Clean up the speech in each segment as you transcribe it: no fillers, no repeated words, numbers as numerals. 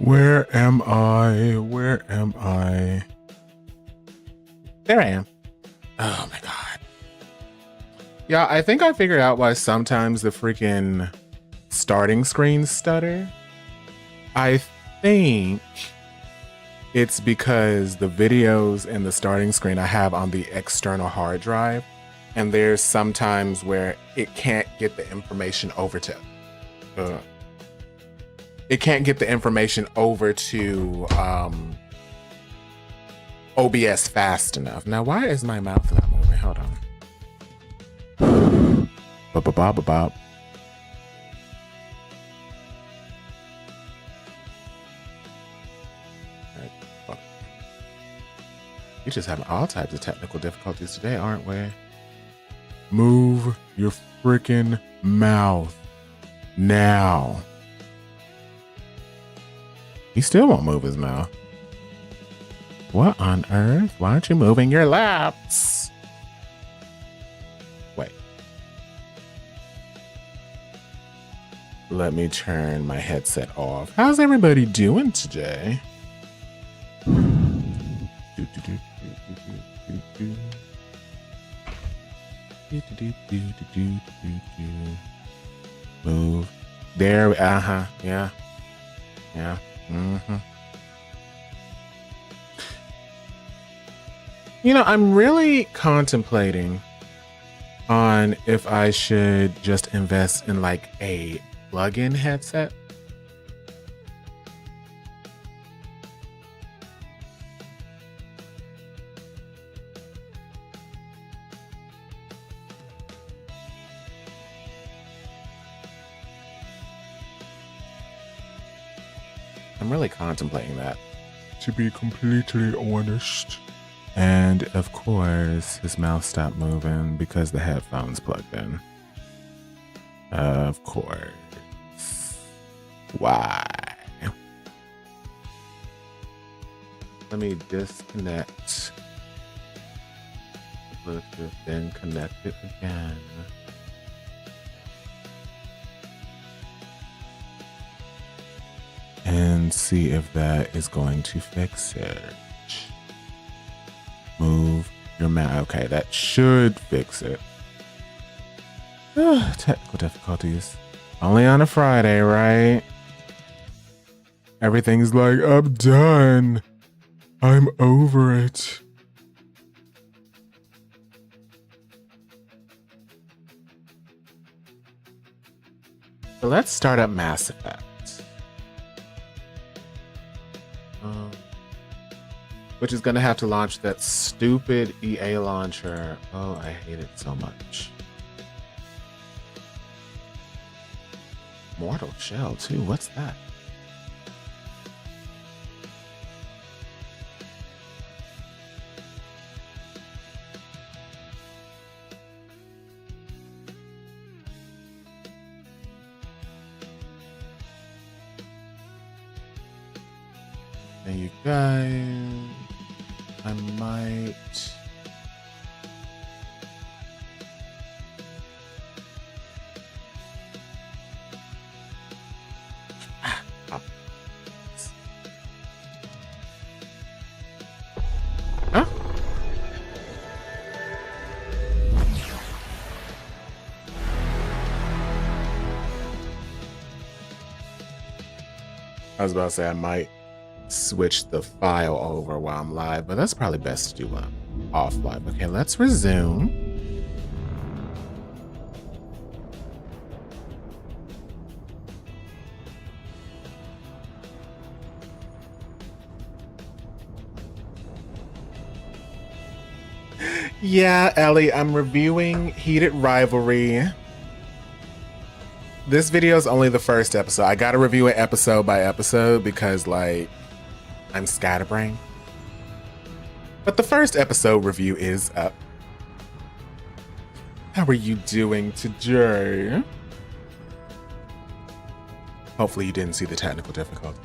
Where am I? Where am I? There I am. Oh my God. Yeah, I think I figured out why sometimes the freaking starting screens stutter. I think it's because the videos and the starting screen I have on the external hard drive, and there's sometimes where it can't get the information over to OBS fast enough. Now, why is my mouth not moving? Hold on. Ba-ba-ba-ba-ba. We just having all types of technical difficulties today, aren't we? Move your freaking mouth now. He still won't move his mouth. What on earth? Why aren't you moving your lips? Wait. Let me turn my headset off. How's everybody doing today? Move. There. Yeah. Yeah. You know, I'm really contemplating on if I should just invest in like a plug-in headset. I'm really contemplating that, to be completely honest. And of course, his mouth stopped moving because the headphones plugged in. Of course. Why? Let me disconnect Bluetooth, then connect it again. And see if that is going to fix it. Move your mouth. Okay, that should fix it. Technical difficulties. Only on a Friday, right? Everything's like, I'm done. I'm over it. So let's start up Mass Effect. Which is going to have to launch that stupid EA launcher. Oh, I hate it so much. Mortal Shell, too. What's that? Hey, you guys. I might... Huh? I was about to say I might switch the file over while I'm live, but that's probably best to do off live. Okay, let's resume. Yeah, Ellie, I'm reviewing Heated Rivalry. This video is only the first episode. I gotta review it episode by episode because, like, I'm scatterbrained. But the first episode review is up. How are you doing today? Hopefully you didn't see the technical difficulties.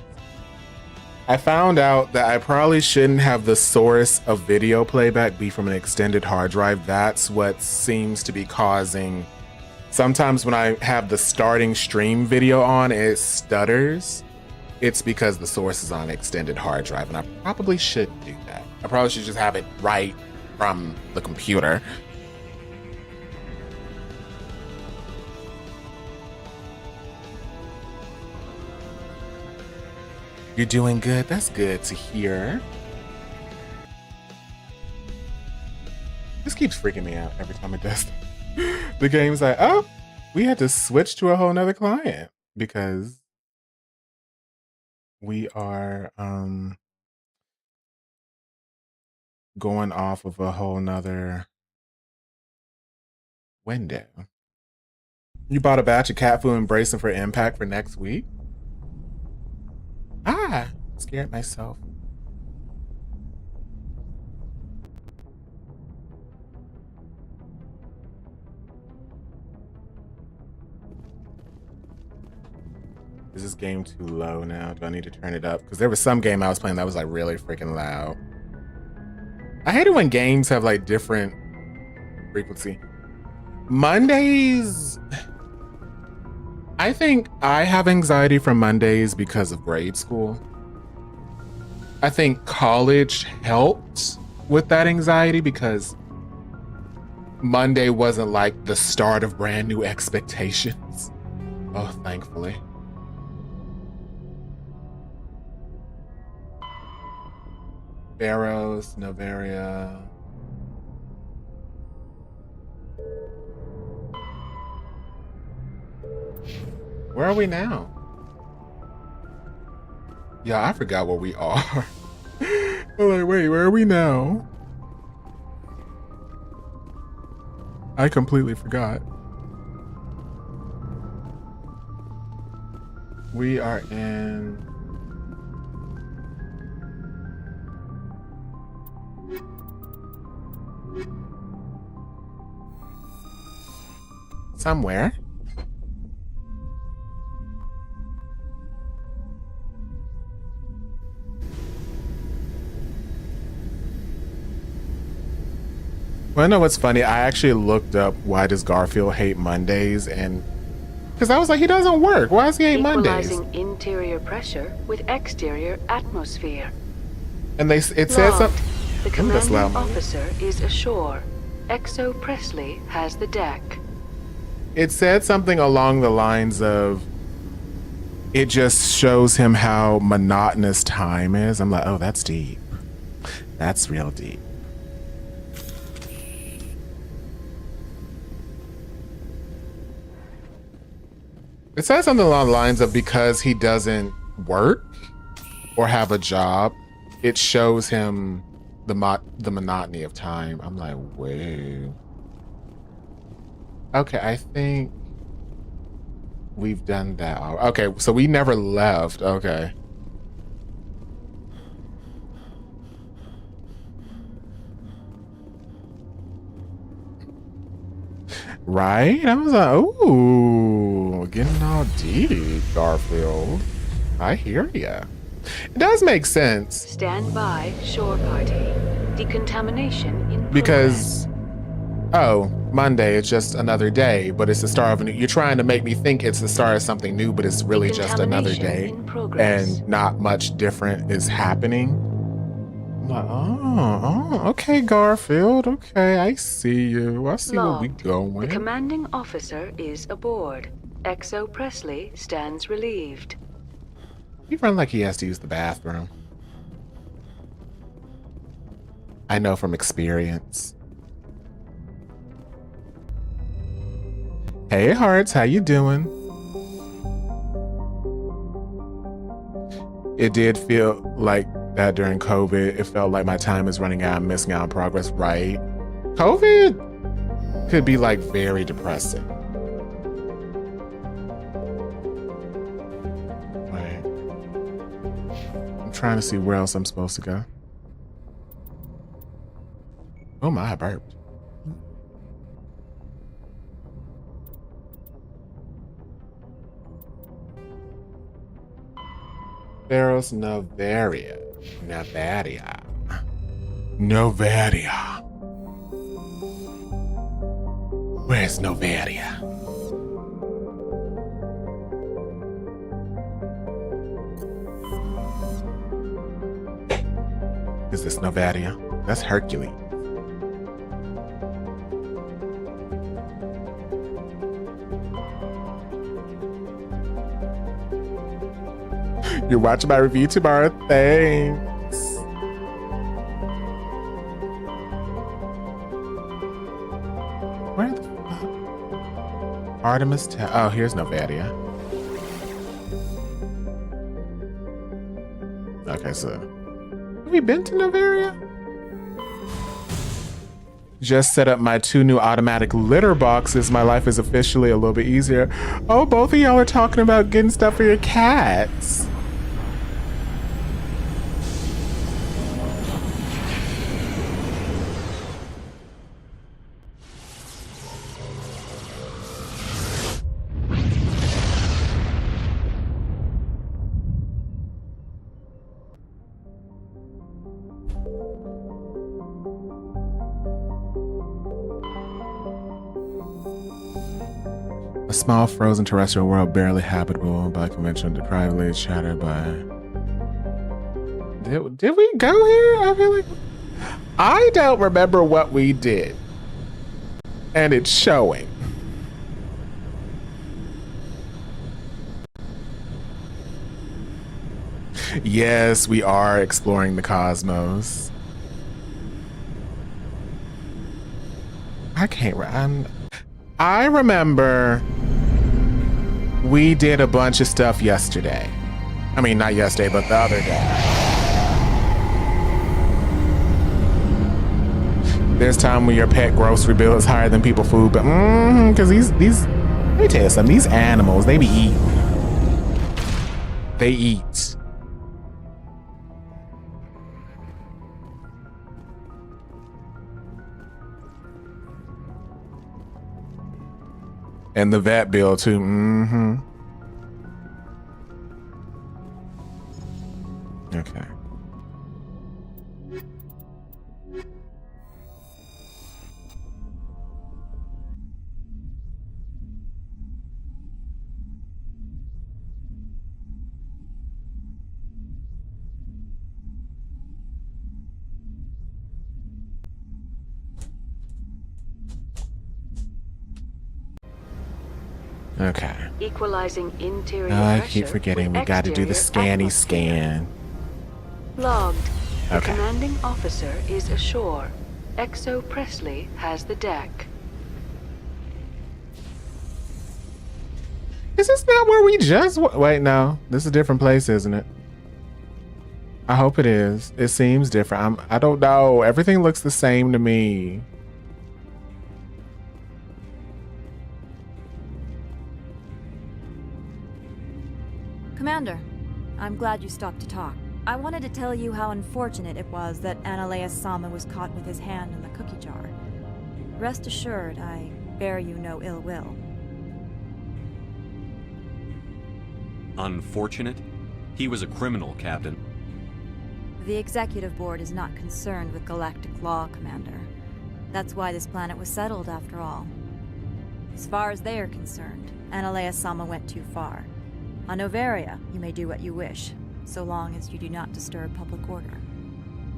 I found out that I probably shouldn't have the source of video playback be from an extended hard drive. That's what seems to be causing. Sometimes when I have the starting stream video on, it stutters. it's because the source is on an extended hard drive, and I probably should do that. I probably should just have it right from the computer. You're doing good. That's good to hear. This keeps freaking me out every time it does. The game's like, oh, we had to switch to a whole nother client because we are going off of a whole nother window. You bought a batch of cat food and bracing for impact for next week? Ah, scared myself. Is this game too low now? Do I need to turn it up? Because there was some game I was playing that was like really freaking loud. I hate it when games have like different frequency. Mondays, I think I have anxiety from Mondays because of grade school. I think college helped with that anxiety because Monday wasn't like the start of brand new expectations. Oh, thankfully. Barrows, Novaria. Where are we now? Yeah, I forgot where we are. I'm like, wait, where are we now? I completely forgot. We are in... somewhere. Well, I know what's funny. I actually looked up why does Garfield hate Mondays, and because I was like, he doesn't work. Why does he hate Mondays? Equalizing interior pressure with exterior atmosphere. And it says something. The commanding officer is ashore. Exo Presley has the deck. It said something along the lines of, it just shows him how monotonous time is. I'm like, oh, that's deep. That's real deep. It says something along the lines of because he doesn't work or have a job, it shows him the monotony of time. I'm like, whoa. Okay, I think we've done that. Okay, so we never left. Okay. Right? I was like, ooh, getting all deep, Garfield. I hear ya. It does make sense. Stand by, shore party. Decontamination in progress. Because, oh, Monday, it's just another day, but it's the start of a new... You're trying to make me think it's the start of something new, but it's really just another day. And not much different is happening. I'm like, oh, okay, Garfield. Okay, I see you. I see where we going. The commanding officer is aboard. Exo Presley stands relieved. He run like he has to use the bathroom. I know from experience. Hey, Hearts, how you doing? It did feel like that during COVID. It felt like my time is running out. I'm missing out on progress, right? COVID could be like very depressing. Wait. I'm trying to see where else I'm supposed to go. Oh my, I burped. Barrows, Novaria. Novaria. Novaria. Where's Novaria? Is this Novadia? That's Hercules. You're watching my review tomorrow. Thanks. Where the fuck? Artemis Oh, here's Novadia. Okay, so have we been to Novaria? Just set up my 2 new automatic litter boxes. My life is officially a little bit easier. Oh, both of y'all are talking about getting stuff for your cats. A small frozen terrestrial world barely habitable by conventional deprivedly shattered by... Did we go here? I feel like... I don't remember what we did. And it's showing. Yes, we are exploring the cosmos. I remember we did a bunch of stuff yesterday. I mean, not yesterday, but the other day. There's time when your pet grocery bill is higher than people food, but because these, let me tell you something, these animals, they be eating. They eat. And the vet bill too. Okay. Okay. Equalizing interior I pressure keep forgetting with we got to do the exterior scanny atmosphere. scan. Logged. The Okay. commanding officer is ashore. XO Presley has the deck. Is this not where we just wait? No, this is a different place, isn't it? I hope it is. It seems different. I don't know. Everything looks the same to me. Commander, I'm glad you stopped to talk. I wanted to tell you how unfortunate it was that Analea Sama was caught with his hand in the cookie jar. Rest assured, I bear you no ill will. Unfortunate? He was a criminal, Captain. The Executive Board is not concerned with galactic law, Commander. That's why this planet was settled, after all. As far as they are concerned, Analea Sama went too far. On Novaria, you may do what you wish, so long as you do not disturb public order.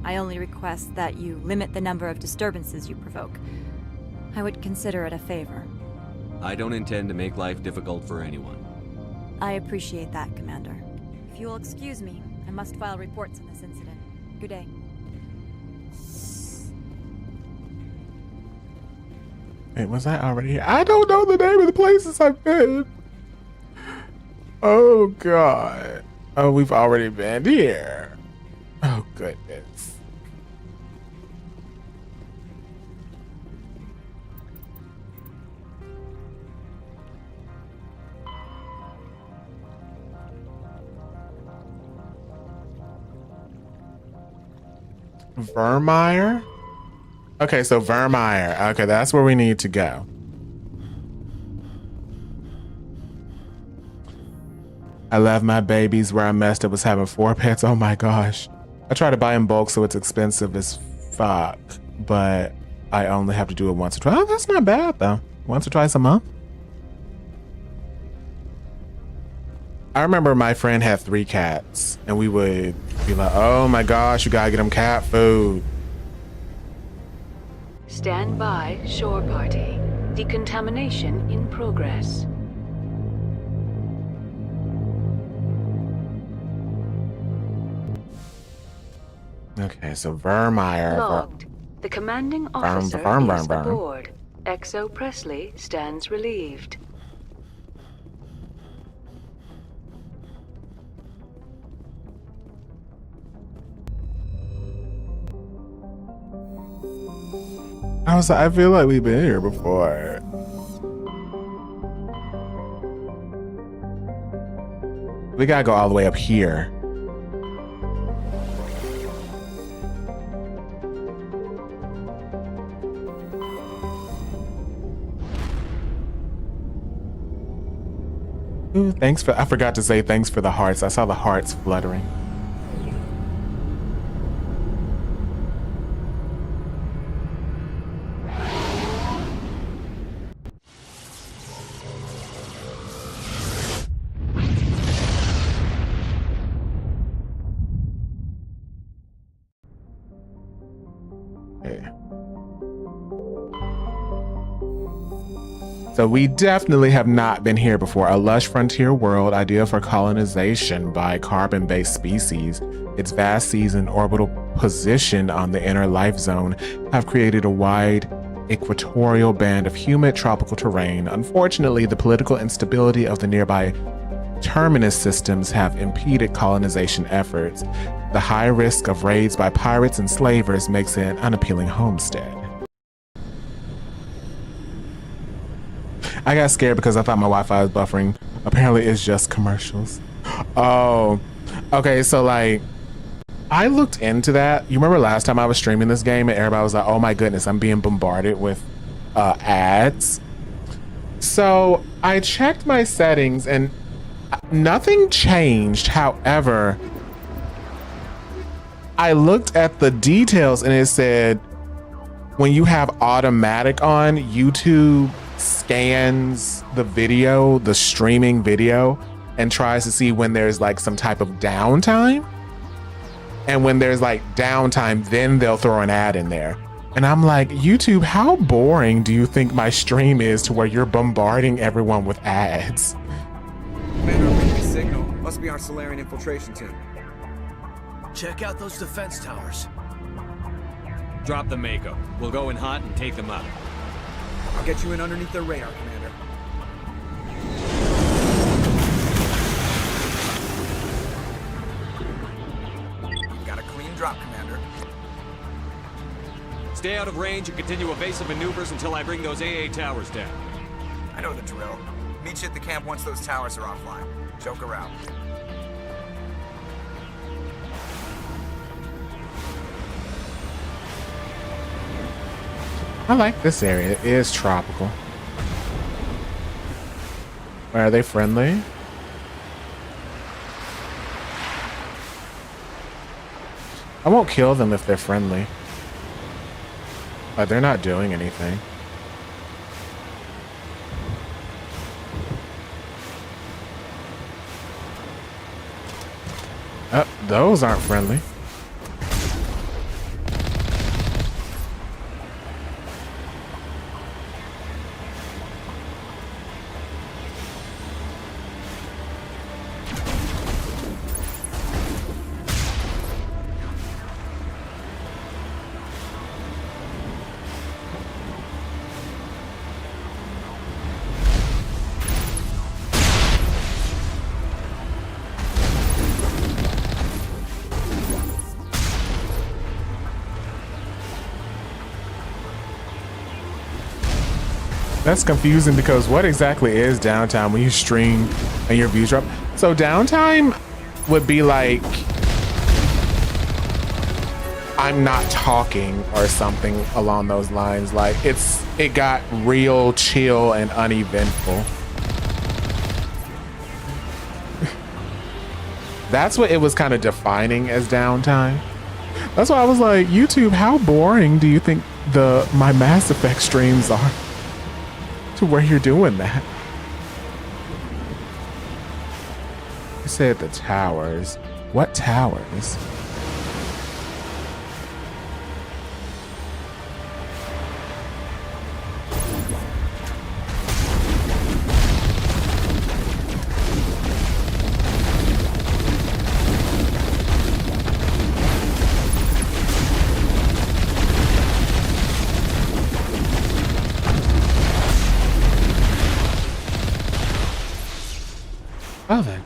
I only request that you limit the number of disturbances you provoke. I would consider it a favor. I don't intend to make life difficult for anyone. I appreciate that, Commander. If you will excuse me, I must file reports on this incident. Good day. Wait, was I already here? I don't know the name of the places I've been. Oh, God. Oh, we've already been here. Oh, goodness. Vermeer? Okay, so Vermeer. Okay, that's where we need to go. I love my babies. Where I messed up was having 4 pets. Oh my gosh. I try to buy in bulk, so it's expensive as fuck. But I only have to do it once or twice. Oh, that's not bad though. Once or twice a month. I remember my friend had 3 cats, and we would be like, oh my gosh, you gotta get them cat food. Stand by, shore party. Decontamination in progress. Okay, so Vermeer. Logged. The commanding officer is aboard. XO Presley stands relieved. I feel like we've been here before. We gotta go all the way up here. Ooh, I forgot to say thanks for the hearts. I saw the hearts fluttering. So we definitely have not been here before. A lush frontier world ideal for colonization by carbon-based species. Its vast seas and orbital position on the inner life zone have created a wide equatorial band of humid tropical terrain. Unfortunately, the political instability of the nearby terminus systems have impeded colonization efforts. The high risk of raids by pirates and slavers makes it an unappealing homestead. I got scared because I thought my Wi-Fi was buffering. Apparently it's just commercials. Oh, okay. So like, I looked into that. You remember last time I was streaming this game and everybody was like, oh my goodness, I'm being bombarded with ads. So I checked my settings and nothing changed. However, I looked at the details and it said, when you have automatic on, YouTube scans the video, the streaming video, and tries to see when there's like some type of downtime. And when there's like downtime, then they'll throw an ad in there. And I'm like, YouTube, how boring do you think my stream is to where you're bombarding everyone with ads? Commander, weekly signal. Must be our Solarian infiltration team. Check out those defense towers. Drop the Mako. We'll go in hot and take them out. I'll get you in underneath their radar, Commander. Got a clean drop, Commander. Stay out of range and continue evasive maneuvers until I bring those AA towers down. I know the drill. Meet you at the camp once those towers are offline. Joke around. I like this area. It is tropical. Are they friendly? I won't kill them if they're friendly. But they're not doing anything. Oh, those aren't friendly. That's confusing because what exactly is downtime when you stream and your views drop? So downtime would be like I'm not talking or something along those lines. Like it got real chill and uneventful. That's what it was kind of defining as downtime. That's why I was like, YouTube, how boring do you think my Mass Effect streams are? To where you're doing that. You said the towers. What towers? Oh, then.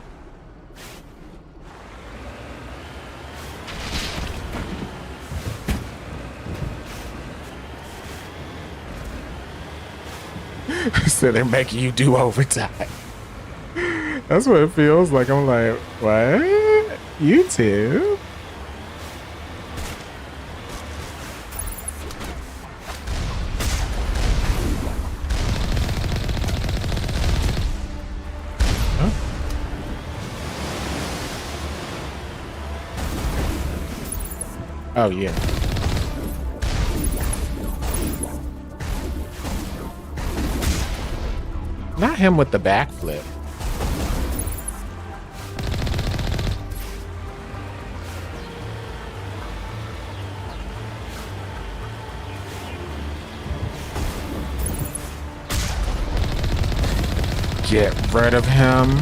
So they're making you do overtime. That's what it feels like. I'm like, what? YouTube? Oh, yeah. Not him with the backflip. Get rid of him.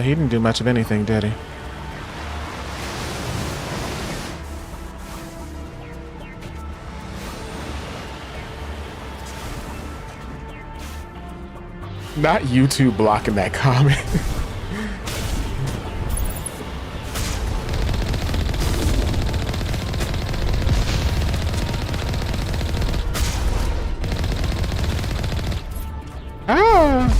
He didn't do much of anything, did he? Not YouTube blocking that comment. Ah.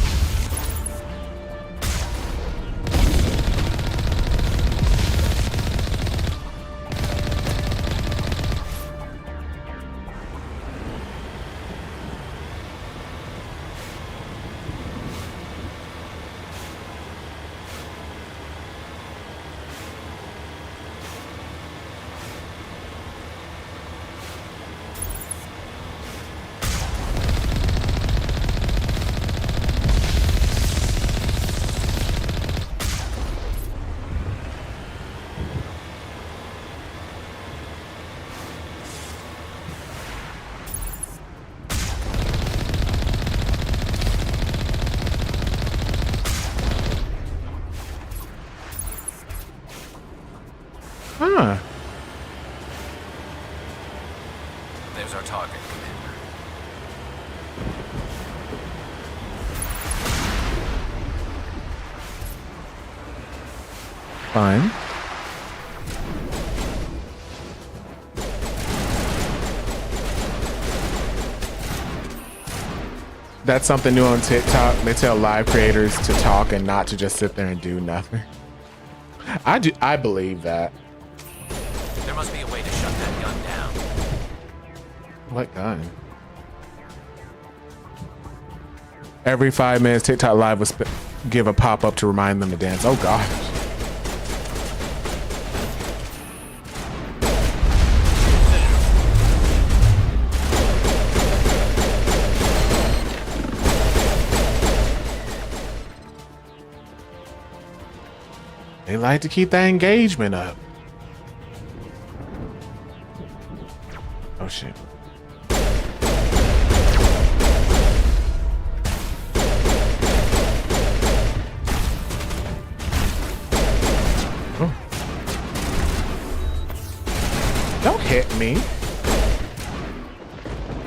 Huh. There's our target, Commander. Fine. That's something new on TikTok. They tell live creators to talk and not to just sit there and do nothing. I believe that. There must be a way to shut that gun down. What gun? Every 5 minutes, TikTok Live will give a pop-up to remind them to dance. Oh, gosh. They like to keep that engagement up. Oh, shit. Oh. Don't hit me.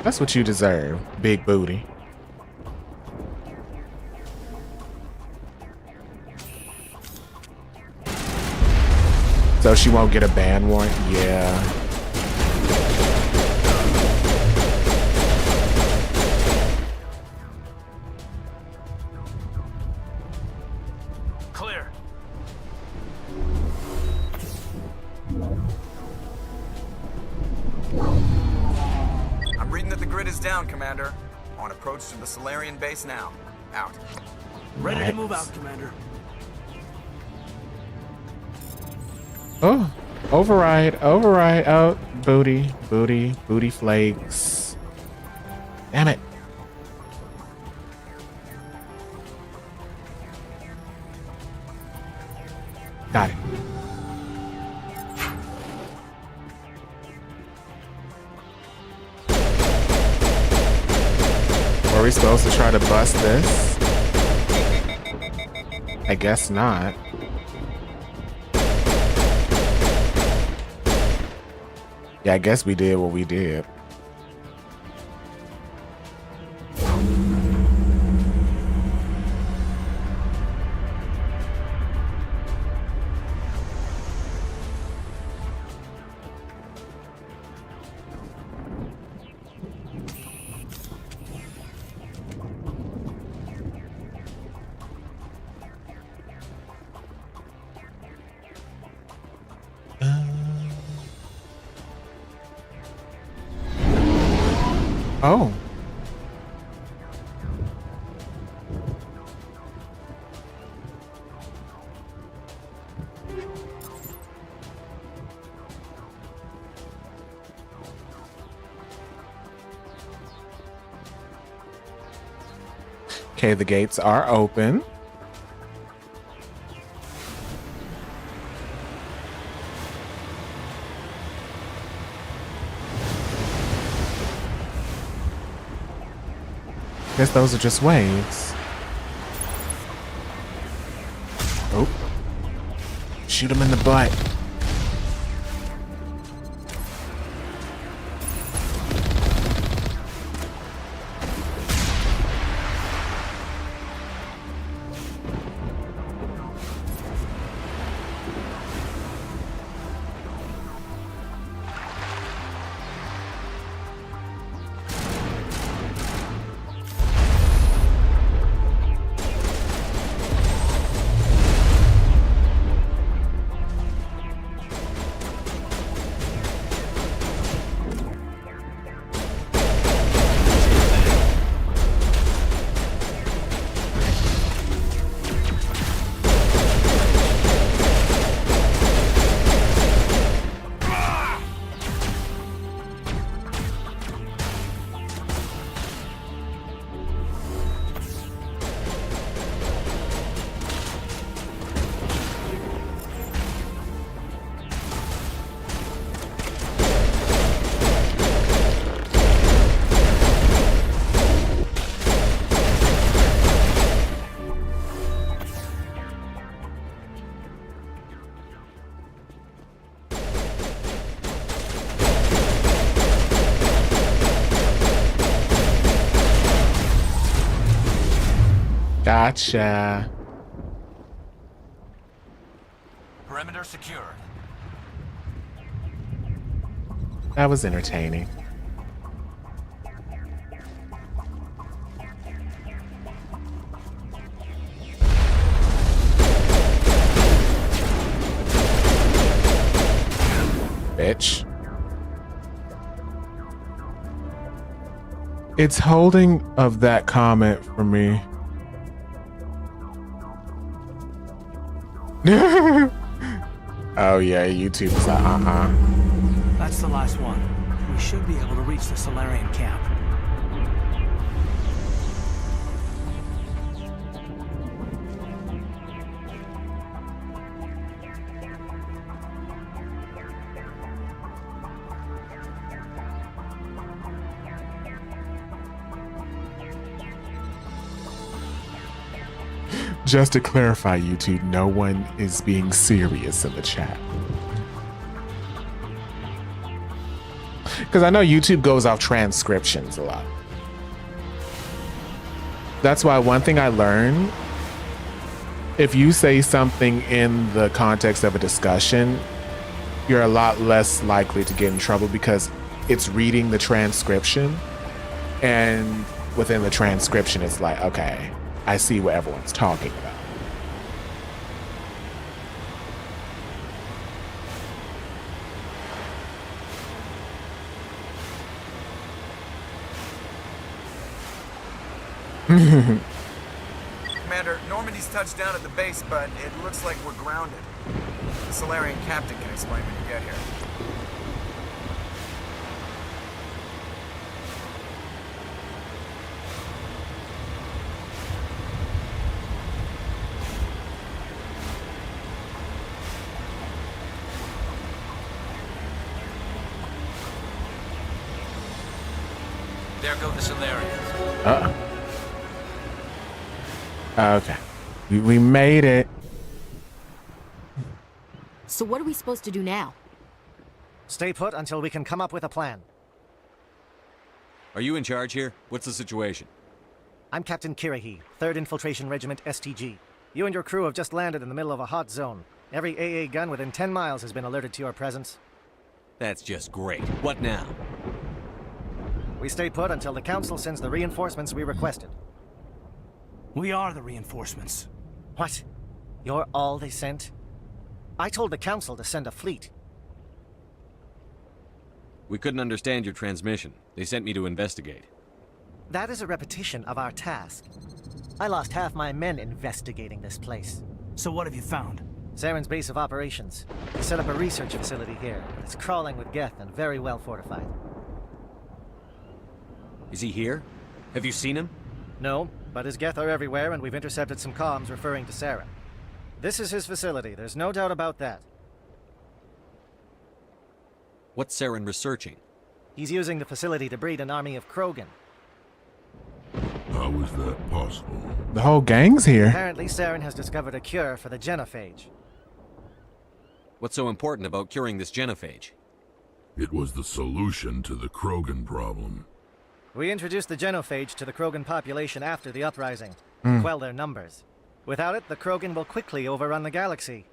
That's what you deserve, big booty. So she won't get a ban warrant? Yeah. Clear. I'm reading that the grid is down, Commander. On approach to the Solarian base now. Out. Ready Nice. to move out, Commander. Oh, override. Oh, booty flakes. Damn it. Got it. Were we supposed to try to bust this? I guess not. Yeah, I guess we did what we did. Oh. Okay, the gates are open. Guess those are just waves. Oh. Shoot him in the butt. Gotcha. Perimeter secured. That was entertaining. Bitch. It's holding of that comment for me. Oh yeah, YouTube is like, That's the last one. We should be able to reach the Solarian camp. Just to clarify, YouTube, no one is being serious in the chat. Because I know YouTube goes off transcriptions a lot. That's why one thing I learned, if you say something in the context of a discussion, you're a lot less likely to get in trouble because it's reading the transcription. And within the transcription, it's like, okay, I see what everyone's talking about. Commander, Normandy's touched down at the base, but it looks like we're grounded. The Solarian captain can explain when you get here. There go the Solarians. Okay. We made it. So what are we supposed to do now? Stay put until we can come up with a plan. Are you in charge here? What's the situation? I'm Captain Kirahi, 3rd Infiltration Regiment STG. You and your crew have just landed in the middle of a hot zone. Every AA gun within 10 miles has been alerted to your presence. That's just great. What now? We stay put until the Council sends the reinforcements we requested. We are the reinforcements. What? You're all they sent? I told the Council to send a fleet. We couldn't understand your transmission. They sent me to investigate. That is a repetition of our task. I lost half my men investigating this place. So what have you found? Saren's base of operations. He set up a research facility here. It's crawling with Geth and very well fortified. Is he here? Have you seen him? No, but his Geth are everywhere and we've intercepted some comms referring to Saren. This is his facility, there's no doubt about that. What's Saren researching? He's using the facility to breed an army of Krogan. How is that possible? The whole gang's here. Apparently, Saren has discovered a cure for the genophage. What's so important about curing this genophage? It was the solution to the Krogan problem. We introduced the genophage to the Krogan population after the uprising, to quell their numbers. Without it, the Krogan will quickly overrun the galaxy.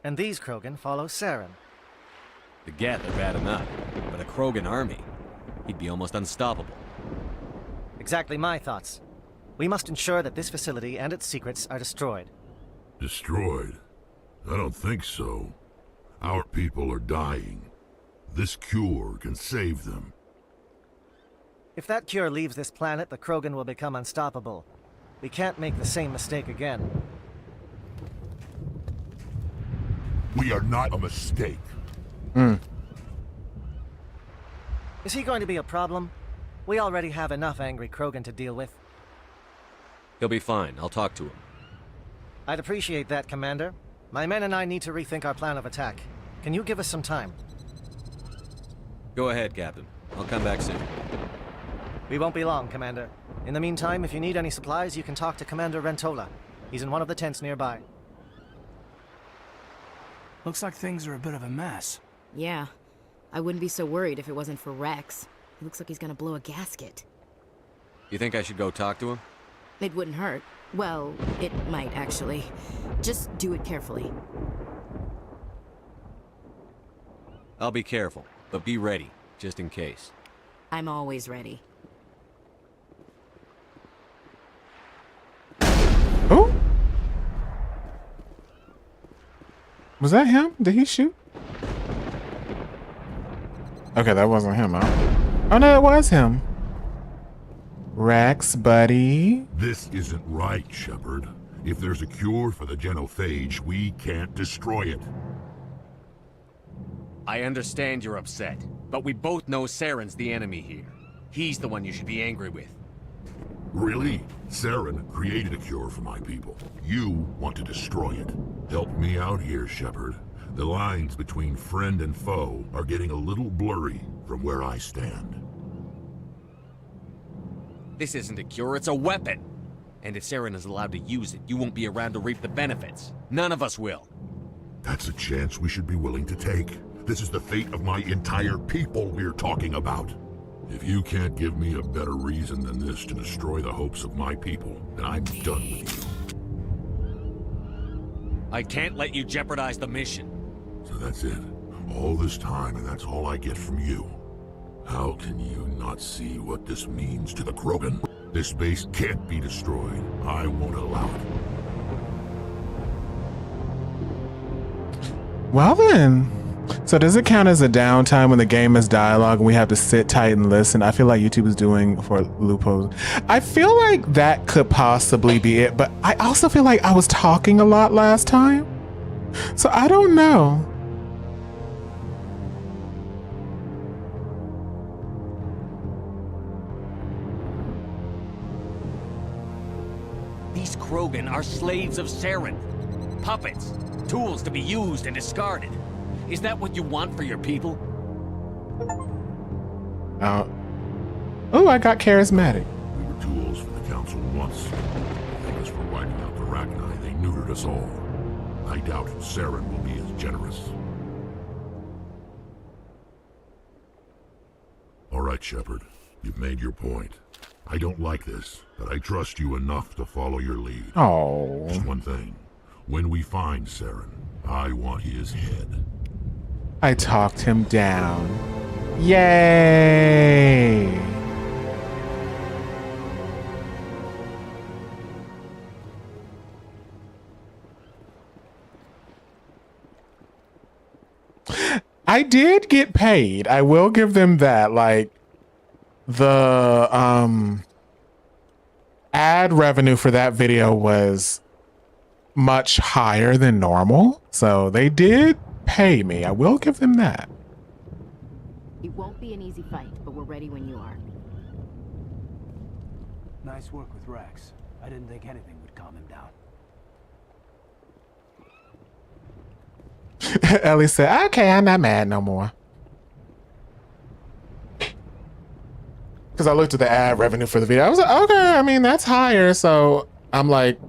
And these Krogan follow Saren. The Geth are bad enough, but a Krogan army, he'd be almost unstoppable. Exactly my thoughts. We must ensure that this facility and its secrets are destroyed. Destroyed? I don't think so. Our people are dying. This cure can save them. If that cure leaves this planet, the Krogan will become unstoppable. We can't make the same mistake again. We are not a mistake. Is he going to be a problem? We already have enough angry Krogan to deal with. He'll be fine. I'll talk to him. I'd appreciate that, Commander. My men and I need to rethink our plan of attack. Can you give us some time? Go ahead, Captain. I'll come back soon. We won't be long, Commander. In the meantime, if you need any supplies, you can talk to Commander Rentola. He's in one of the tents nearby. Looks like things are a bit of a mess. Yeah. I wouldn't be so worried if it wasn't for Rex. He looks like he's gonna blow a gasket. You think I should go talk to him? It wouldn't hurt. Well, it might actually. Just do it carefully. I'll be careful, but be ready, just in case. I'm always ready. Oh? Was that him? Did he shoot? Okay, that wasn't him, huh? Oh no, it was him. Rex, buddy. This isn't right, Shepard. If there's a cure for the genophage, we can't destroy it. I understand you're upset, but we both know Saren's the enemy here. He's the one you should be angry with. Really? Saren created a cure for my people. You want to destroy it. Help me out here, Shepard. The lines between friend and foe are getting a little blurry from where I stand. This isn't a cure, it's a weapon. And if Saren is allowed to use it, you won't be around to reap the benefits. None of us will. That's a chance we should be willing to take. This is the fate of my entire people we're talking about. If you can't give me a better reason than this to destroy the hopes of my people, then I'm done with you. I can't let you jeopardize the mission. So that's it. All this time, and that's all I get from you. How can you not see what this means to the Krogan? This base can't be destroyed. I won't allow it. Well then. So does it count as a downtime when the game is dialogue and we have to sit tight and listen? I feel like YouTube is doing for Lupo. I feel like that could possibly be it, but I also feel like I was talking a lot last time. So I don't know. These Krogan are slaves of Saren. Puppets. Tools to be used and discarded. Is that what you want for your people? Oh, I got charismatic. We were tools for the Council once. They thank us for wiping out the Rachni. They neutered us all. I doubt Saren will be as generous. All right, Shepard. You've made your point. I don't like this, but I trust you enough to follow your lead. Oh. Just one thing. When we find Saren, I want his head. I talked him down. Yay! I did get paid. I will give them that. Like, the ad revenue for that video was much higher than normal. So they did pay me. I will give them that. It won't be an easy fight, but we're ready when you are. Nice work with Rex. I didn't think anything would calm him down. Ellie said, okay, I'm not mad no more. Because I looked at the ad revenue for the video. I was like, okay, I mean, that's higher. So I'm like,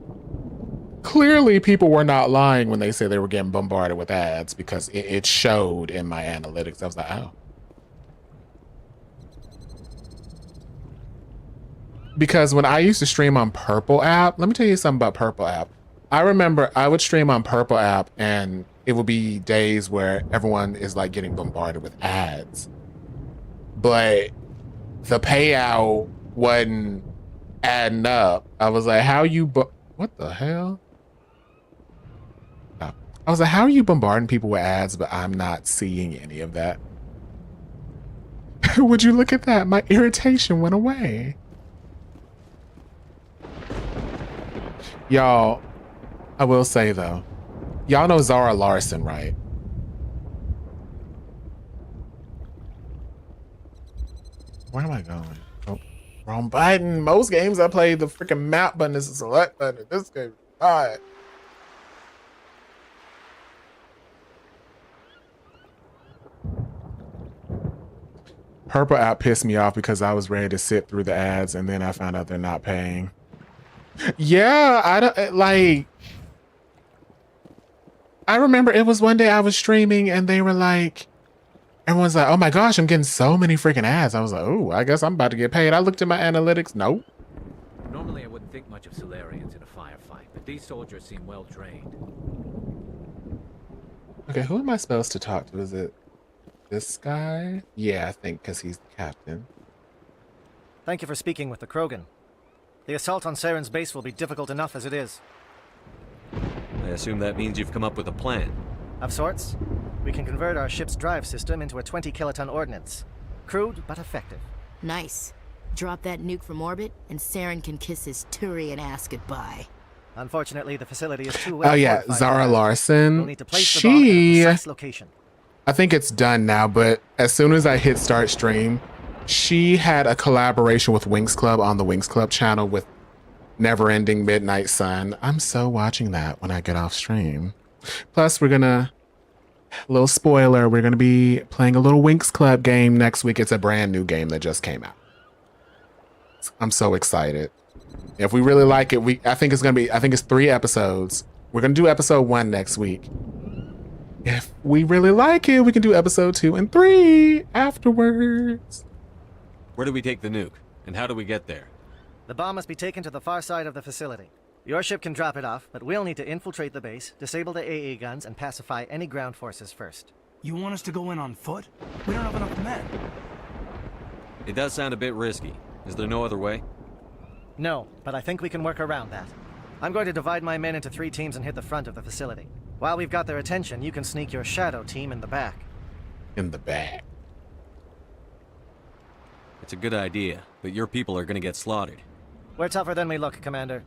clearly people were not lying when they said they were getting bombarded with ads, because it showed in my analytics. I was like, oh. Because when I used to stream on Purple app, let me tell you something about Purple app. I remember I would stream on Purple app and it would be days where everyone is like getting bombarded with ads. But the payout wasn't adding up. I was like, how you, what the hell? Oh. I was like, how are you bombarding people with ads, but I'm not seeing any of that? Would you look at that? My irritation went away. Y'all, I will say though, y'all know Zara Larson, right? Where am I going? Oh, wrong button. Most games I play, the freaking map button is the select button. This game, God. Purple app pissed me off because I was ready to sit through the ads and then I found out they're not paying. Yeah, I don't like. I remember it was one day I was streaming and they were like, everyone's like, oh my gosh, I'm getting so many freaking ads. I was like, oh, I guess I'm about to get paid. I looked at my analytics. Nope. Normally I wouldn't think much of Salarians in a firefight, but these soldiers seem well trained. Okay, who am I supposed to talk to? Is it this guy? Yeah, I think because he's the captain. Thank you for speaking with the Krogan. The assault on Saren's base will be difficult enough as it is. I assume that means you've come up with a plan. Of sorts. We can convert our ship's drive system into a 20-kiloton ordnance. Crude, but effective. Nice. Drop that nuke from orbit, and Saren can kiss his Turian ass goodbye. Unfortunately, the facility is too well. Oh yeah, Zara Larson. We'll need to place the bomb at a precise location. I think it's done now, but as soon as I hit start stream, she had a collaboration with Wings Club on the Wings Club channel with Neverending Midnight Sun. I'm so watching that when I get off stream. Plus, we're gonna, little spoiler, we're gonna be playing a little Wings Club game next week. It's a brand new game that just came out. I'm so excited. If we really like it, I think it's 3 episodes. We're gonna do episode 1 next week. If we really like it, we can do episode 2 and 3 afterwards. Where do we take the nuke? And how do we get there? The bomb must be taken to the far side of the facility. Your ship can drop it off, but we'll need to infiltrate the base, disable the AA guns, and pacify any ground forces first. You want us to go in on foot? We don't have enough men. It does sound a bit risky. Is there no other way? No, but I think we can work around that. I'm going to divide my men into 3 teams and hit the front of the facility. While we've got their attention, you can sneak your shadow team in the back. In the back. It's a good idea, but your people are gonna get slaughtered. We're tougher than we look, Commander.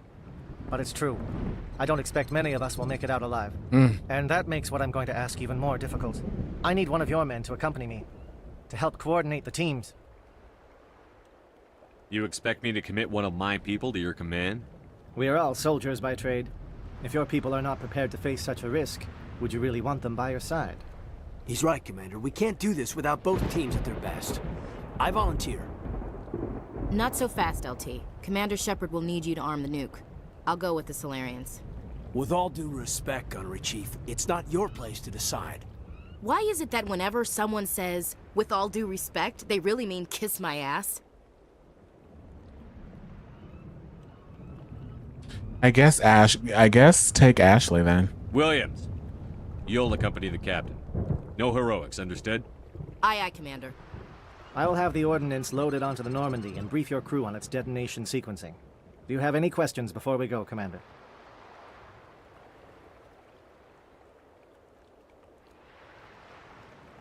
But it's true. I don't expect many of us will make it out alive. And that makes what I'm going to ask even more difficult. I need one of your men to accompany me, to help coordinate the teams. You expect me to commit one of my people to your command? We are all soldiers by trade. If your people are not prepared to face such a risk, would you really want them by your side? He's right, Commander. We can't do this without both teams at their best. I volunteer. Not so fast, LT. Commander Shepard will need you to arm the nuke. I'll go with the Solarians. With all due respect, Gunnery Chief, it's not your place to decide. Why is it that whenever someone says, with all due respect, they really mean kiss my ass? I guess take Ashley then. Williams, you'll accompany the captain. No heroics, understood? Aye, aye, Commander. I will have the ordnance loaded onto the Normandy and brief your crew on its detonation sequencing. Do you have any questions before we go, Commander?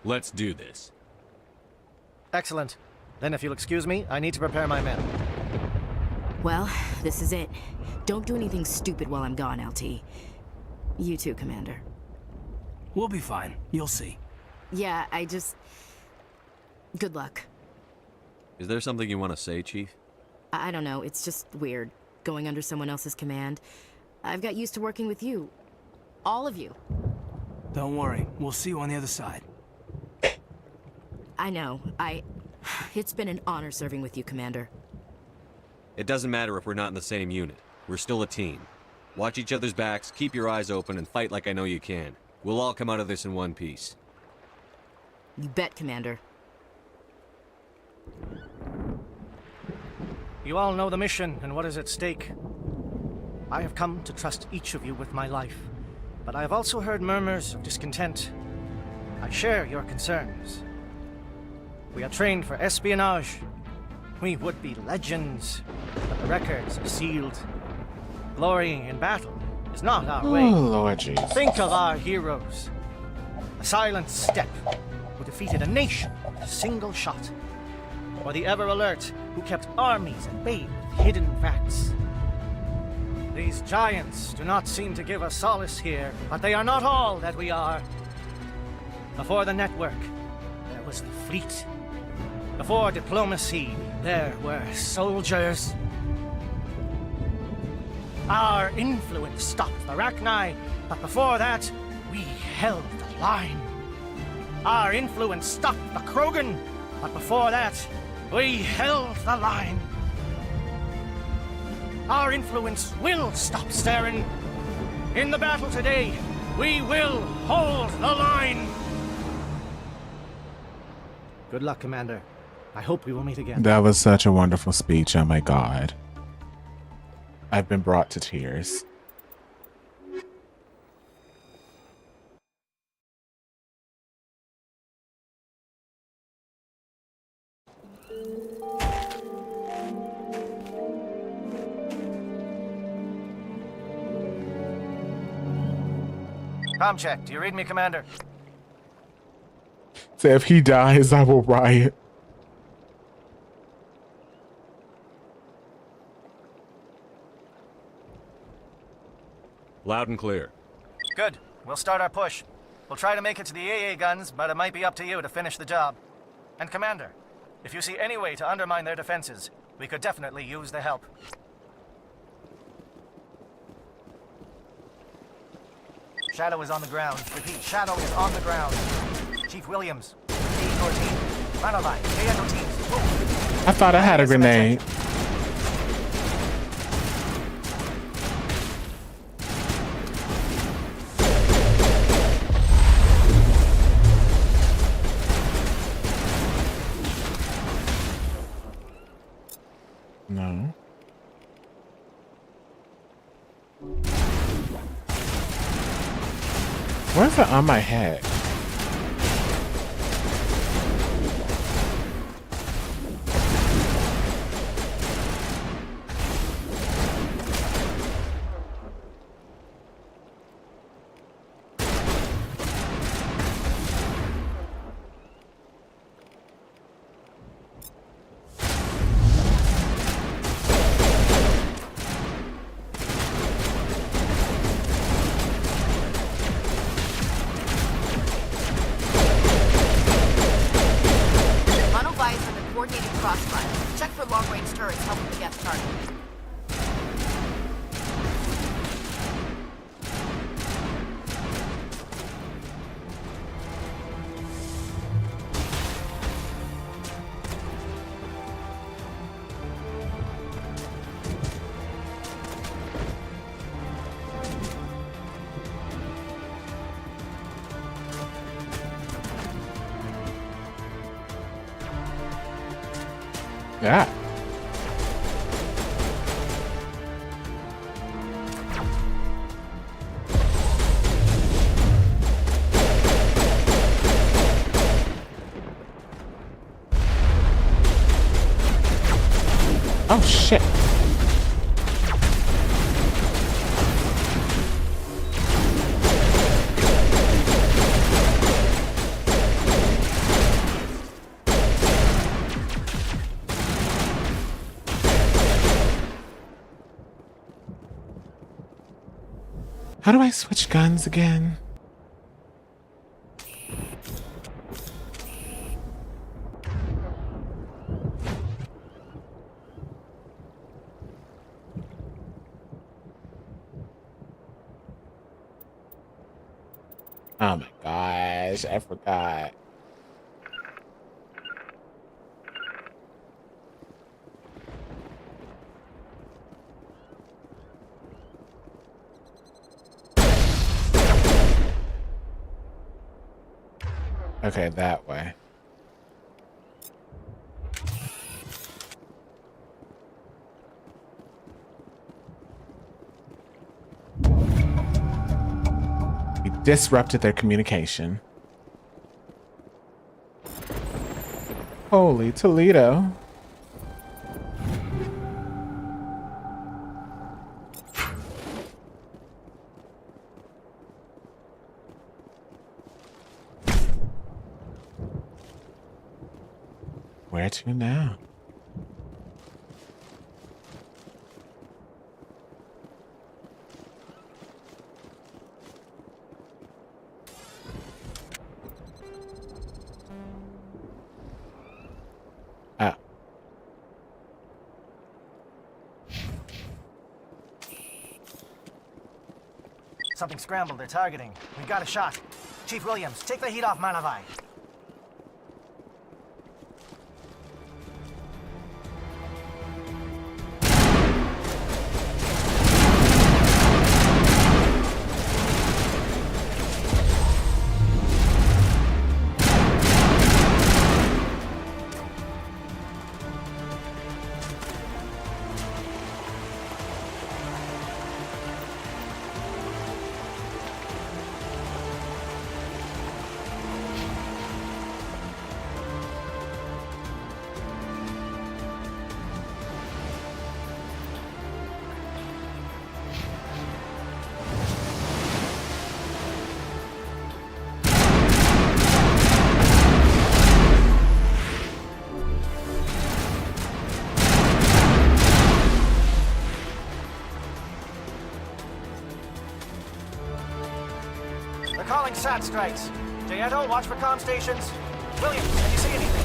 Let's do this. Excellent. Then if you'll excuse me, I need to prepare my men. Well, this is it. Don't do anything stupid while I'm gone, LT. You too, Commander. We'll be fine. You'll see. Yeah, good luck. Is there something you want to say, Chief? I don't know, it's just weird, going under someone else's command. I've got used to working with you. All of you. Don't worry. We'll see you on the other side. I know. It's been an honor serving with you, Commander. It doesn't matter if we're not in the same unit. We're still a team. Watch each other's backs, keep your eyes open, and fight like I know you can. We'll all come out of this in one piece. You bet, Commander. You all know the mission and what is at stake. I have come to trust each of you with my life, but I have also heard murmurs of discontent. I share your concerns. We are trained for espionage. We would be legends, but the records are sealed. Glorying in battle is not our way. Oh, Lord Jesus. Think of our heroes. A silent step who defeated a nation with a single shot. Or the ever-alert who kept armies at bay with hidden facts. These giants do not seem to give us solace here, but they are not all that we are. Before the network, there was the fleet. Before diplomacy, there were soldiers. Our influence stopped the Rachni, but before that, we held the line. Our influence stopped the Krogan, but before that, we held the line. Our influence will stop Saren. In the battle today, we will hold the line. Good luck, Commander. I hope we will meet again. That was such a wonderful speech. Oh my God. I've been brought to tears. Comm check. Do you read me, Commander? So if he dies, I will riot. Loud and clear. Good. We'll start our push. We'll try to make it to the AA guns, but it might be up to you to finish the job. And Commander, if you see any way to undermine their defenses, we could definitely use the help. Shadow is on the ground. Repeat, Shadow is on the ground. Chief Williams, lead your team. Ranalai, KNO teams, move. I thought I had a grenade. No. Where's it on my head? Yeah. Oh shit. How do I switch guns again? Oh my gosh, I forgot. Okay, that way. We disrupted their communication. Holy Toledo. Where to now? Ah. Something scrambled. They're targeting. We got a shot. Chief Williams, take the heat off Manavai. Calling SAT strikes. Dieto, watch for comm stations. Williams, can you see anything?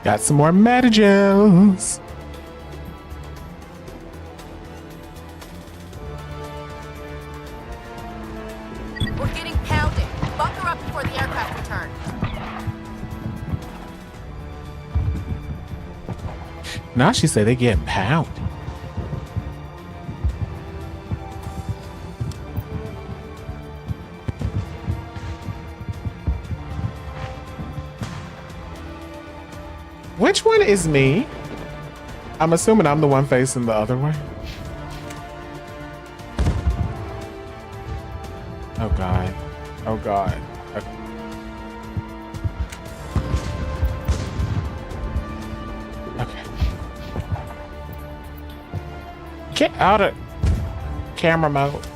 Got some more Metagels. We're getting pounded. Bunker up before the aircraft return. Now she said they get pounded. Which one is me? I'm assuming I'm the one facing the other way. Oh God. Oh God. Okay. Okay. Get out of camera mode.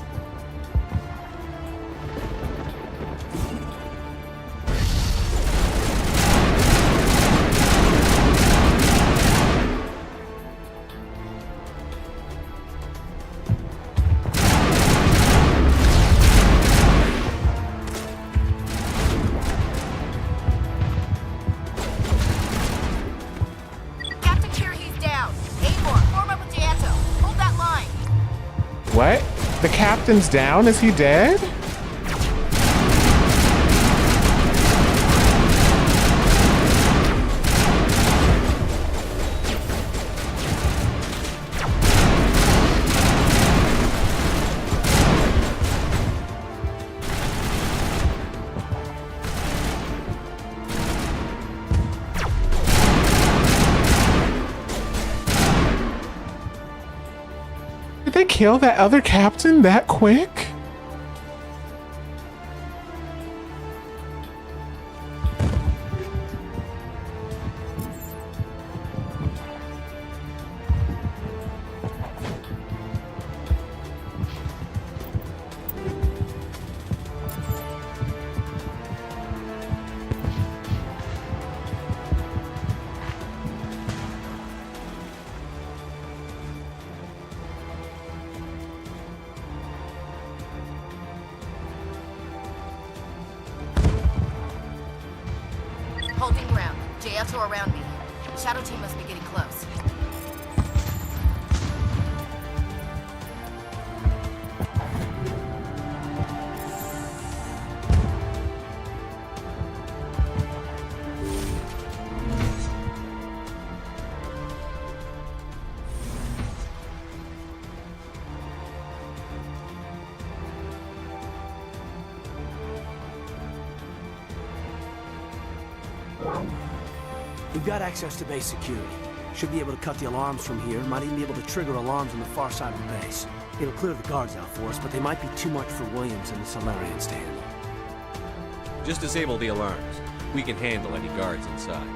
What? The captain's down? Is he dead? Did they kill that other captain that quick? Holding ground. JFs are around me. Shadow team must be getting close. We've got access to base security. Should be able to cut the alarms from here. Might even be able to trigger alarms on the far side of the base. It'll clear the guards out for us, but they might be too much for Williams and the Solarians to handle. Just disable the alarms. We can handle any guards inside.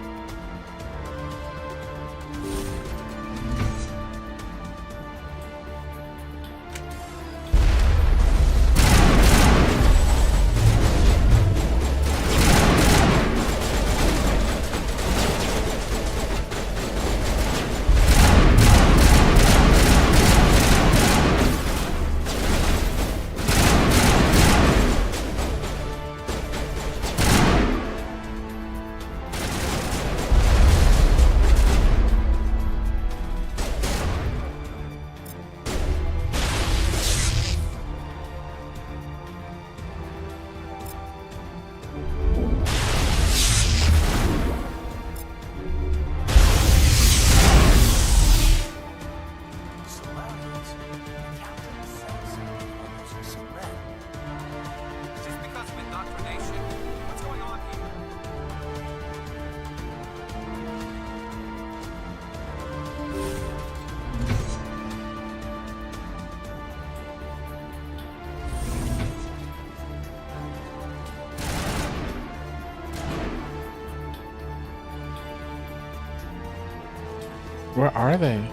Where are they?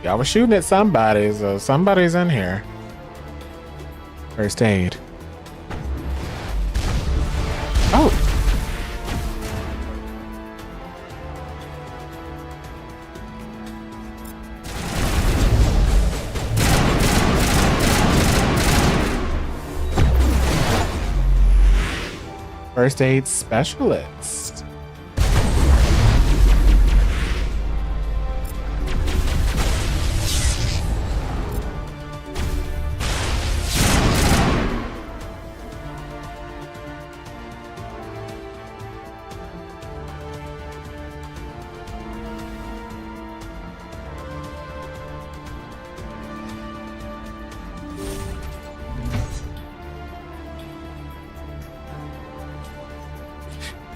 Y'all was shooting at somebody, so somebody's in here. First aid. Oh! First aid specialist.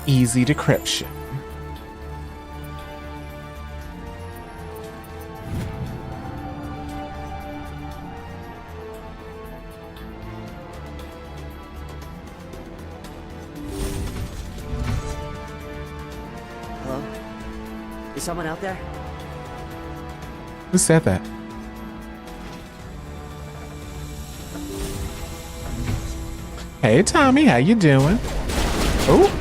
Easy decryption. Hello? Is someone out there? Who said that? Hey Tommy, how you doing? Oh.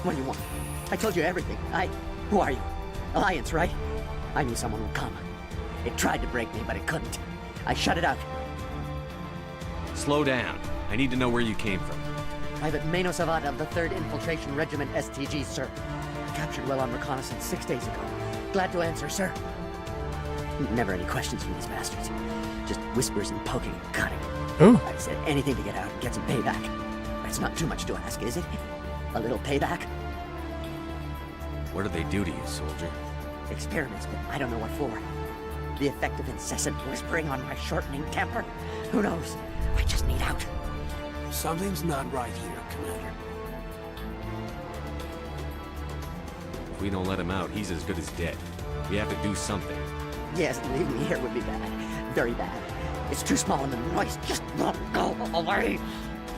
What do you want? I told you everything. Who are you? Alliance, right? I knew someone would come. It tried to break me, but it couldn't. I shut it out. Slow down. I need to know where you came from. Private Mano Savata of the 3rd Infiltration Regiment STG, sir. Captured well on reconnaissance 6 days ago. Glad to answer, sir. Never any questions from these bastards. Just whispers and poking and cutting. Ooh. I said anything to get out and get some payback. It's not too much to ask, is it? A little payback? What do they do to you, soldier? Experiments, but I don't know what for. The effect of incessant whispering on my shortening temper? Who knows? I just need out. Something's not right here, Commander. If we don't let him out, he's as good as dead. We have to do something. Yes, leaving me here would be bad. Very bad. It's too small and the noise just won't go away.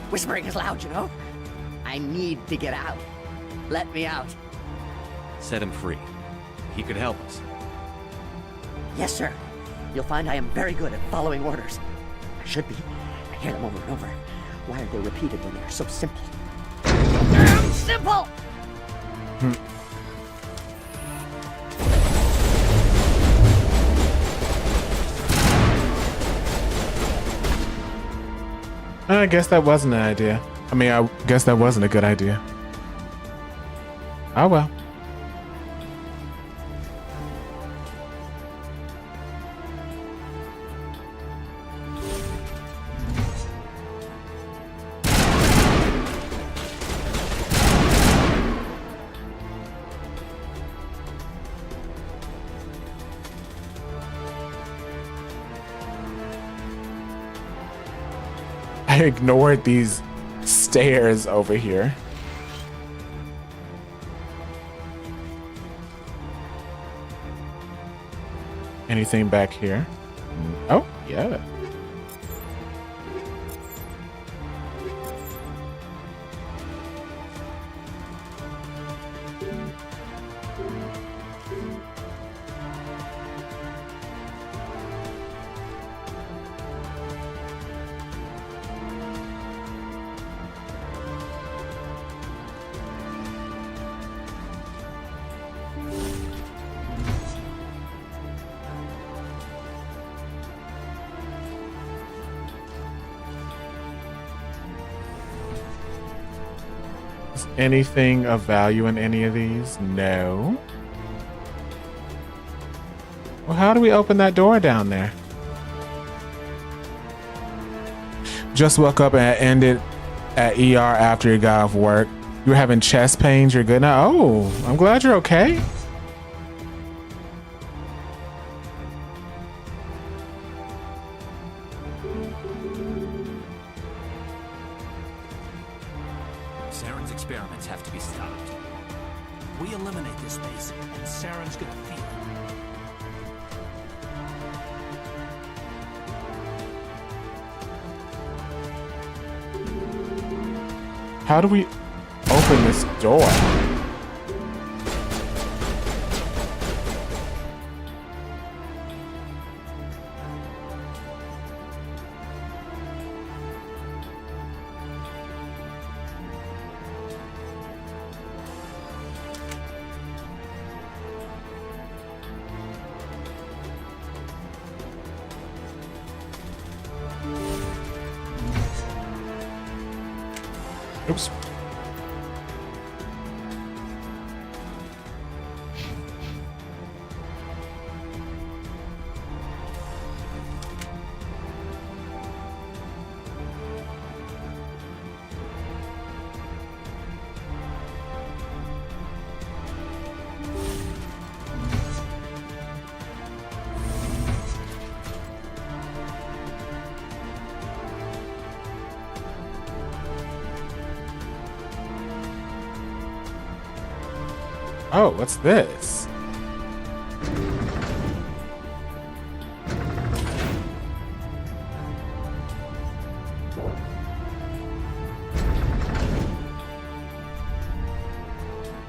Whispering is loud, you know? I need to get out. Let me out. Set him free. He could help us. Yes, sir. You'll find I am very good at following orders. I should be. I hear them over and over. Why are they repeated when they're so simple? Damn simple! I guess that wasn't an idea. I mean, I guess that wasn't a good idea. Oh well. I ignored these stairs over here. Anything back here? Oh, yeah. Anything of value in any of these? No. Well, how do we open that door down there? Just woke up and ended at ER after you got off work. You were having chest pains. You're good now? Oh, I'm glad you're okay. Saren's experiments have to be stopped. We eliminate this space, and Saren's gonna feel it. How do we open this door? Oops. Oh, what's this?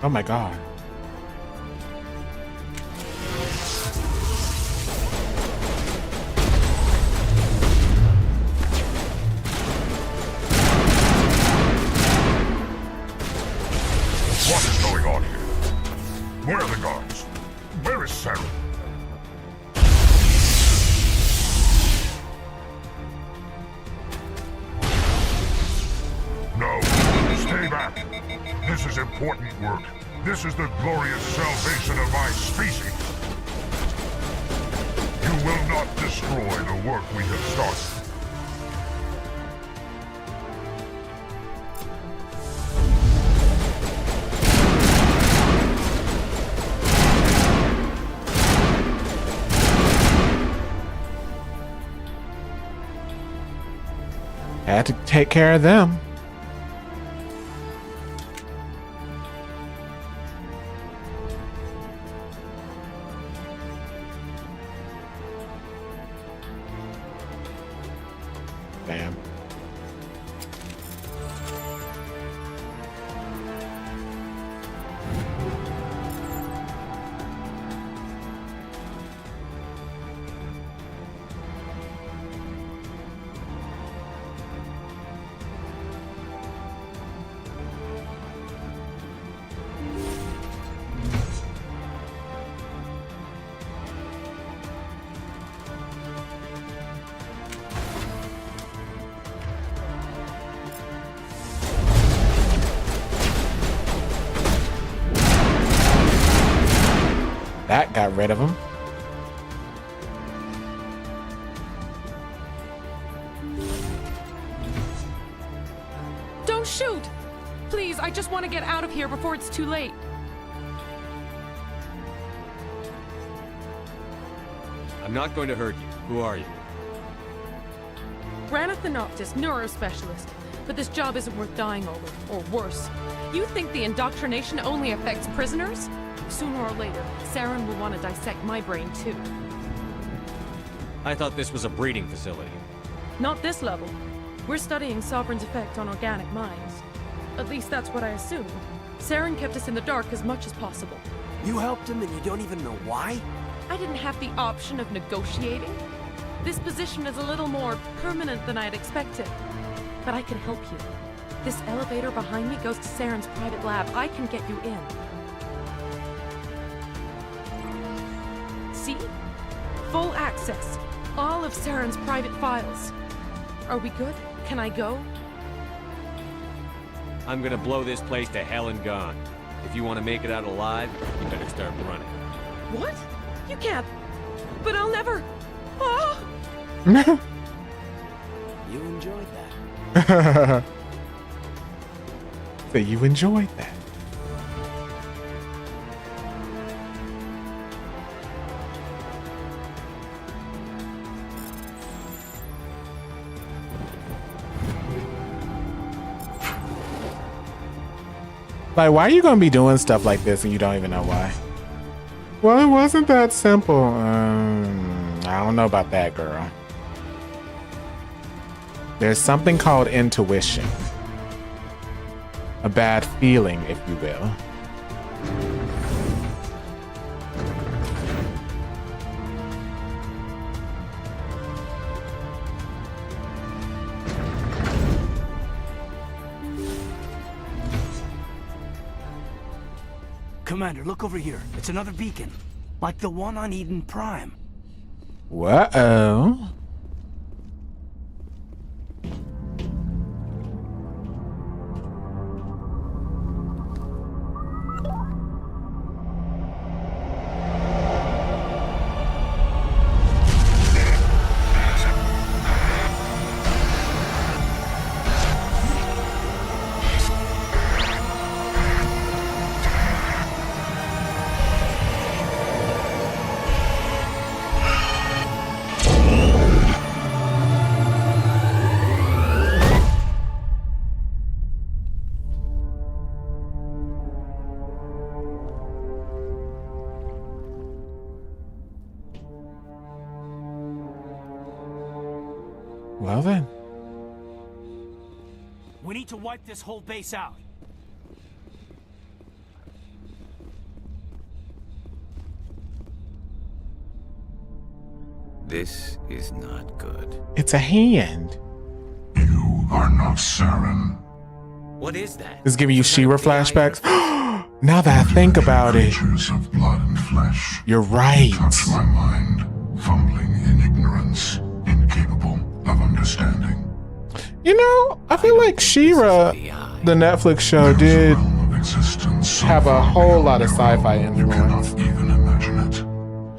Oh my God. What is going on here? Where are the guards? Where is Saren? No, stay back. This is important work. This is the glorious salvation of my species. You will not destroy the work we have started. Had to take care of them. Damn. That got rid of him. Don't shoot! Please, I just want to get out of here before it's too late. I'm not going to hurt you. Who are you? Ranith the Noctis, neurospecialist. But this job isn't worth dying over, or worse. You think the indoctrination only affects prisoners? Sooner or later, Saren will want to dissect my brain too. I thought this was a breeding facility. Not this level. We're studying Sovereign's effect on organic minds. At least that's what I assumed. Saren kept us in the dark as much as possible. You helped him and you don't even know why? I didn't have the option of negotiating. This position is a little more permanent than I'd expected. But I can help you. This elevator behind me goes to Saren's private lab. I can get you in. See? Full access. All of Saren's private files. Are we good? Can I go? I'm gonna blow this place to hell and gone. If you want to make it out alive, you better start running. What? You can't. But I'll never. Oh! You enjoyed that. So you enjoyed that. Like, why are you gonna be doing stuff like this and you don't even know why? Well, it wasn't that simple. I don't know about that, girl. There's something called intuition. A bad feeling, if you will. Commander, look over here. It's another beacon. Like the one on Eden Prime. Whoa. Well then. We need to wipe this whole base out. This is not good. It's a hand. You are not Saren. What is that? It's giving you She-Ra flashbacks. Now that I think about it, Creatures of blood and flesh you're right. touch my mind, fumbling in ignorance, incapable of understanding. You know, I feel like She-Ra, the Netflix show, did have a whole lot of sci-fi influence. Even imagine it.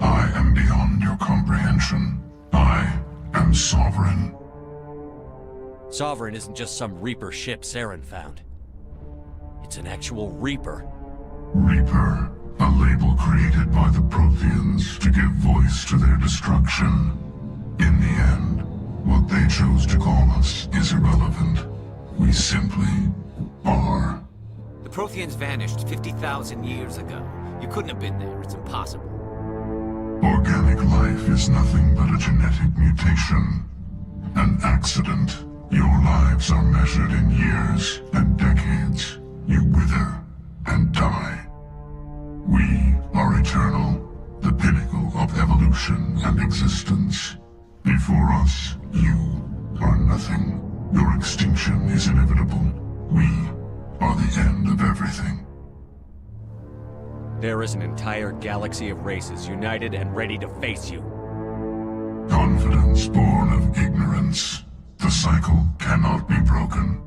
I am beyond your comprehension. I am sovereign. Sovereign isn't just some Reaper ship Saren found. It's an actual Reaper. Reaper, a label created by the Protheans to give voice to their destruction. In the end, what they chose to call us is irrelevant. We simply are. The Protheans vanished 50,000 years ago. You couldn't have been there. It's impossible. Organic life is nothing but a genetic mutation. An accident. Your lives are measured in years and decades. You wither and die. We are eternal, the pinnacle of evolution and existence. Before us, you are nothing. Your extinction is inevitable. We are the end of everything. There is an entire galaxy of races united and ready to face you. Confidence born of ignorance. The cycle cannot be broken.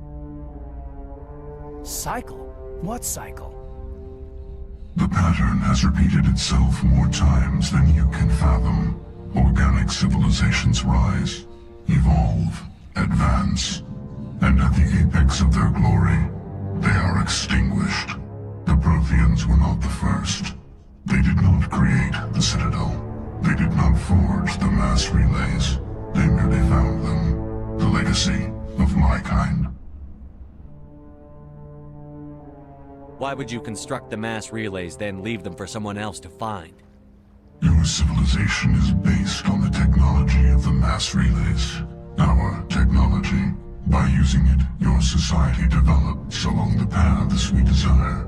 Cycle? What cycle? The pattern has repeated itself more times than you can fathom. Organic civilizations rise, evolve, advance, and at the apex of their glory, they are extinguished. The Protheans were not the first. They did not create the Citadel. They did not forge the mass relays. They merely found them. The legacy of my kind. Why would you construct the mass relays, then leave them for someone else to find? Your civilization is based on the technology of the mass relays. Our technology. By using it, your society develops along the paths we desire.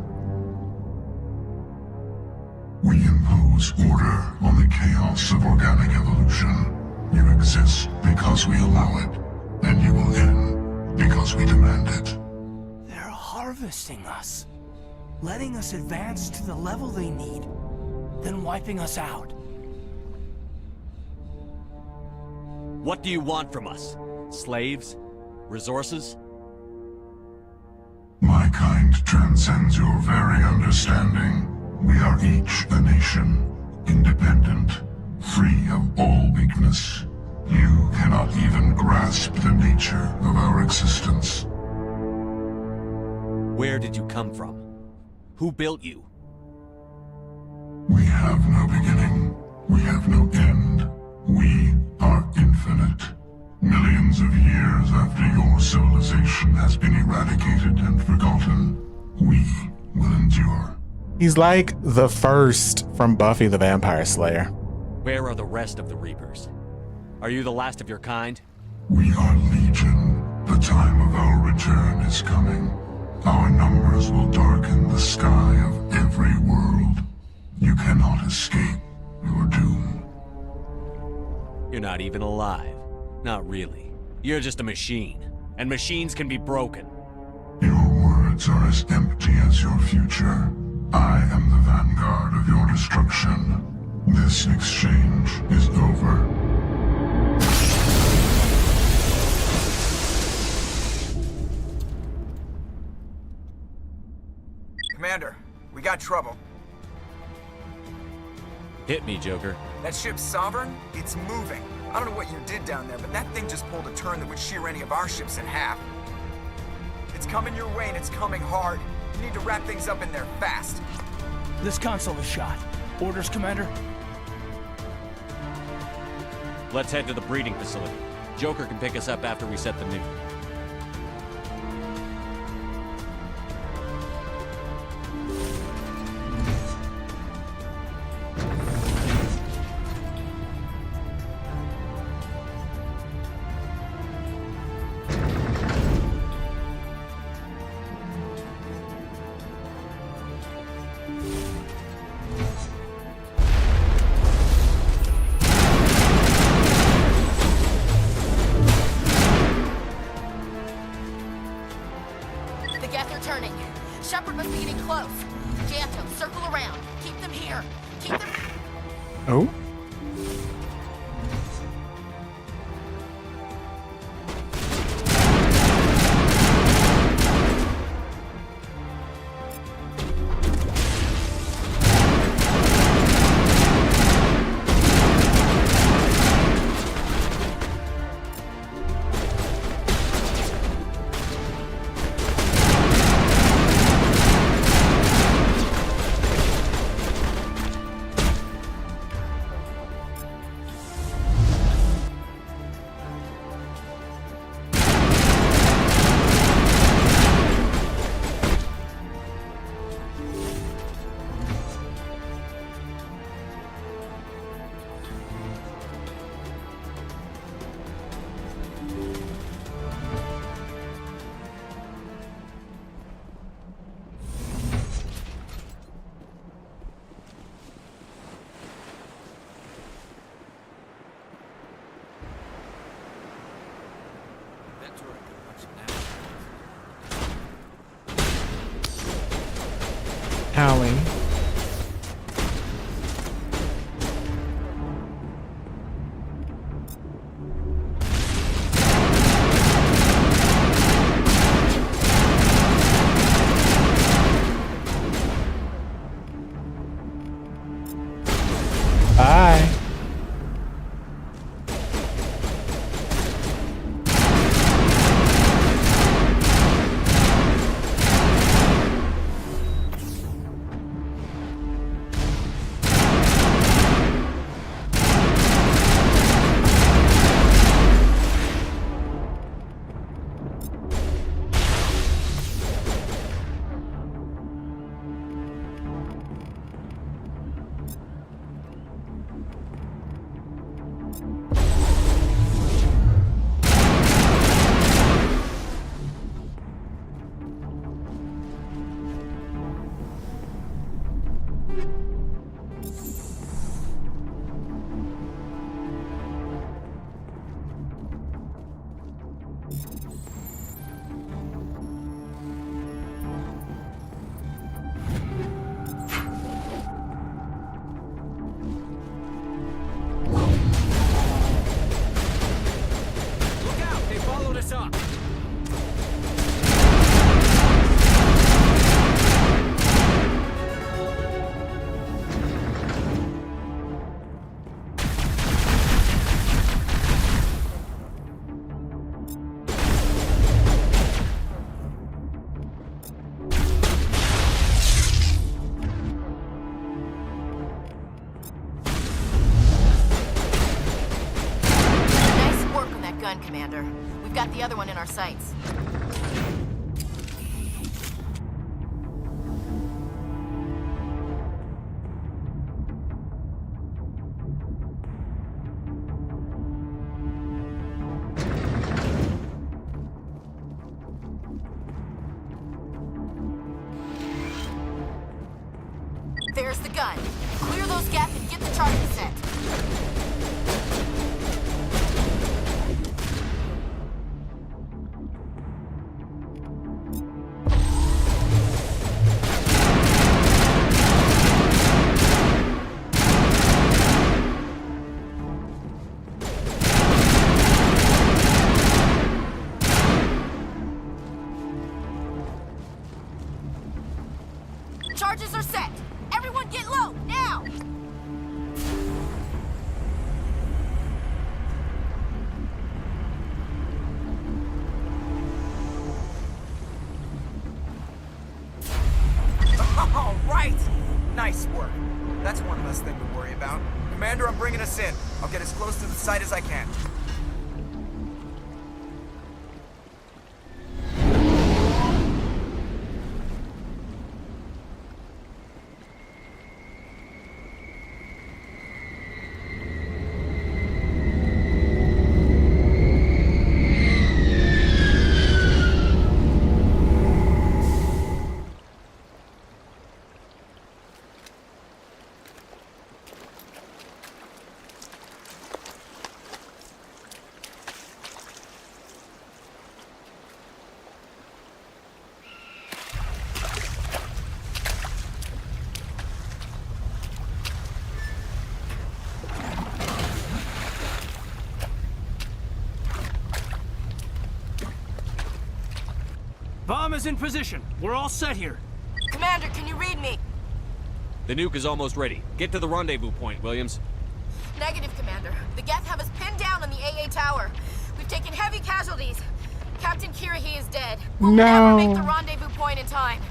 We impose order on the chaos of organic evolution. You exist because we allow it, and you will end because we demand it. They're harvesting us. Letting us advance to the level they need, then wiping us out. What do you want from us? Slaves? Resources? My kind transcends your very understanding. We are each a nation, independent, free of all weakness. You cannot even grasp the nature of our existence. Where did you come from? Who built you? We have no beginning. We have no end. We are infinite. Millions of years after your civilization has been eradicated and forgotten, we will endure. He's like the first from Buffy the Vampire Slayer. Where are the rest of the Reapers? Are you the last of your kind? We are legion. The time of our return is coming. Our numbers will darken the sky of every world. You cannot escape your doom. You're not even alive. Not really. You're just a machine. And machines can be broken. Your words are as empty as your future. I am the vanguard of your destruction. This exchange is over. Commander, we got trouble. Hit me, Joker. That ship's Sovereign? It's moving. I don't know what you did down there, but that thing just pulled a turn that would shear any of our ships in half. It's coming your way and it's coming hard. You need to wrap things up in there fast. This console is shot. Orders, Commander? Let's head to the breeding facility. Joker can pick us up after we set the nuke. Shadow, circle around. Keep them here. Keep them... Oh? Hallie. Bye. Commander. We've got the other one in our sights. There's the gun. Clear those gaps and get the charges set. Charges are set! Everyone get low, now! All right! Nice work. That's one less thing to worry about. Commander, I'm bringing us in. I'll get as close to the site as I can. bomb is in position. We're all set here. Commander, can you read me? The nuke is almost ready. Get to the rendezvous point, Williams. Negative, Commander. The Geth have us pinned down on the AA tower. We've taken heavy casualties. Captain Kirahi is dead. We'll never make the rendezvous point in time.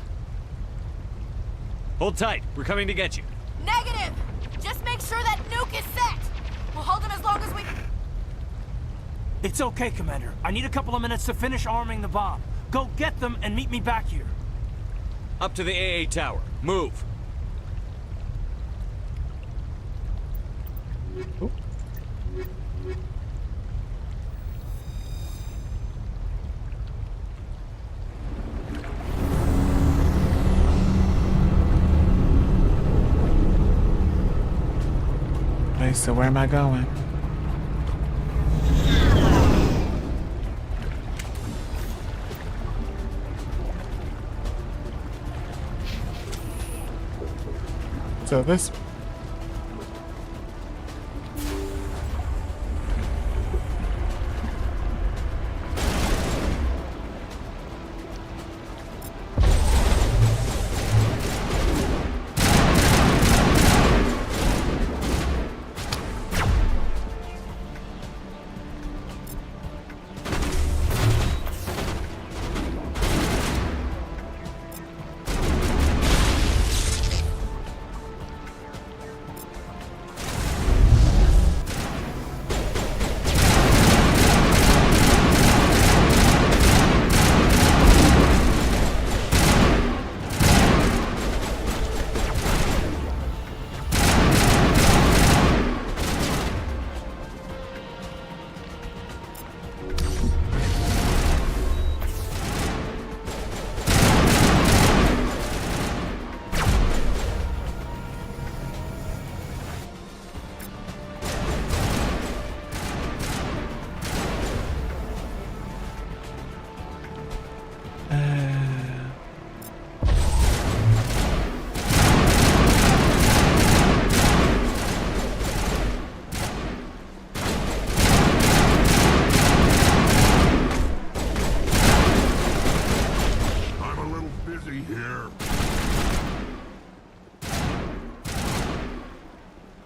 Hold tight. We're coming to get you. Negative! Just make sure that nuke is set. We'll hold them as long as we... It's okay, Commander. I need a couple of minutes to finish arming the bomb. Go get them and meet me back here. Up to the AA tower. Move. Ooh. Okay, so where am I going? So this.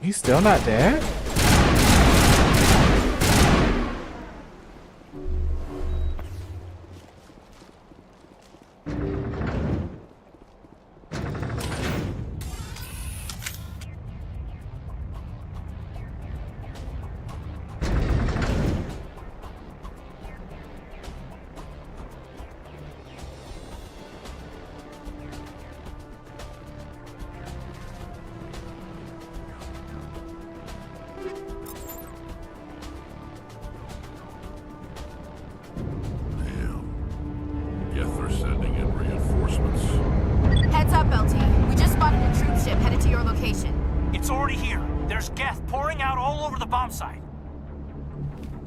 He's still not dead? Heads up, LT. We just spotted a troop ship headed to your location. It's already here. There's Geth pouring out all over the bomb site.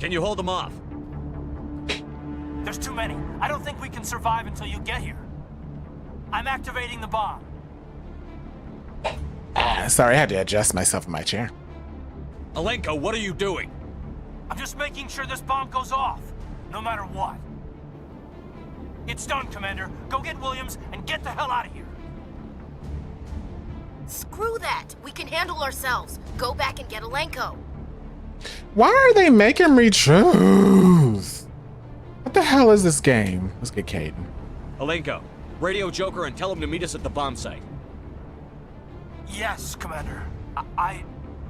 Can you hold them off? There's too many. I don't think we can survive until you get here. I'm activating the bomb. Sorry, I had to adjust myself in my chair. Alenko, what are you doing? I'm just making sure this bomb goes off, no matter what. It's done, Commander. Go get Williams and get the hell out of here. Screw that. We can handle ourselves. Go back and get Alenko. Why are they making me choose? What the hell is this game? Let's get Kaidan. Alenko, radio Joker and tell him to meet us at the bomb site. Yes, Commander.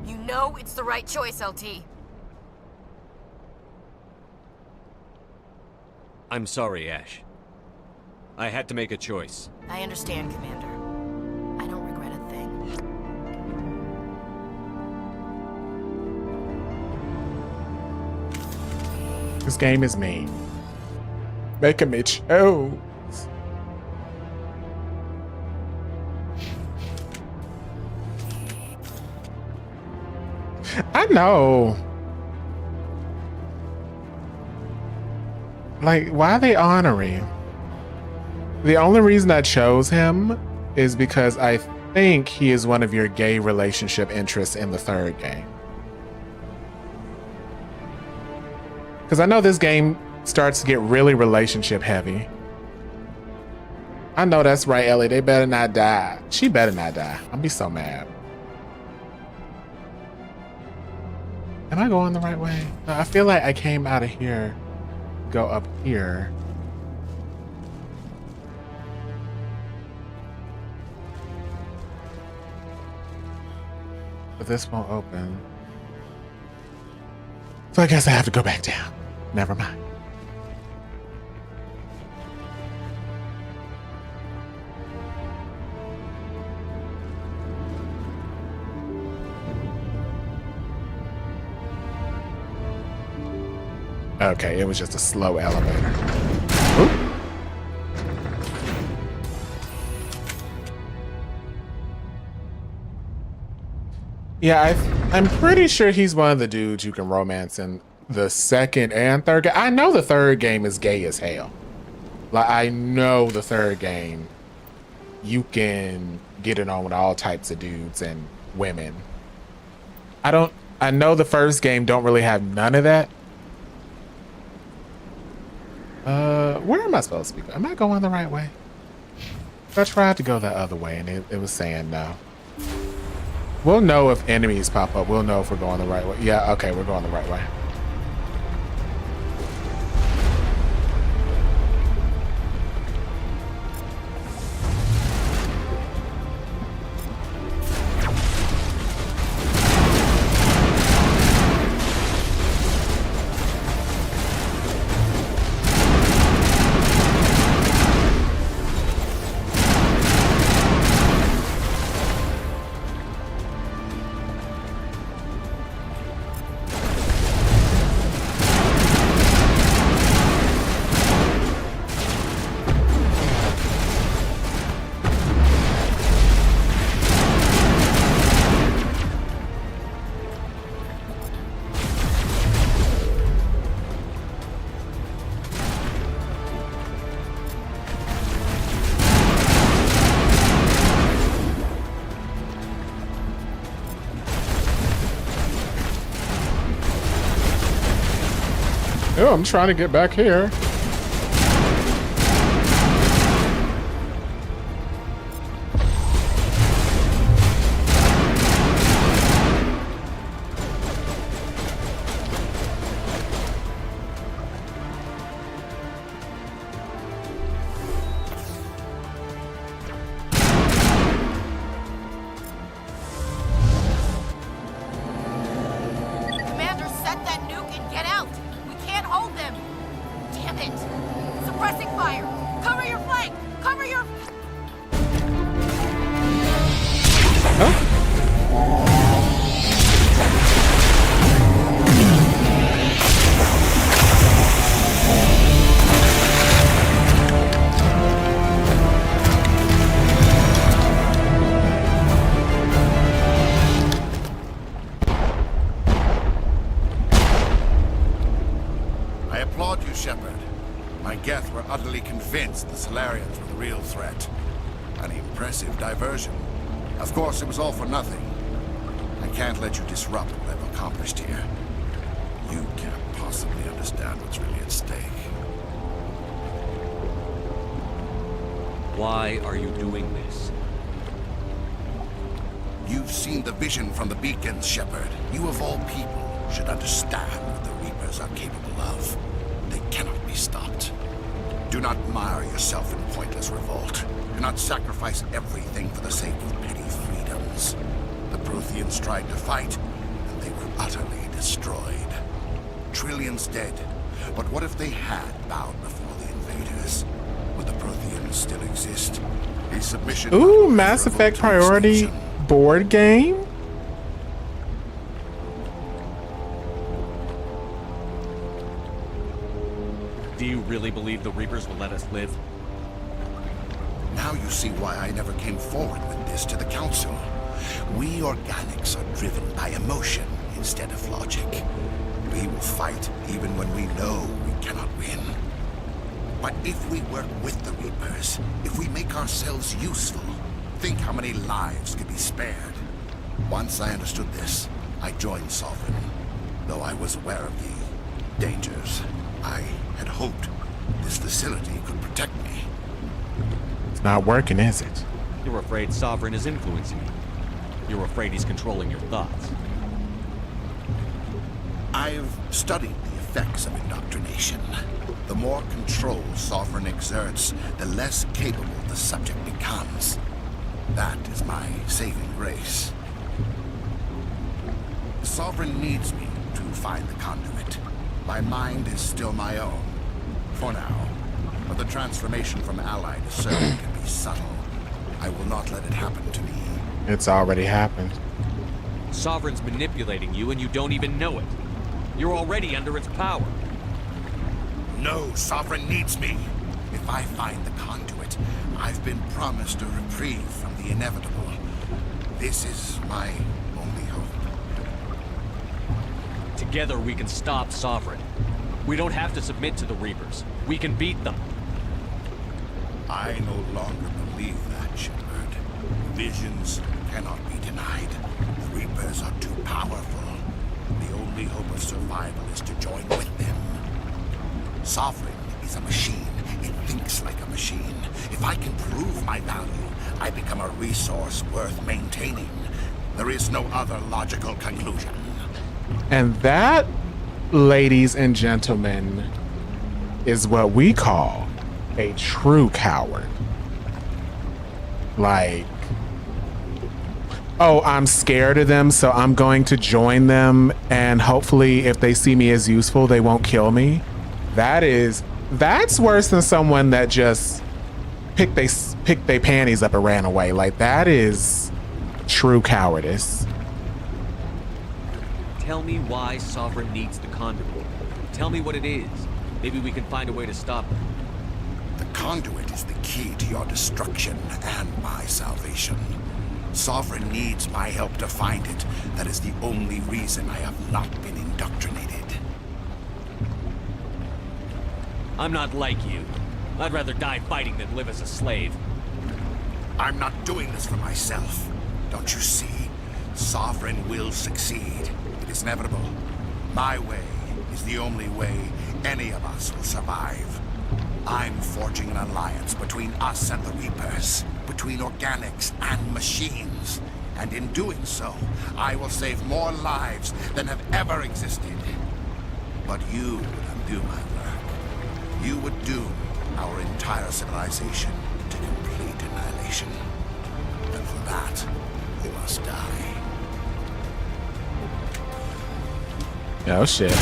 You know it's the right choice, LT. I'm sorry, Ash. I had to make a choice. I understand, Commander. I don't regret a thing. This game is me. Making me choose. I know. Like, why are they honoring? The only reason I chose him is because I think he is one of your gay relationship interests in the third game. Because I know this game starts to get really relationship heavy. I know that's right, Ellie. They better not die. She better not die. I'll be so mad. Am I going the right way? No, I feel like I came out of here, go up here. But this won't open. So I guess I have to go back down. Never mind. Okay, it was just a slow elevator. Oop. Yeah, I'm pretty sure he's one of the dudes you can romance in the second and third game. I know the third game is gay as hell. Like, I know the third game, you can get it on with all types of dudes and women. I know the first game don't really have none of that. Where am I supposed to be going? Am I going the right way? I tried to go the other way and it was saying no. We'll know if enemies pop up. We'll know if we're going the right way. Yeah, okay, we're going the right way. Oh, I'm trying to get back here. It was all for nothing. I can't let you disrupt what I've accomplished here. You can't possibly understand what's really at stake. Why are you doing this? You've seen the vision from the beacons, Shepard. You of all people should understand what the Reapers are capable of. They cannot be stopped. Do not mire yourself in pointless revolt. Do not sacrifice everything for the sake of petty freedoms. The Protheans tried to fight, and they were utterly destroyed. Trillions dead. But what if they had bowed before the invaders? Would the Protheans still exist? A submission. Ooh, Mass Effect Priority board game? Do you really believe the Reapers will let us live? Now you see why I never came forward with this to the Council. We organics are driven by emotion instead of logic. We will fight even when we know we cannot win. But if we work with the Reapers, if we make ourselves useful, think how many lives could be spared. Once I understood this, I joined Sovereign. Though I was aware of the dangers, I had hoped this facility could protect me. It's not working, is it? You're afraid Sovereign is influencing you. You're afraid he's controlling your thoughts. I've studied the effects of indoctrination. The more control Sovereign exerts, the less capable the subject becomes. That is my saving grace. Sovereign needs me to find the conduit. My mind is still my own, for now. But the transformation from ally to servant can be subtle. I will not let it happen to me. It's already happened. Sovereign's manipulating you and you don't even know it. You're already under its power. No, Sovereign needs me. If I find the conduit, I've been promised a reprieve from the inevitable. This is my only hope. Together we can stop Sovereign. We don't have to submit to the Reapers. We can beat them. I no longer believe that, Shepard. Visions cannot be denied. The Reapers are too powerful. The only hope of survival is to join with them. Sovereign is a machine. It thinks like a machine. If I can prove my value, I become a resource worth maintaining. There is no other logical conclusion. And that, ladies and gentlemen, is what we call a true coward. Like, oh, I'm scared of them, so I'm going to join them, and hopefully if they see me as useful, they won't kill me. That's worse than someone that just picked their panties up and ran away. Like, that is true cowardice. Tell me why Sovereign needs the conduit. Tell me what it is. Maybe we can find a way to stop them. The conduit is the key to your destruction and my salvation. Sovereign needs my help to find it. That is the only reason I have not been indoctrinated. I'm not like you. I'd rather die fighting than live as a slave. I'm not doing this for myself. Don't you see? Sovereign will succeed. It is inevitable. My way is the only way any of us will survive. I'm forging an alliance between us and the Reapers, between organics and machines. And in doing so, I will save more lives than have ever existed. But you would undo my work. You would doom our entire civilization to complete annihilation. And for that, we must die. Oh shit.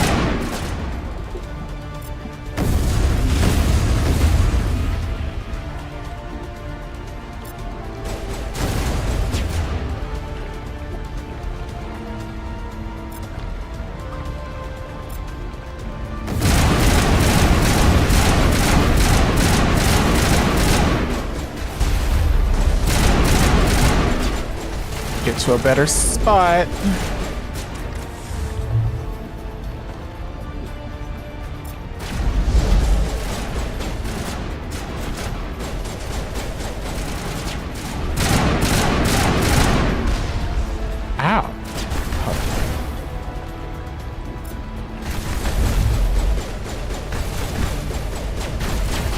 Get to a better spot. Ow.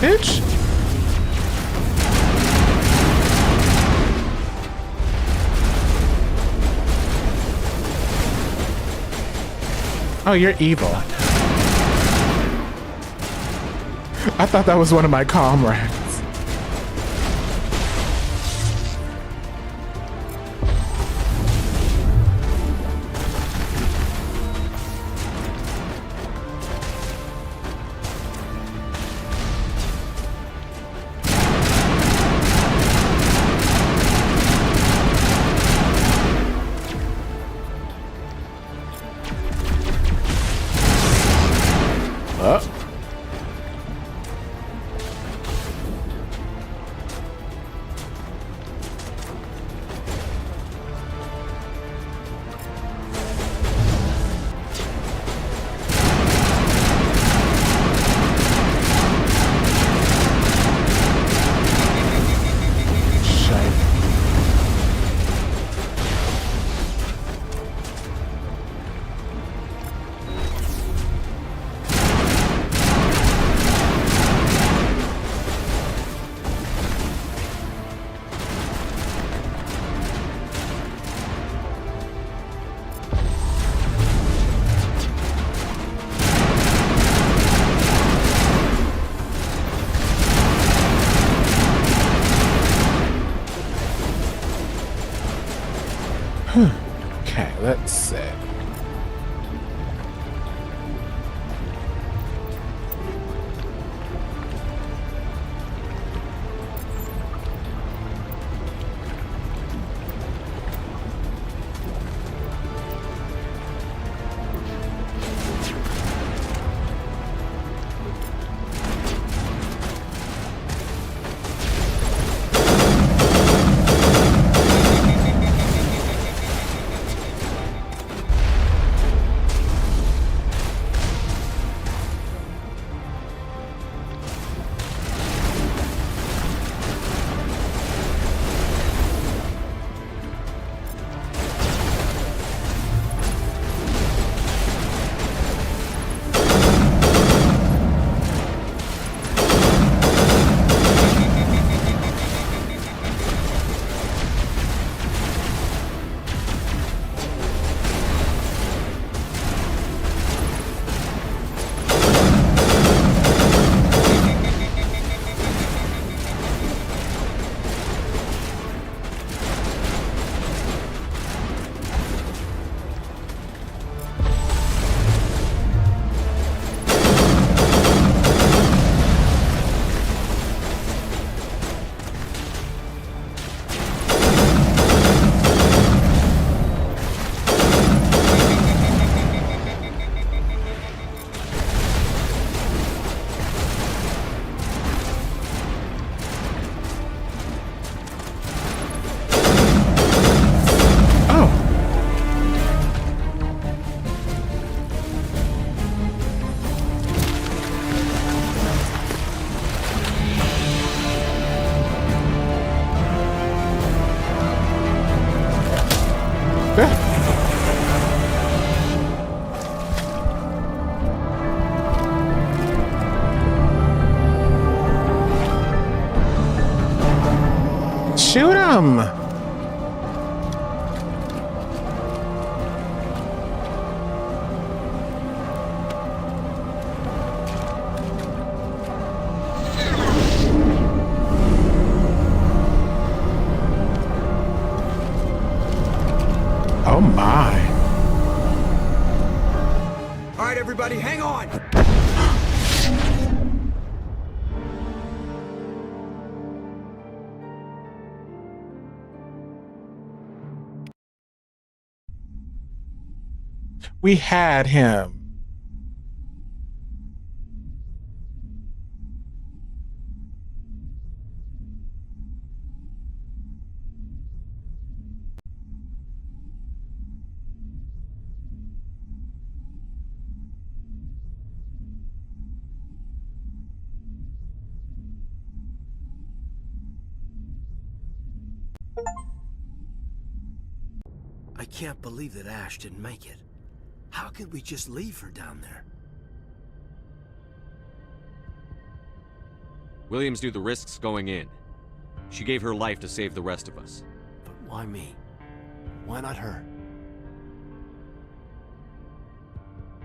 Bitch. Oh, you're evil. I thought that was one of my comrades. Okay, let's see. Shoot him! Oh my. All right, everybody, hang on. We had him. I can't believe that Ash didn't make it. How could we just leave her down there? Williams knew the risks going in. She gave her life to save the rest of us. But why me? Why not her?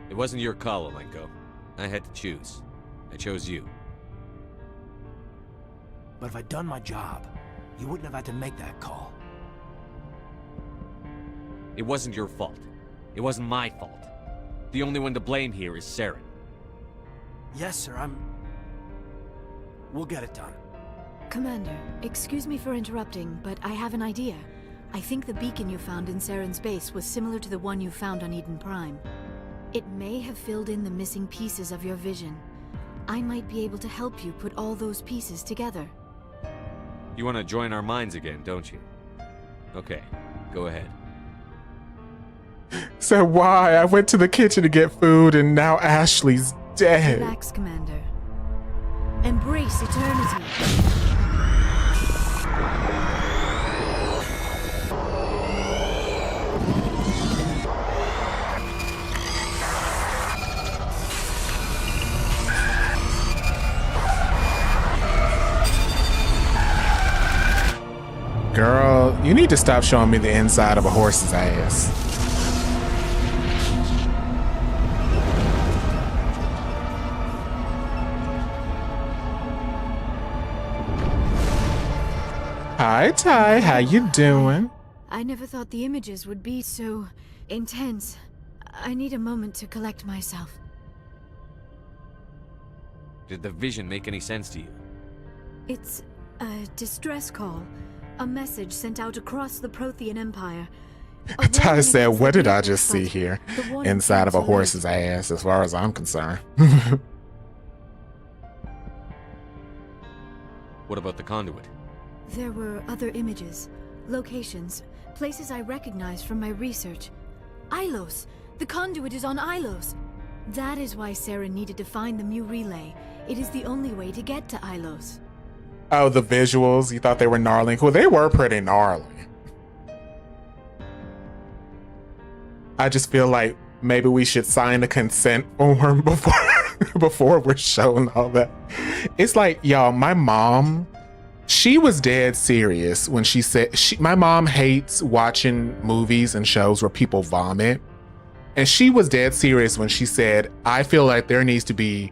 It wasn't your call, Alenko. I had to choose. I chose you. But if I'd done my job, you wouldn't have had to make that call. It wasn't your fault. It wasn't my fault. The only one to blame here is Saren. Yes, sir, We'll get it done. Commander, excuse me for interrupting, but I have an idea. I think the beacon you found in Saren's base was similar to the one you found on Eden Prime. It may have filled in the missing pieces of your vision. I might be able to help you put all those pieces together. You want to join our minds again, don't you? Okay, go ahead. So why? I went to the kitchen to get food and now Ashley's dead. Relax, Commander. Embrace eternity. Girl, you need to stop showing me the inside of a horse's ass. Hi, Ty. How you doing? I never thought the images would be so intense. I need a moment to collect myself. Did the vision make any sense to you? It's a distress call. A message sent out across the Prothean Empire. Ty said, what did I just see here? Inside of a horse's ass, as far as I'm concerned. What about the conduit? There were other images, locations, places I recognized from my research. Ilos! The conduit is on Ilos! That is why Saren needed to find the Mu relay. It is the only way to get to Ilos. Oh, the visuals, you thought they were gnarly? Well, they were pretty gnarly. I just feel like maybe we should sign a consent form before we're shown all that. It's like, y'all, my mom, she was dead serious when she said, my mom hates watching movies and shows where people vomit. And she was dead serious when she said, I feel like there needs to be,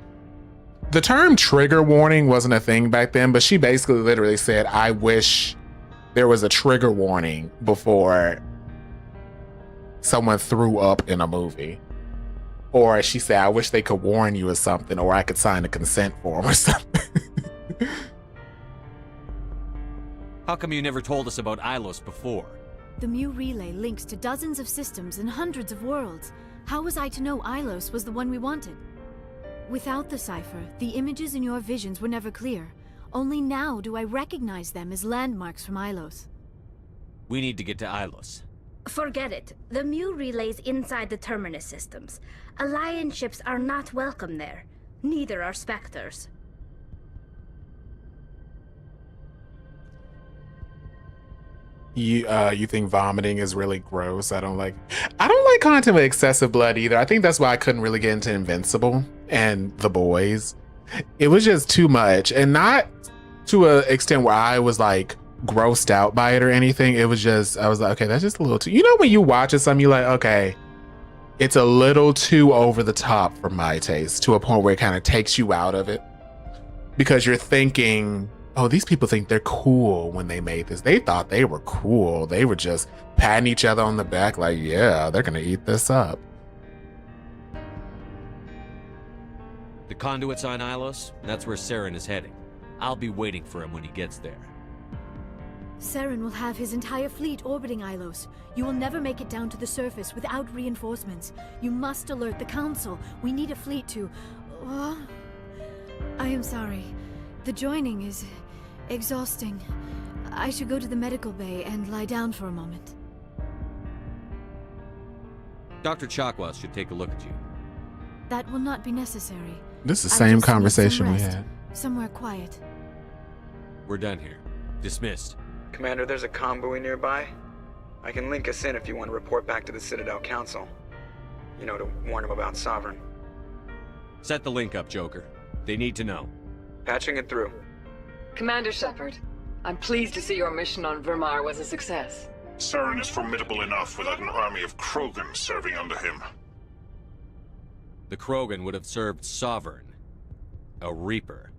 the term trigger warning wasn't a thing back then, but she basically literally said, I wish there was a trigger warning before someone threw up in a movie. Or she said, I wish they could warn you or something, or I could sign a consent form or something. How come you never told us about Ilos before? The Mu relay links to dozens of systems and hundreds of worlds. How was I to know Ilos was the one we wanted? Without the cipher, the images in your visions were never clear. Only now do I recognize them as landmarks from Ilos. We need to get to Ilos. Forget it. The Mu relay's inside the Terminus systems. Alliance ships are not welcome there. Neither are Spectres. You think vomiting is really gross? I don't like content with excessive blood either. I think that's why I couldn't really get into Invincible and The Boys. It was just too much, and not to an extent where I was like grossed out by it or anything. It was just, I was like, okay, that's just a little too, you know, when you watch something, you're like, okay, it's a little too over the top for my taste, to a point where it kind of takes you out of it, because you're thinking, oh, these people think they're cool when they made this. They thought they were cool. They were just patting each other on the back like, yeah, they're gonna eat this up. The conduit's on Ilos. That's where Saren is heading. I'll be waiting for him when he gets there. Saren will have his entire fleet orbiting Ilos. You will never make it down to the surface without reinforcements. You must alert the Council. We need a fleet to... I am sorry. The joining is exhausting. I should go to the medical bay and lie down for a moment. Dr. Chakwas should take a look at you. That will not be necessary. This is the I same just need conversation some we rest. had. Somewhere quiet. We're done here. Dismissed. Commander, there's a convoy nearby. I can link us in if you want to report back to the Citadel Council. You know, to warn them about Sovereign. Set the link up, Joker. They need to know. Patching it through. Commander Shepard, I'm pleased to see your mission on Vermar was a success. Saren is formidable enough without an army of Krogan serving under him. The Krogan would have served Sovereign. A Reaper.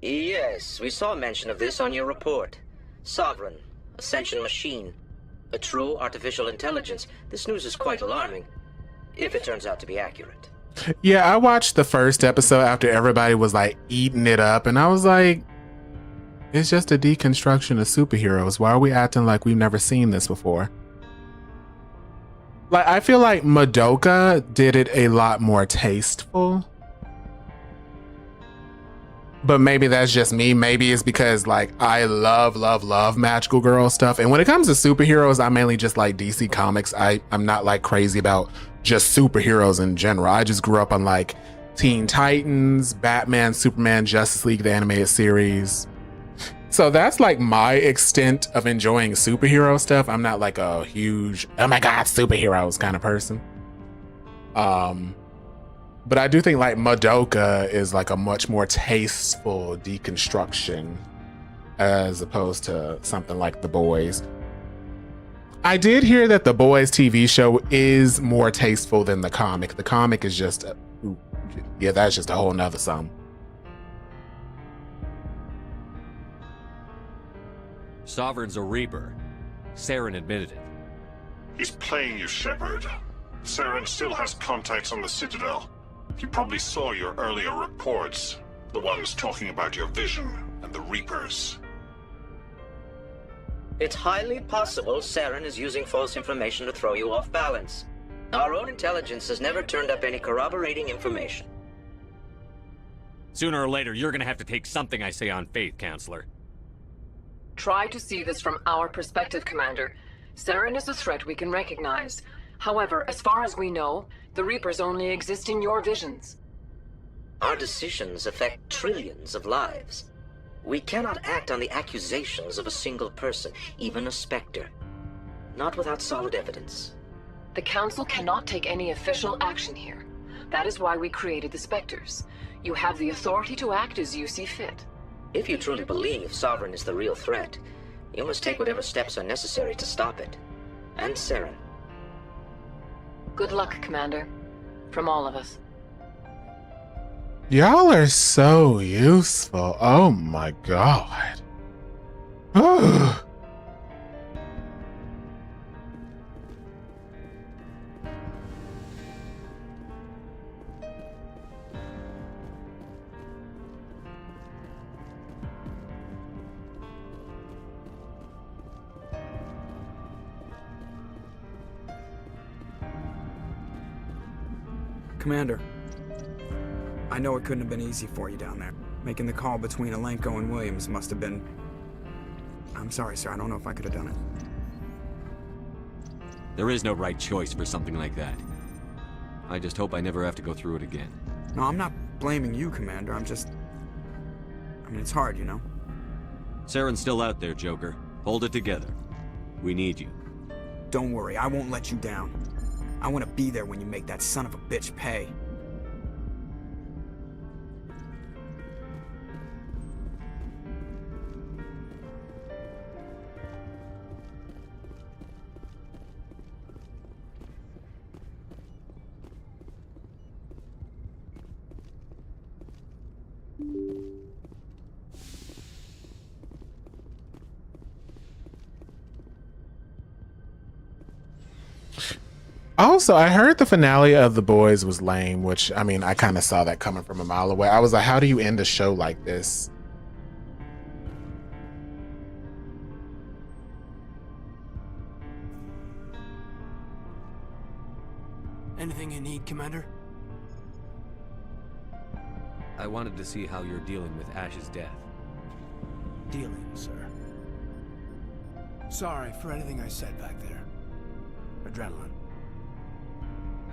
Yes, we saw mention of this on your report. Sovereign, Ascension machine, a true artificial intelligence. This news is quite alarming, if it turns out to be accurate. Yeah, I watched the first episode after everybody was like eating it up, and I was like, it's just a deconstruction of superheroes. Why are we acting like we've never seen this before? Like, I feel like Madoka did it a lot more tasteful. But maybe that's just me. Maybe it's because like I love magical girl stuff. And when it comes to superheroes, I mainly just like DC Comics. I'm not like crazy about just superheroes in general. I just grew up on like Teen Titans, Batman, Superman, Justice League, the animated series. So that's like my extent of enjoying superhero stuff. I'm not like a huge, oh my God, superheroes kind of person. But I do think like Madoka is like a much more tasteful deconstruction as opposed to something like The Boys. I did hear that The Boys TV show is more tasteful than the comic. The comic is just, yeah, that's just a whole nother something. Sovereign's a Reaper. Saren admitted it. He's playing you, Shepard. Saren still has contacts on the Citadel. He probably saw your earlier reports. The ones talking about your vision and the Reapers. It's highly possible Saren is using false information to throw you off balance. Our own intelligence has never turned up any corroborating information. Sooner or later, you're gonna have to take something I say on faith, Counselor. Try to see this from our perspective, Commander. Saren is a threat we can recognize. However, as far as we know, the Reapers only exist in your visions. Our decisions affect trillions of lives. We cannot act on the accusations of a single person, even a Spectre. Not without solid evidence. The Council cannot take any official action here. That is why we created the Spectres. You have the authority to act as you see fit. If you truly believe Sovereign is the real threat, you must take whatever steps are necessary to stop it. And Saren. Good luck, Commander. From all of us. Y'all are so useful. Oh my god. Commander, I know it couldn't have been easy for you down there. Making the call between Alenko and Williams must have been... I'm sorry, sir. I don't know if I could have done it. There is no right choice for something like that. I just hope I never have to go through it again. No, I'm not blaming you, Commander. I'm just... I mean, it's hard, you know? Saren's still out there, Joker. Hold it together. We need you. Don't worry, I won't let you down. I want to be there when you make that son of a bitch pay. Also, I heard the finale of The Boys was lame, which, I mean, I kind of saw that coming from a mile away. I was like, how do you end a show like this? Anything you need, Commander? I wanted to see how you're dealing with Ash's death. Dealing, sir. Sorry for anything I said back there. Adrenaline.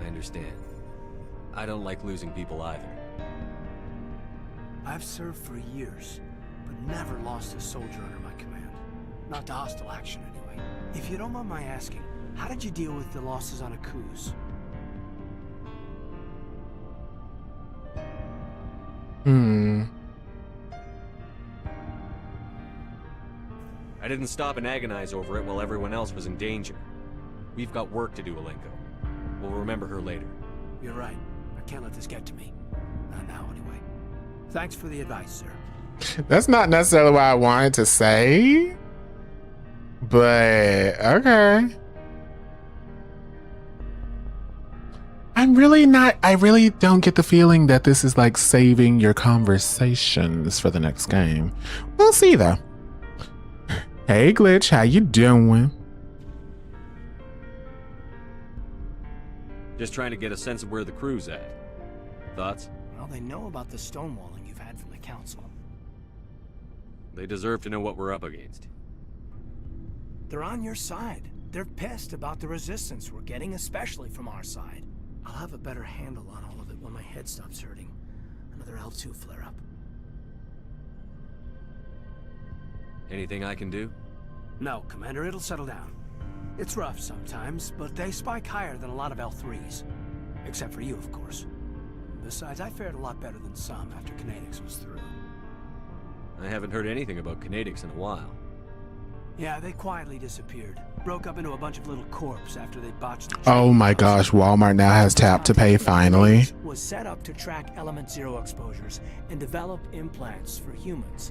I understand. I don't like losing people either. I've served for years, but never lost a soldier under my command. Not to hostile action, anyway. If you don't mind my asking, how did you deal with the losses on Akuz? I didn't stop and agonize over it while everyone else was in danger. We've got work to do, Alenko. We'll remember her later. You're right. I can't let this get to me. Not now, anyway. Thanks for the advice, sir. That's not necessarily what I wanted to say, but okay. I really don't get the feeling that this is like saving your conversations for the next game. We'll see though. Hey Glitch, how you doing? Just trying to get a sense of where the crew's at. Thoughts? Well, they know about the stonewalling you've had from the Council. They deserve to know what we're up against. They're on your side. They're pissed about the resistance we're getting, especially from our side. I'll have a better handle on all of it when my head stops hurting. Another L2 flare-up. Anything I can do? No, Commander, it'll settle down. It's rough sometimes, but they spike higher than a lot of L3s. Except for you, of course. Besides, I fared a lot better than some after Kinetics was through. I haven't heard anything about Kinetics in a while. Yeah, they quietly disappeared. Broke up into a bunch of little corps after they botched the Oh my gosh, Walmart now has tap to pay finally. Was set up to track element zero exposures and develop implants for humans.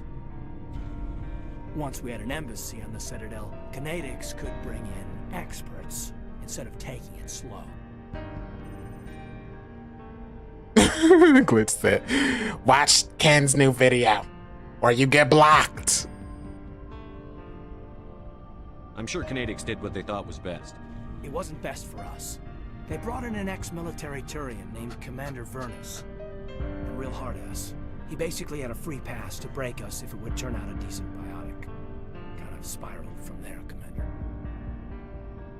Once we had an embassy on the Citadel, Canadix could bring in experts instead of taking it slow. Glitch said, watch Ken's new video or you get blocked. I'm sure Canadix did what they thought was best. It wasn't best for us. They brought in an ex-military Turian named Commander Vernus. A real hard-ass. He basically had a free pass to break us if it would turn out a decent biotic. Kind of spiraled from there, Commander.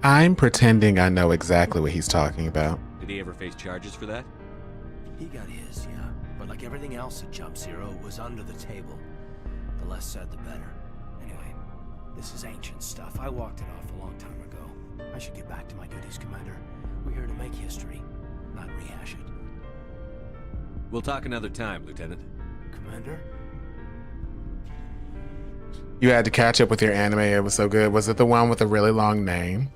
I'm pretending I know exactly what he's talking about. Did he ever face charges for that? He got his, yeah. But like everything else at Jump Zero, it was under the table. The less said, the better. Anyway, this is ancient stuff. I walked it off a long time ago. I should get back to my duties, Commander. We're here to make history, not rehash it. We'll talk another time, Lieutenant. Commander? You had to catch up with your anime. It was so good. Was it the one with a really long name?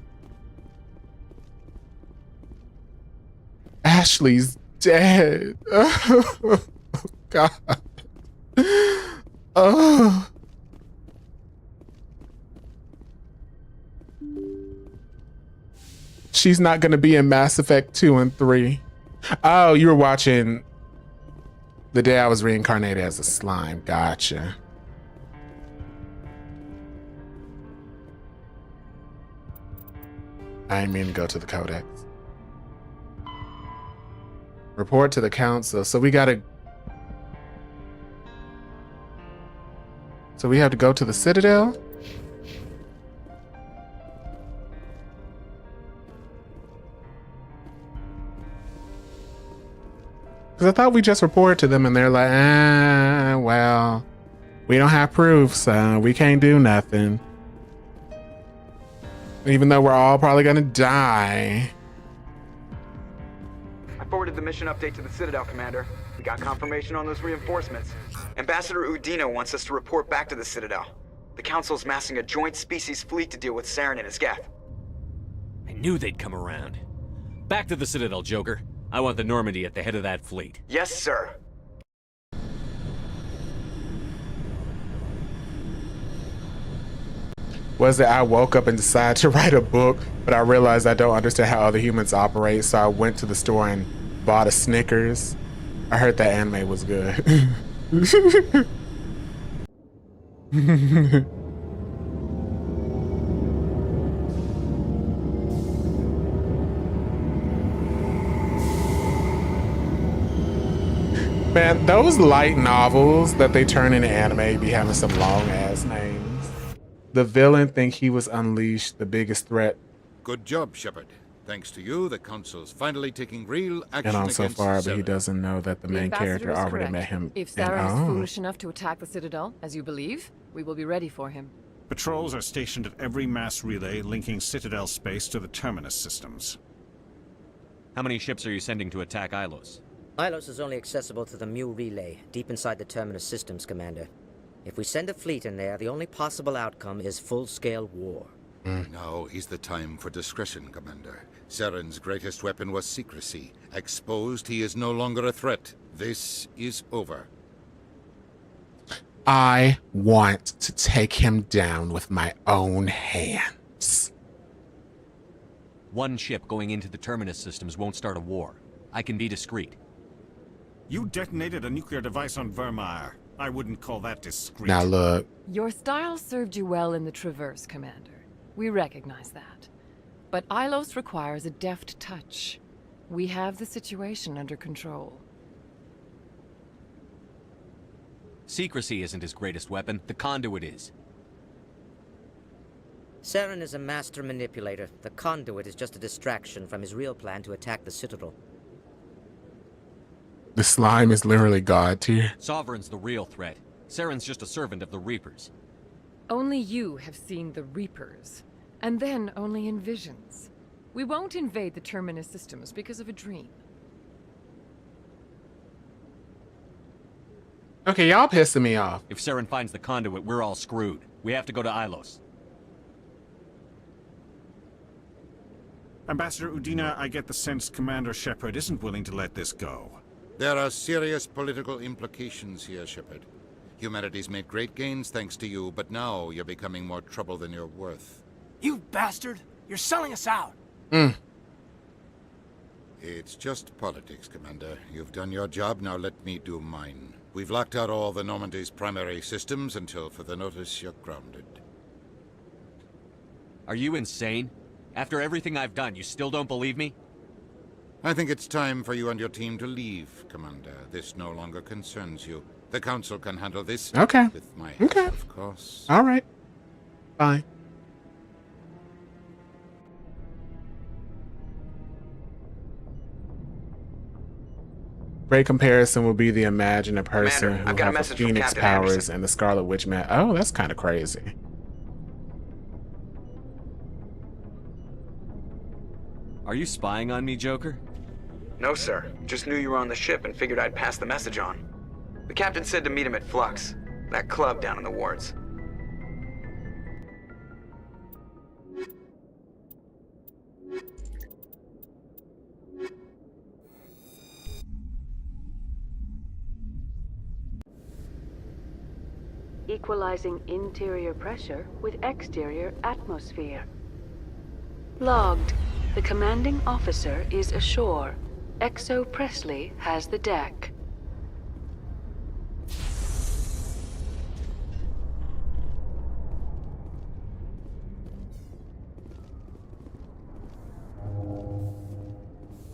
Ashley's dead. Oh, God. Oh. She's not going to be in Mass Effect 2 and 3. Oh, you were watching The Day I Was Reincarnated as a Slime. Gotcha. I didn't mean to go to the Codex. Report to the council. So we gotta... So we have to go to the Citadel? Because I thought we just reported to them and they're like, well, we don't have proof, so we can't do nothing. Even though we're all probably gonna die. I forwarded the mission update to the Citadel, Commander. We got confirmation on those reinforcements. Ambassador Udina wants us to report back to the Citadel. The Council's massing a joint species fleet to deal with Saren and his Geth. I knew they'd come around. Back to the Citadel, Joker. I want the Normandy at the head of that fleet. Yes, sir. Was it I woke up and decided to write a book, but I realized I don't understand how other humans operate, so I went to the store and bought a Snickers. I heard that anime was good. Man, those light novels that they turn into anime be having some long ass names. The villain think he was Unleashed, the biggest threat. Good job, Shepard. Thanks to you, the Council's finally taking real action And on against so far, but he Saren. doesn't know that the main character already met him. If and- Saren is oh. foolish enough to attack the Citadel, as you believe, we will be ready for him. Patrols are stationed at every mass relay linking Citadel space to the Terminus systems. How many ships are you sending to attack Ilos? Ilos is only accessible to the Mu relay, deep inside the Terminus systems, Commander. If we send a fleet in there, the only possible outcome is full-scale war. Now is the time for discretion, Commander. Saren's greatest weapon was secrecy. Exposed, he is no longer a threat. This is over. I want to take him down with my own hands. One ship going into the Terminus systems won't start a war. I can be discreet. You detonated a nuclear device on Vermeer. I wouldn't call that discreet. Now look. Your style served you well in the Traverse, Commander. We recognize that. But Ilos requires a deft touch. We have the situation under control. Secrecy isn't his greatest weapon. The conduit is. Saren is a master manipulator. The conduit is just a distraction from his real plan to attack the Citadel. The slime is literally God tier. Sovereign's the real threat. Saren's just a servant of the Reapers. Only you have seen the Reapers, and then only in visions. We won't invade the Terminus systems because of a dream. Okay, y'all pissing me off. If Saren finds the conduit, we're all screwed. We have to go to Ilos. Ambassador Udina, I get the sense Commander Shepard isn't willing to let this go. There are serious political implications here, Shepard. Humanity's made great gains thanks to you, but now you're becoming more trouble than you're worth. You bastard! You're selling us out! It's just politics, Commander. You've done your job, now let me do mine. We've locked out all the Normandy's primary systems until further notice you're grounded. Are you insane? After everything I've done, you still don't believe me? I think it's time for you and your team to leave, Commander. This no longer concerns you. The Council can handle this. Okay. With my help, of course. All right. Fine. Great comparison will be the Imagine a person Commander, who I've got a has the message from Phoenix Captain powers Anderson. and the Scarlet Witch man. Oh, that's kind of crazy. Are you spying on me, Joker? No, sir. Just knew you were on the ship and figured I'd pass the message on. The captain said to meet him at Flux, that club down in the wards. Equalizing interior pressure with exterior atmosphere. Logged. The commanding officer is ashore. Exo Presley has the deck.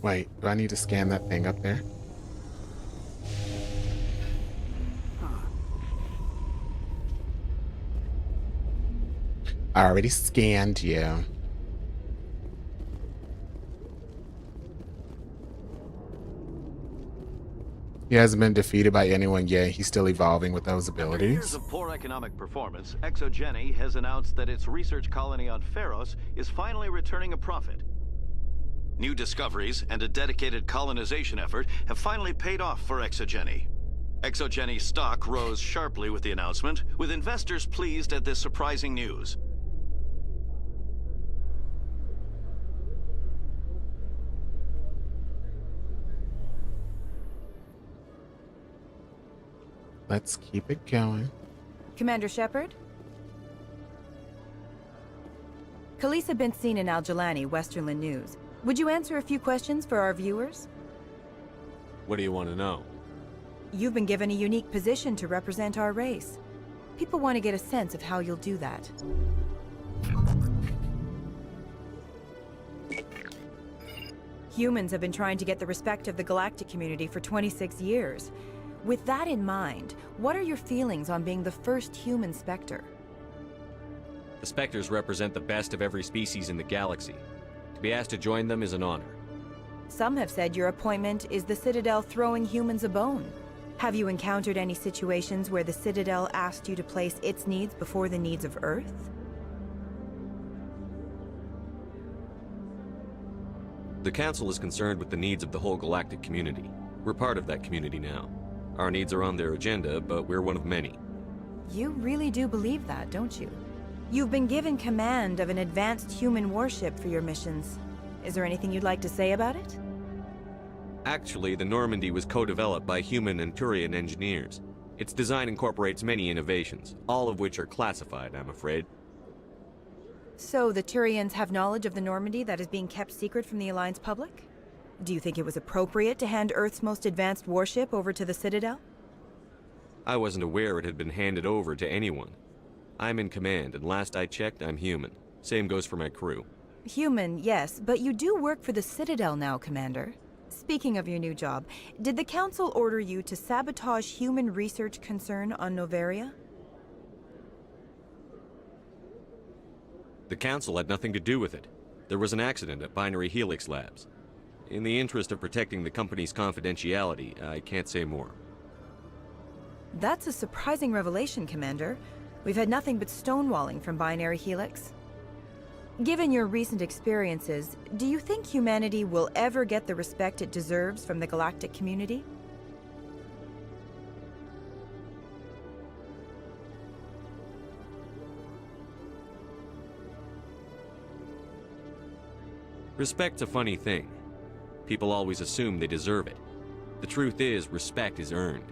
Wait, do I need to scan that thing up there? I already scanned you. He hasn't been defeated by anyone yet. He's still evolving with those After abilities. years of poor economic performance, ExoGeni has announced that its research colony on Pharos is finally returning a profit. New discoveries and a dedicated colonization effort have finally paid off for ExoGeni. ExoGeni stock rose sharply with the announcement, with investors pleased at this surprising news. Let's keep it going. Commander Shepard? Khaleesa bint Sinan Al-Jilani, Westerland News. Would you answer a few questions for our viewers? What do you want to know? You've been given a unique position to represent our race. People want to get a sense of how you'll do that. Humans have been trying to get the respect of the galactic community for 26 years. With that in mind, what are your feelings on being the first human Spectre? The Spectres represent the best of every species in the galaxy. To be asked to join them is an honor. Some have said your appointment is the Citadel throwing humans a bone. Have you encountered any situations where the Citadel asked you to place its needs before the needs of Earth? The Council is concerned with the needs of the whole galactic community. We're part of that community now. Our needs are on their agenda, but we're one of many. You really do believe that, don't you? You've been given command of an advanced human warship for your missions. Is there anything you'd like to say about it? Actually, the Normandy was co-developed by human and Turian engineers. Its design incorporates many innovations, all of which are classified, I'm afraid. So the Turians have knowledge of the Normandy that is being kept secret from the Alliance public? Do you think it was appropriate to hand Earth's most advanced warship over to the Citadel? I wasn't aware it had been handed over to anyone. I'm in command, and last I checked, I'm human. Same goes for my crew. Human, yes, but you do work for the Citadel now, Commander. Speaking of your new job, did the Council order you to sabotage human research concern on Noveria? The Council had nothing to do with it. There was an accident at Binary Helix Labs. In the interest of protecting the company's confidentiality, I can't say more. That's a surprising revelation, Commander. We've had nothing but stonewalling from Binary Helix. Given your recent experiences, do you think humanity will ever get the respect it deserves from the galactic community? Respect's a funny thing. People always assume they deserve it. The truth is, respect is earned.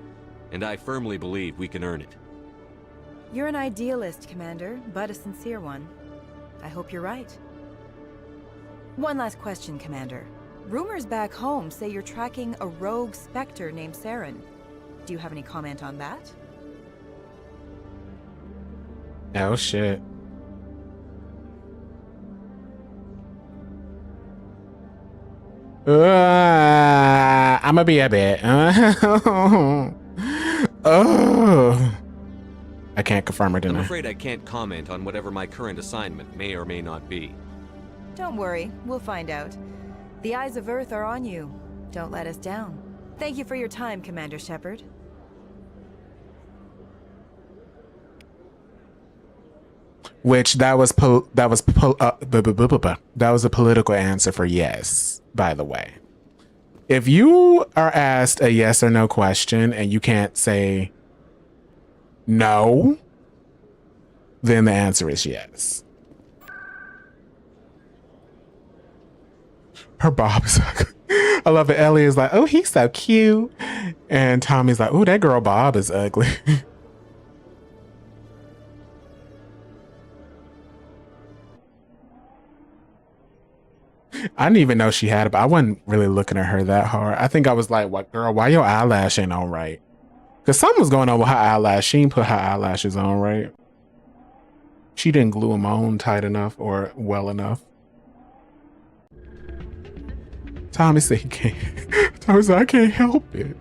And I firmly believe we can earn it. You're an idealist, Commander, but a sincere one. I hope you're right. One last question, Commander. Rumors back home say you're tracking a rogue Spectre named Saren. Do you have any comment on that? Oh shit. I'ma be a bit. Oh. I can't confirm or I'm deny. afraid I can't comment on whatever my current assignment may or may not be. Don't worry, we'll find out. The eyes of Earth are on you. Don't let us down. Thank you for your time, Commander Shepard. Which that was a political answer for yes, by the way. If you are asked a yes or no question and you can't say no, then the answer is yes. Her Bob is ugly. I love it. Ellie is like, oh, he's so cute. And Tommy's like, oh, that girl Bob is ugly. I didn't even know she had it, but I wasn't really looking at her that hard. I think I was like, what, girl, why your eyelash ain't on right? Because something was going on with her eyelash. She didn't put her eyelashes on right. She didn't glue them on tight enough or well enough. Tommy said he can't. Tommy said, I can't help it.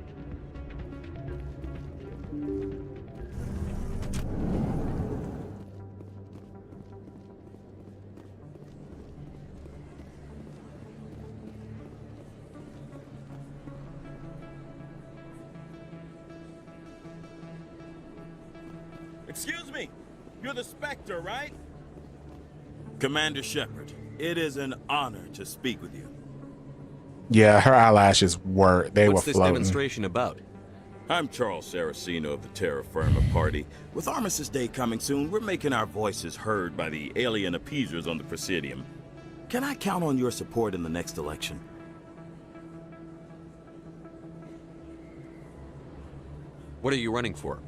Excuse me, you're the Spectre, right? Commander Shepard, it is an honor to speak with you. Yeah, her eyelashes were, What's were this floating. demonstration about? I'm Charles Saraceno of the Terra Firma Party. With Armistice Day coming soon, we're making our voices heard by the alien appeasers on the Presidium. Can I count on your support in the next election? What are you running for?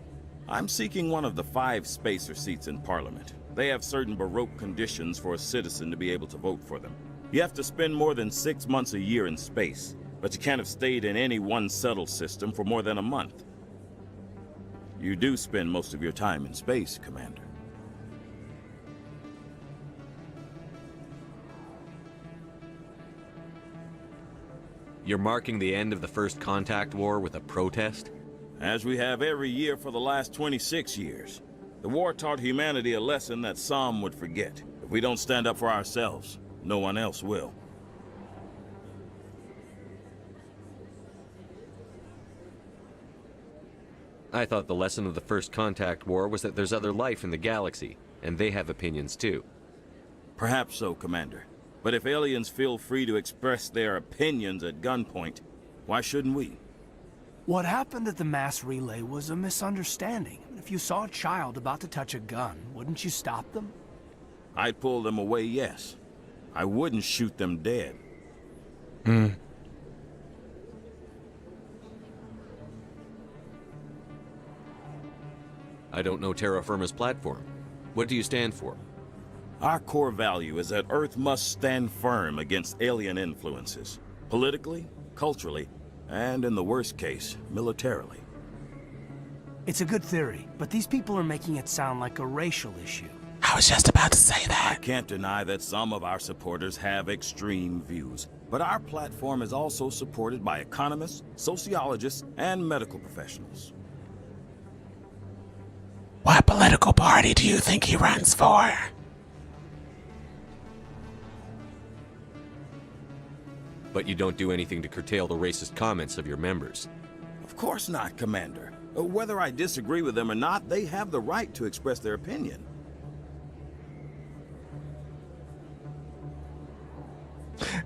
I'm seeking one of the 5 spacer seats in Parliament. They have certain Baroque conditions for a citizen to be able to vote for them. You have to spend more than 6 months a year in space, but you can't have stayed in any one settled system for more than a month. You do spend most of your time in space, Commander. You're marking the end of the First Contact War with a protest? As we have every year for the last 26 years. The war taught humanity a lesson that some would forget. If we don't stand up for ourselves, no one else will. I thought the lesson of the First Contact War was that there's other life in the galaxy, and they have opinions too. Perhaps so, Commander. But if aliens feel free to express their opinions at gunpoint, why shouldn't we? What happened at the mass relay was a misunderstanding. If you saw a child about to touch a gun, wouldn't you stop them? I'd pull them away, yes. I wouldn't shoot them dead. I don't know Terra Firma's platform. What do you stand for? Our core value is that Earth must stand firm against alien influences. Politically, culturally, and in the worst case, militarily. It's a good theory, but these people are making it sound like a racial issue. I was just about to say that. I can't deny that some of our supporters have extreme views, but our platform is also supported by economists, sociologists, and medical professionals. What political party do you think he runs for? But you don't do anything to curtail the racist comments of your members. Of course not, Commander. Whether I disagree with them or not, they have the right to express their opinion.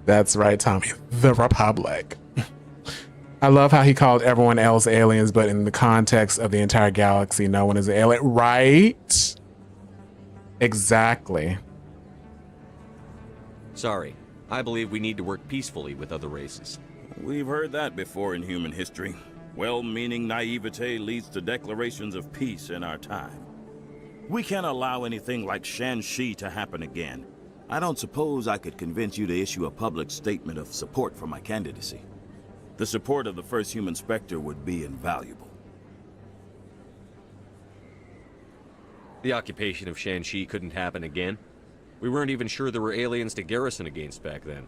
That's right, Tommy. The Republic. I love how he called everyone else aliens, but in the context of the entire galaxy, no one is an alien. Right? Exactly. Sorry. I believe we need to work peacefully with other races. We've heard that before in human history. Well-meaning naivete leads to declarations of peace in our time. We can't allow anything like Shan-Shi to happen again. I don't suppose I could convince you to issue a public statement of support for my candidacy. The support of the first human Spectre would be invaluable. The occupation of Shan-Shi couldn't happen again. We weren't even sure there were aliens to garrison against back then.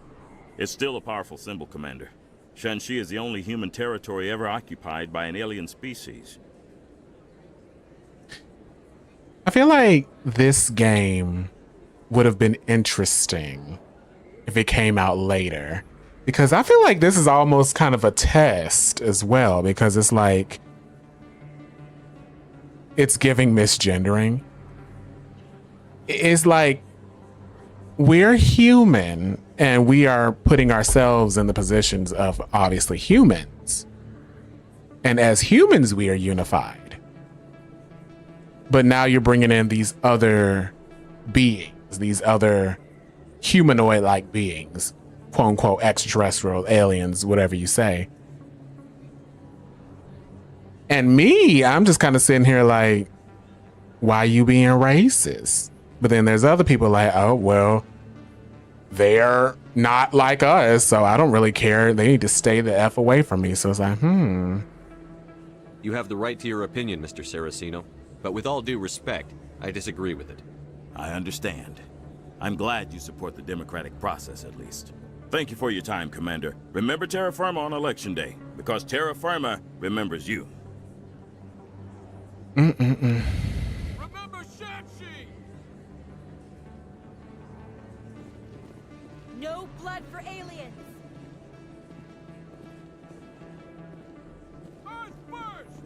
It's still a powerful symbol, Commander. Shan-Shi is the only human territory ever occupied by an alien species. I feel like this game would have been interesting if it came out later, because I feel like this is almost kind of a test as well, because it's like it's giving misgendering. It's like we're human and we are putting ourselves in the positions of obviously humans, and as humans we are unified, but now you're bringing in these other beings, these other humanoid-like beings, quote unquote extraterrestrial aliens, whatever you say. And me, I'm just kind of sitting here like, why you being racist? But then there's other people like, oh, well, they're not like us, so I don't really care. They need to stay the F away from me. So it's like, You have the right to your opinion, Mr. Saraceno, but with all due respect, I disagree with it. I understand. I'm glad you support the democratic process, at least. Thank you for your time, Commander. Remember Terra Firma on Election Day, because Terra Firma remembers you. Remember Shan-Shi! No blood for aliens! Earth first!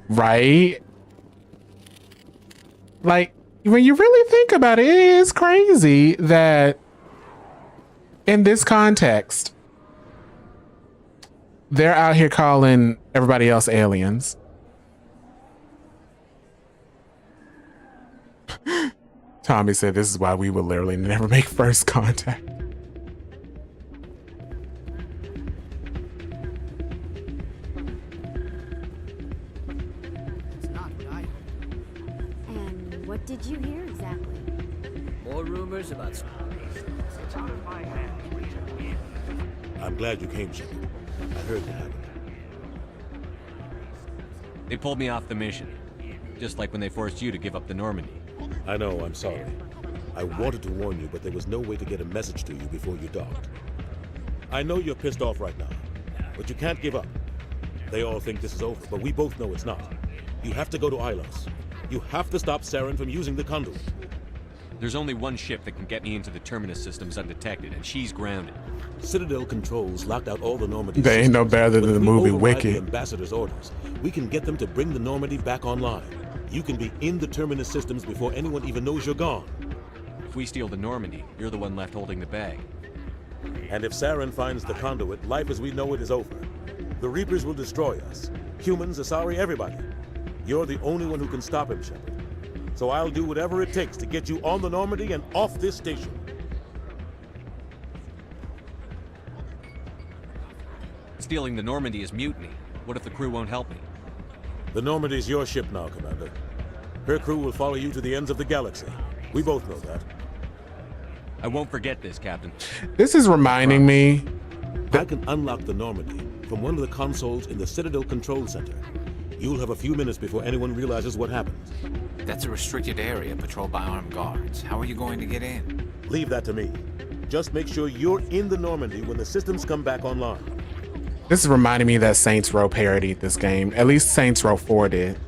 right? Like, when you really think about it, it is crazy that in this context, they're out here calling everybody else aliens. Tommy said this is why we will literally never make first contact. And what did you hear exactly? More rumors about I'm glad you came, Shepard. I heard that happened. They pulled me off the mission. Just like when they forced you to give up the Normandy. I know, I'm sorry. I wanted to warn you, but there was no way to get a message to you before you docked. I know you're pissed off right now, but you can't give up. They all think this is over, but we both know it's not. You have to go to Ilos. You have to stop Saren from using the conduit. There's only one ship that can get me into the Terminus systems undetected, and she's grounded. Citadel controls locked out all the Normandy They ain't no better than the movie Wicked. The Ambassador's orders. We can get them to bring the Normandy back online. You can be in the Terminus systems before anyone even knows you're gone. If we steal the Normandy, you're the one left holding the bag. And if Saren finds the conduit, life as we know it is over. The Reapers will destroy us. Humans, Asari, everybody. You're the only one who can stop him, Shepard. So I'll do whatever it takes to get you on the Normandy and off this station. Stealing the Normandy is mutiny. What if the crew won't help me? The Normandy's your ship now, Commander. Her crew will follow you to the ends of the galaxy. We both know that. I won't forget this, Captain. This is reminding me I can unlock the Normandy from one of the consoles in the Citadel Control Center. You'll have a few minutes before anyone realizes what happened. That's a restricted area patrolled by armed guards. How are you going to get in? Leave that to me. Just make sure you're in the Normandy when the systems come back online. This is reminding me that Saints Row parodied this game. At least Saints Row 4 did.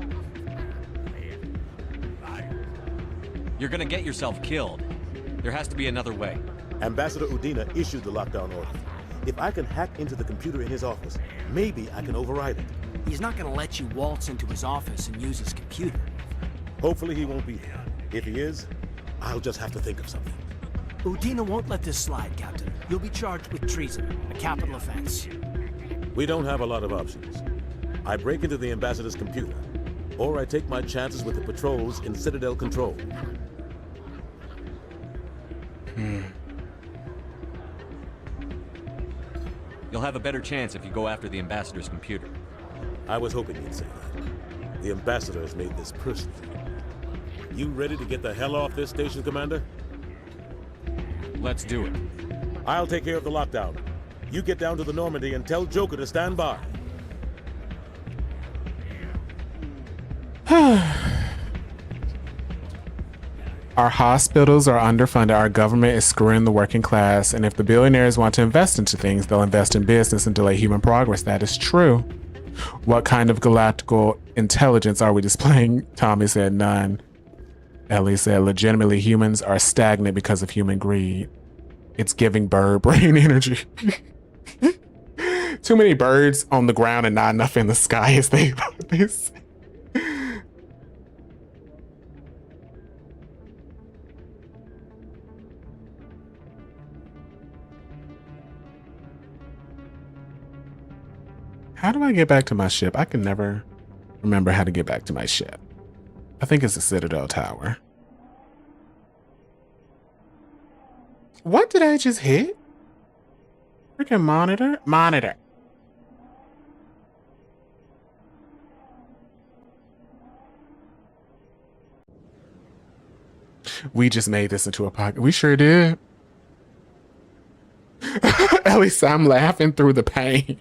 You're gonna get yourself killed. There has to be another way. Ambassador Udina issued the lockdown order. If I can hack into the computer in his office, maybe I can override it. He's not gonna let you waltz into his office and use his computer. Hopefully he won't be here. If he is, I'll just have to think of something. Udina won't let this slide, Captain. You'll be charged with treason, a capital offense. We don't have a lot of options. I break into the Ambassador's computer, or I take my chances with the patrols in Citadel Control. You'll have a better chance if you go after the Ambassador's computer. I was hoping you'd say that. The Ambassador has made this personal. You ready to get the hell off this station, Commander? Let's do it. I'll take care of the lockdown. You get down to the Normandy and tell Joker to stand by. Our hospitals are underfunded, our government is screwing the working class, and if the billionaires want to invest into things, they'll invest in business and delay human progress. That is true. What kind of galactical intelligence are we displaying? Tommy said none. Ellie said legitimately humans are stagnant because of human greed. It's giving bird brain energy. Too many birds on the ground and not enough in the sky, as they say. How do I get back to my ship? I can never remember how to get back to my ship. I think it's the Citadel Tower. What did I just hit? Freaking monitor? Monitor. We just made this into a pocket. We sure did. At least I'm laughing through the pain.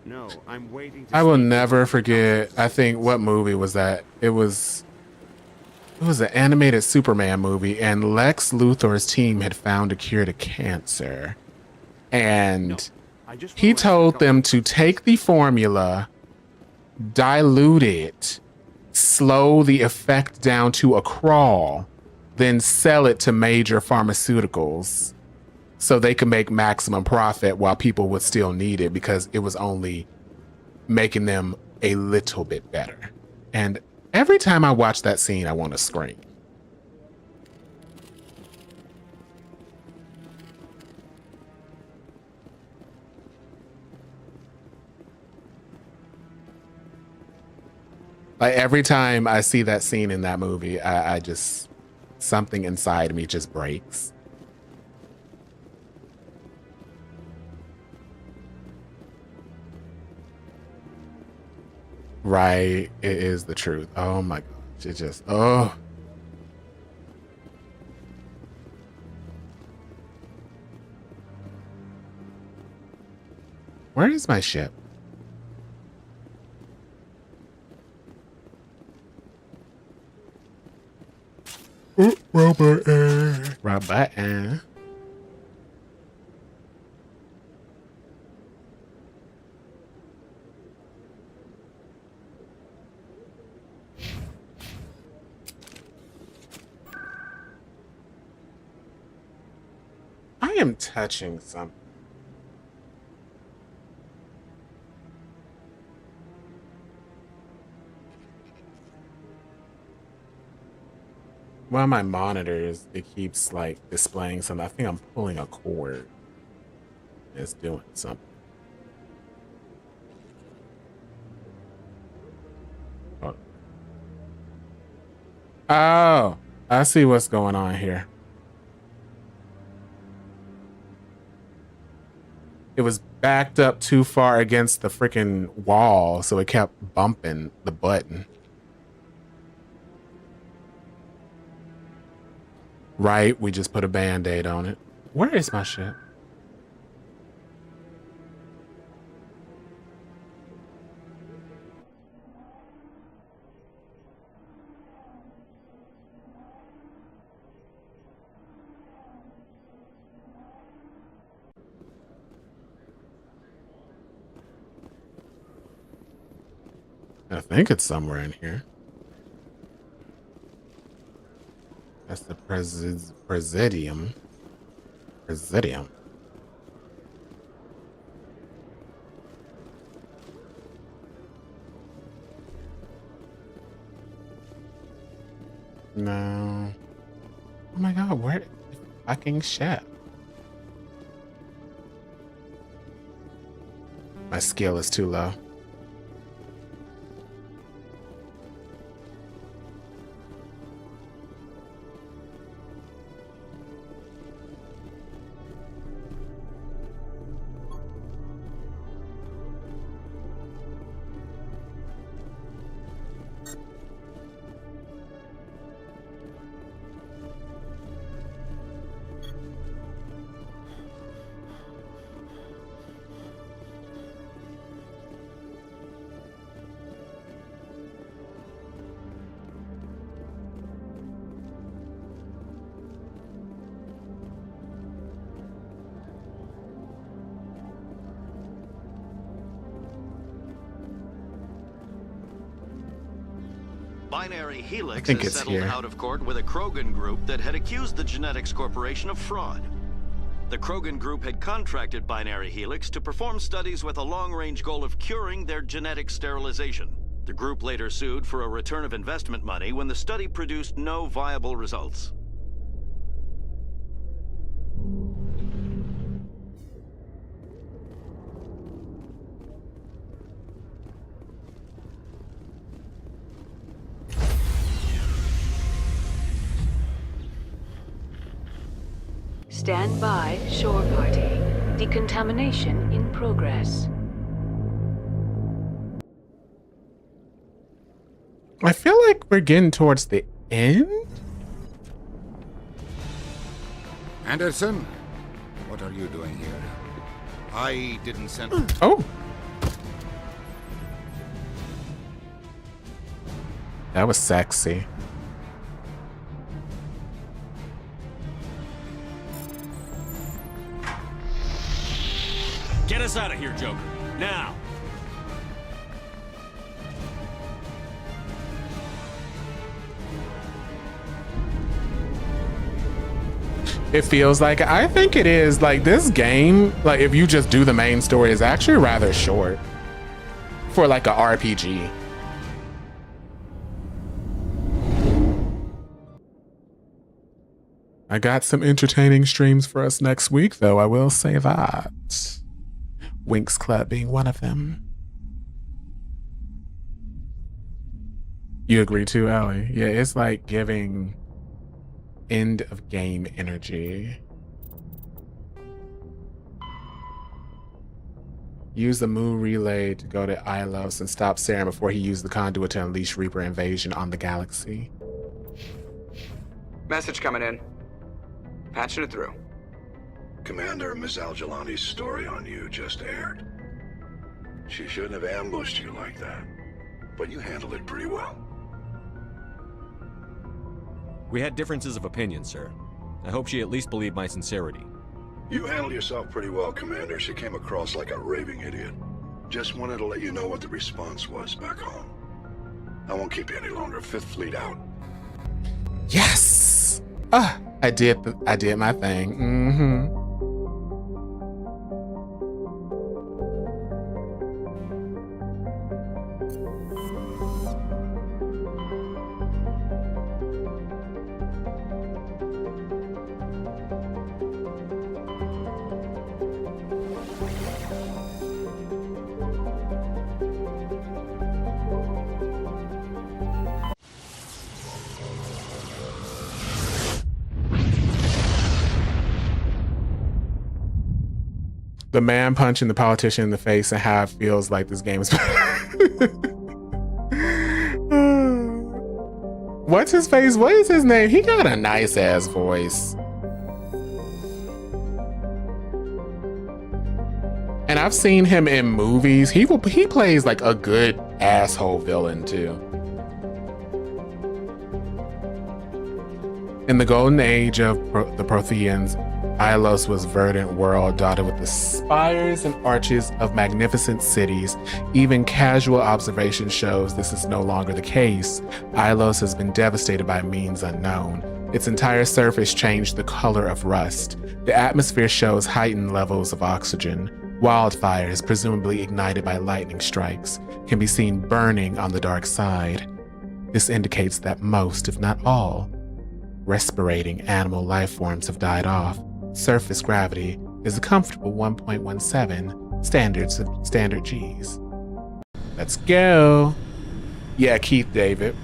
No, I'm waiting I will never forget. I think, what movie was that? It was an animated Superman movie, and Lex Luthor's team had found a cure to cancer. And he told them to take the formula, dilute it, slow the effect down to a crawl, then sell it to major pharmaceuticals so they could make maximum profit while people would still need it, because it was only making them a little bit better. And every time I watch that scene, I want to scream. Like every time I see that scene in that movie, I just, something inside me just breaks. Right, it is the truth. Oh my gosh, it just, oh. Where is my ship? Ooh, Robert. Robert. I am touching something. Well, my monitors, it keeps like displaying something. I think I'm pulling a cord. It's doing something. Oh, I see what's going on here. It was backed up too far against the freaking wall, so it kept bumping the button. Right, we just put a band-aid on it. Where is my ship? I think it's somewhere in here. That's the Presidium. Presidium. No. Oh my god, where the fucking ship? My skill is too low. Binary Helix think has it's settled here. out of court with a Krogan group that had accused the Genetics Corporation of fraud. The Krogan group had contracted Binary Helix to perform studies with a long-range goal of curing their genetic sterilization. The group later sued for a return of investment money when the study produced no viable results. Stand by, shore party. Decontamination in progress. I feel like we're getting towards the end. Anderson, what are you doing here? I didn't send... Oh. That was sexy. Get us out of here, Joker. Now! It feels like, I think it is, like, this game, like, if you just do the main story, is actually rather short for like a RPG. I got some entertaining streams for us next week, though, I will say that. Winx Club being one of them. You agree too, Ellie? Yeah, it's like giving end of game energy. Use the Moon Relay to go to Ilos and stop Saren before he used the conduit to unleash Reaper invasion on the galaxy. Message coming in. Patching it through. Commander, Ms. Al-Jalani's story on you just aired. She shouldn't have ambushed you like that, but you handled it pretty well. We had differences of opinion, sir. I hope she at least believed my sincerity. You handled yourself pretty well, Commander. She came across like a raving idiot. Just wanted to let you know what the response was back home. I won't keep you any longer. Fifth Fleet out. Yes! I did my thing. Mm-hmm. The man punching the politician in the face and how it feels like this game is. What's his face? What is his name? He got a nice ass voice. And I've seen him in movies. He plays like a good asshole villain too. In the golden age of the Protheans, Ilos was a verdant world dotted with the spires and arches of magnificent cities. Even casual observation shows this is no longer the case. Ilos has been devastated by means unknown. Its entire surface changed the color of rust. The atmosphere shows heightened levels of oxygen. Wildfires, presumably ignited by lightning strikes, can be seen burning on the dark side. This indicates that most, if not all, respirating animal life forms have died off. Surface gravity is a comfortable 1.17, Standard G's. Let's go. Yeah, Keith David.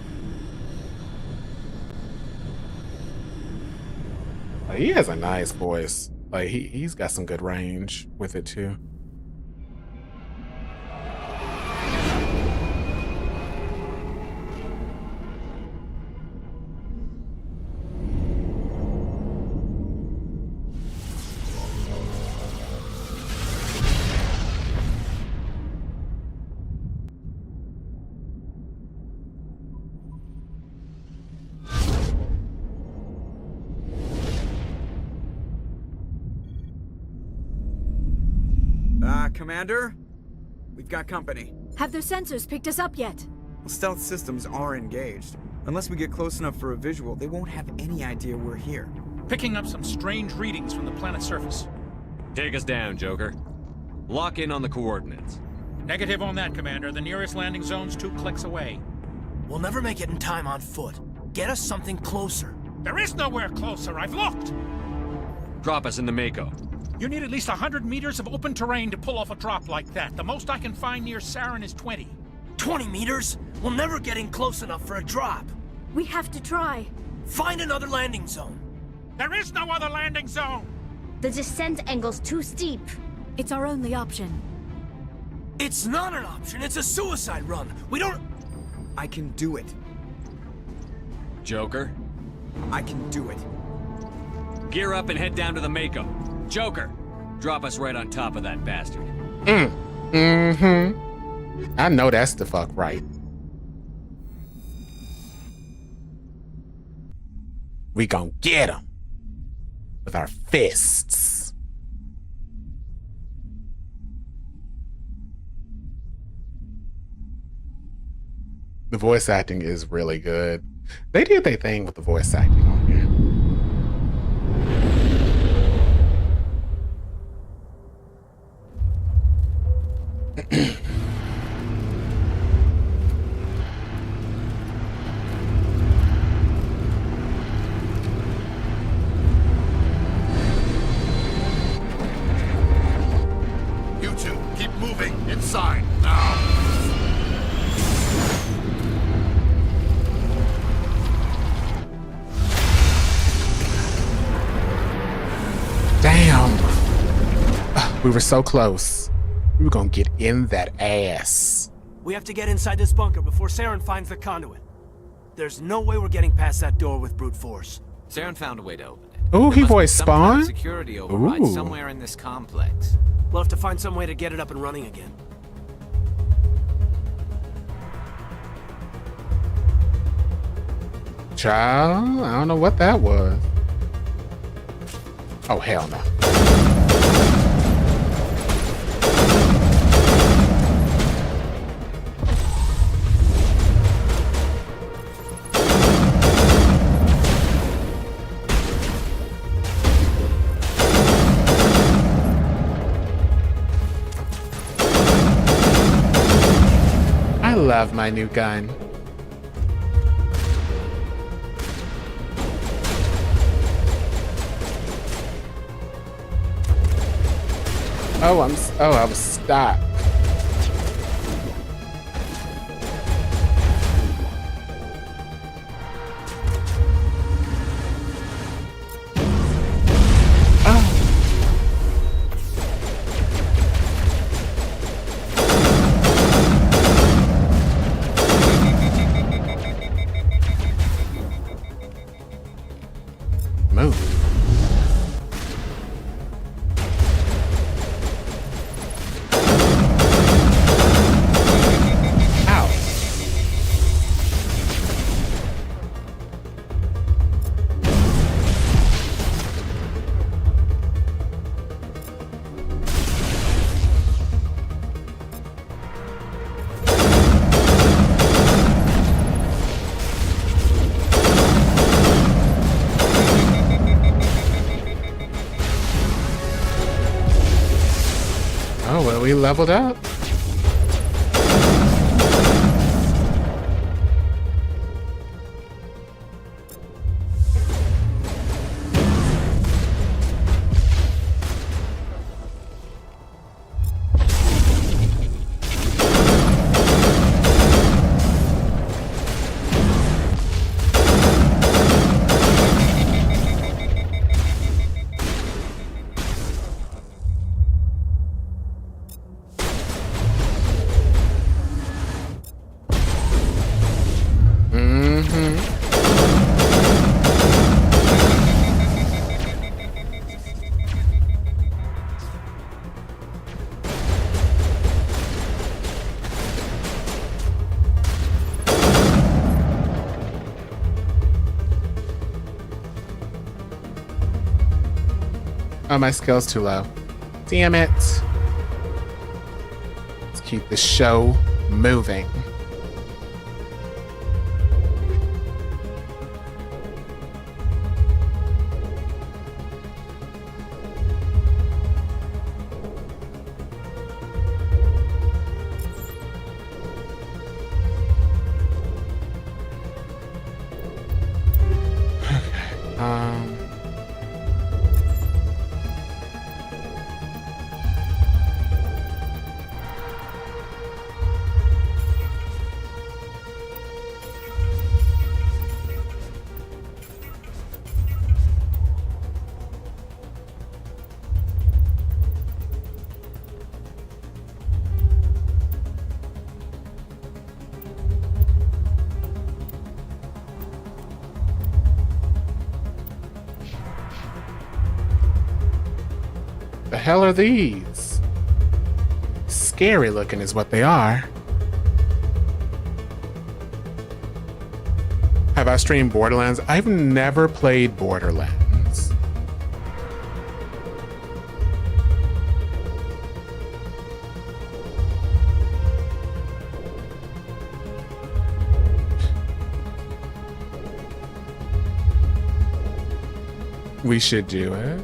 Like, he has a nice voice. Like he's got some good range with it too. Commander? We've got company. Have their sensors picked us up yet? Well, stealth systems are engaged. Unless we get close enough for a visual, they won't have any idea we're here. Picking up some strange readings from the planet's surface. Take us down, Joker. Lock in on the coordinates. Negative on that, Commander. The nearest landing zone's 2 clicks away. We'll never make it in time on foot. Get us something closer. There is nowhere closer. I've looked. Drop us in the Mako. You need at least 100 meters of open terrain to pull off a drop like that. The most I can find near Saren is 20. 20 meters? We'll never get in close enough for a drop. We have to try. Find another landing zone. There is no other landing zone! The descent angle's too steep. It's our only option. It's not an option. It's a suicide run. We don't... I can do it. Joker? I can do it. Gear up and head down to the Mako. Joker, drop us right on top of that bastard. I know that's the fuck right. We gon' get him with our fists. The voice acting is really good. They did their thing with the voice acting on here. You two, keep moving inside now. Damn. We were so close. We were gonna get in that ass. We have to get inside this bunker before Saren finds the conduit. There's no way we're getting past that door with brute force. Saren found a way to open it. Ooh, he voiced Some kind Spawn? of security override Ooh. somewhere in this complex. We'll have to find some way to get it up and running again. Child, I don't know what that was. Oh, hell no. I love my new gun. Oh, I was stuck. Move. Ow. Oh, well, we leveled up. Oh, my skill's too low. Damn it. Let's keep the show moving. The hell are these? Scary looking is what they are. Have I streamed Borderlands? I've never played Borderlands. We should do it.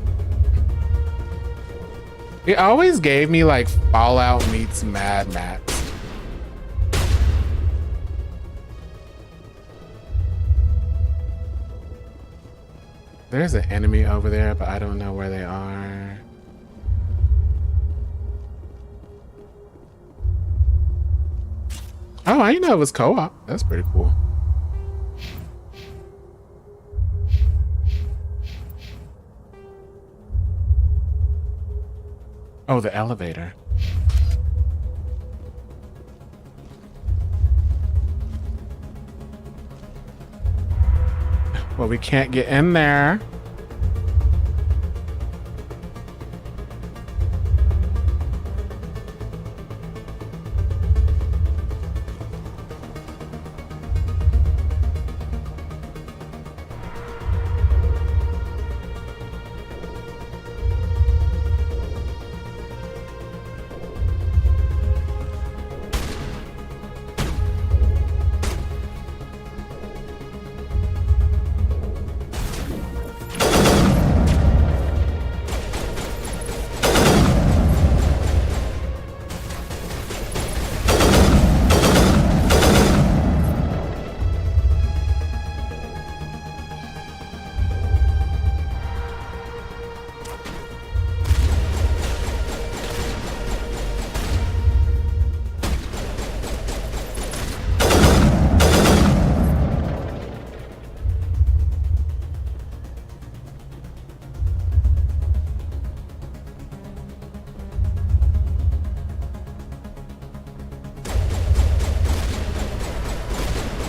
It always gave me like Fallout meets Mad Max. There's an enemy over there, but I don't know where they are. Oh, I didn't know it was co-op. That's pretty cool. Oh, the elevator. Well, we can't get in there.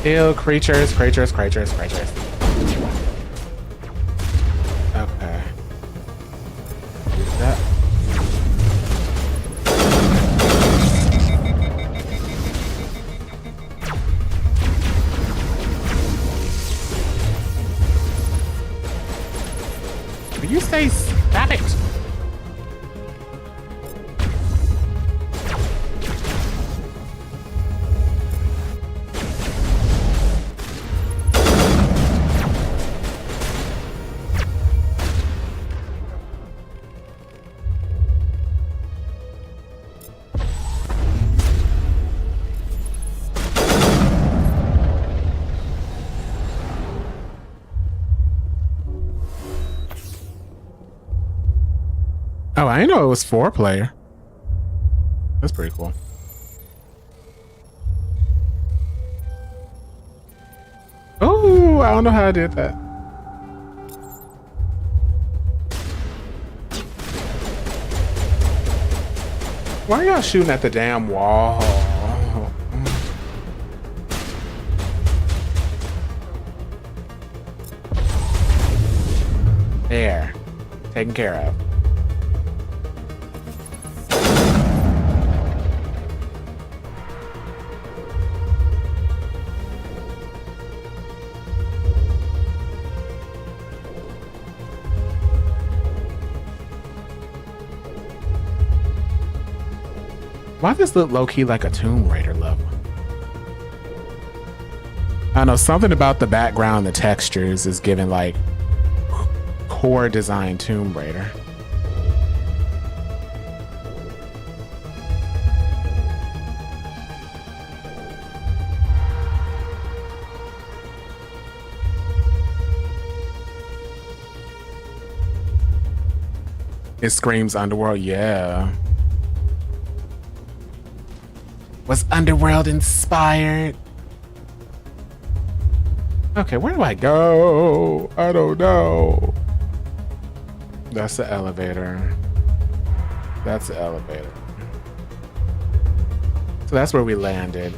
Ew, creatures. Okay. That. Did you say stop it? Oh, I didn't know it was 4-player. That's pretty cool. Oh, I don't know how I did that. Why are y'all shooting at the damn wall? Taken care of. Why does this look low-key like a Tomb Raider level? I don't know, something about the background, the textures is giving like core design Tomb Raider. It screams Underworld, yeah. Was Underworld inspired? Okay, where do I go? I don't know. That's the elevator. That's the elevator. So that's where we landed.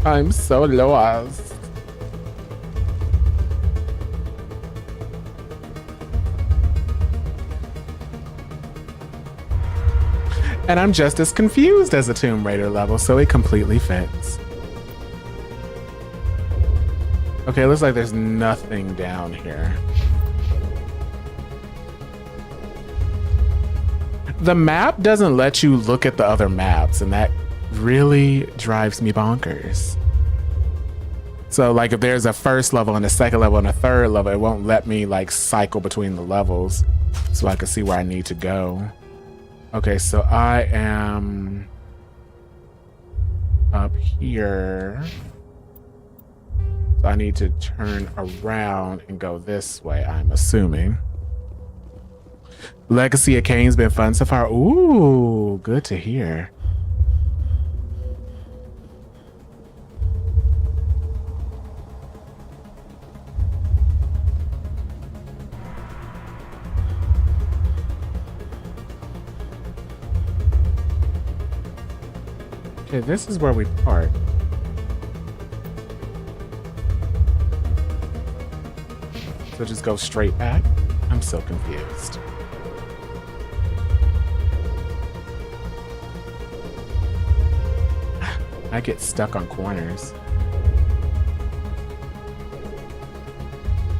I'm so lost. And I'm just as confused as a Tomb Raider level, so it completely fits. Okay, it looks like there's nothing down here. The map doesn't let you look at the other maps, and that really drives me bonkers. So like if there's a first level and a second level and a third level, it won't let me like cycle between the levels so I can see where I need to go. Okay, so I am up here. So I need to turn around and go this way, I'm assuming. Legacy of Kain's been fun so far. Ooh, good to hear. Okay, this is where we park. So just go straight back? I'm so confused. I get stuck on corners.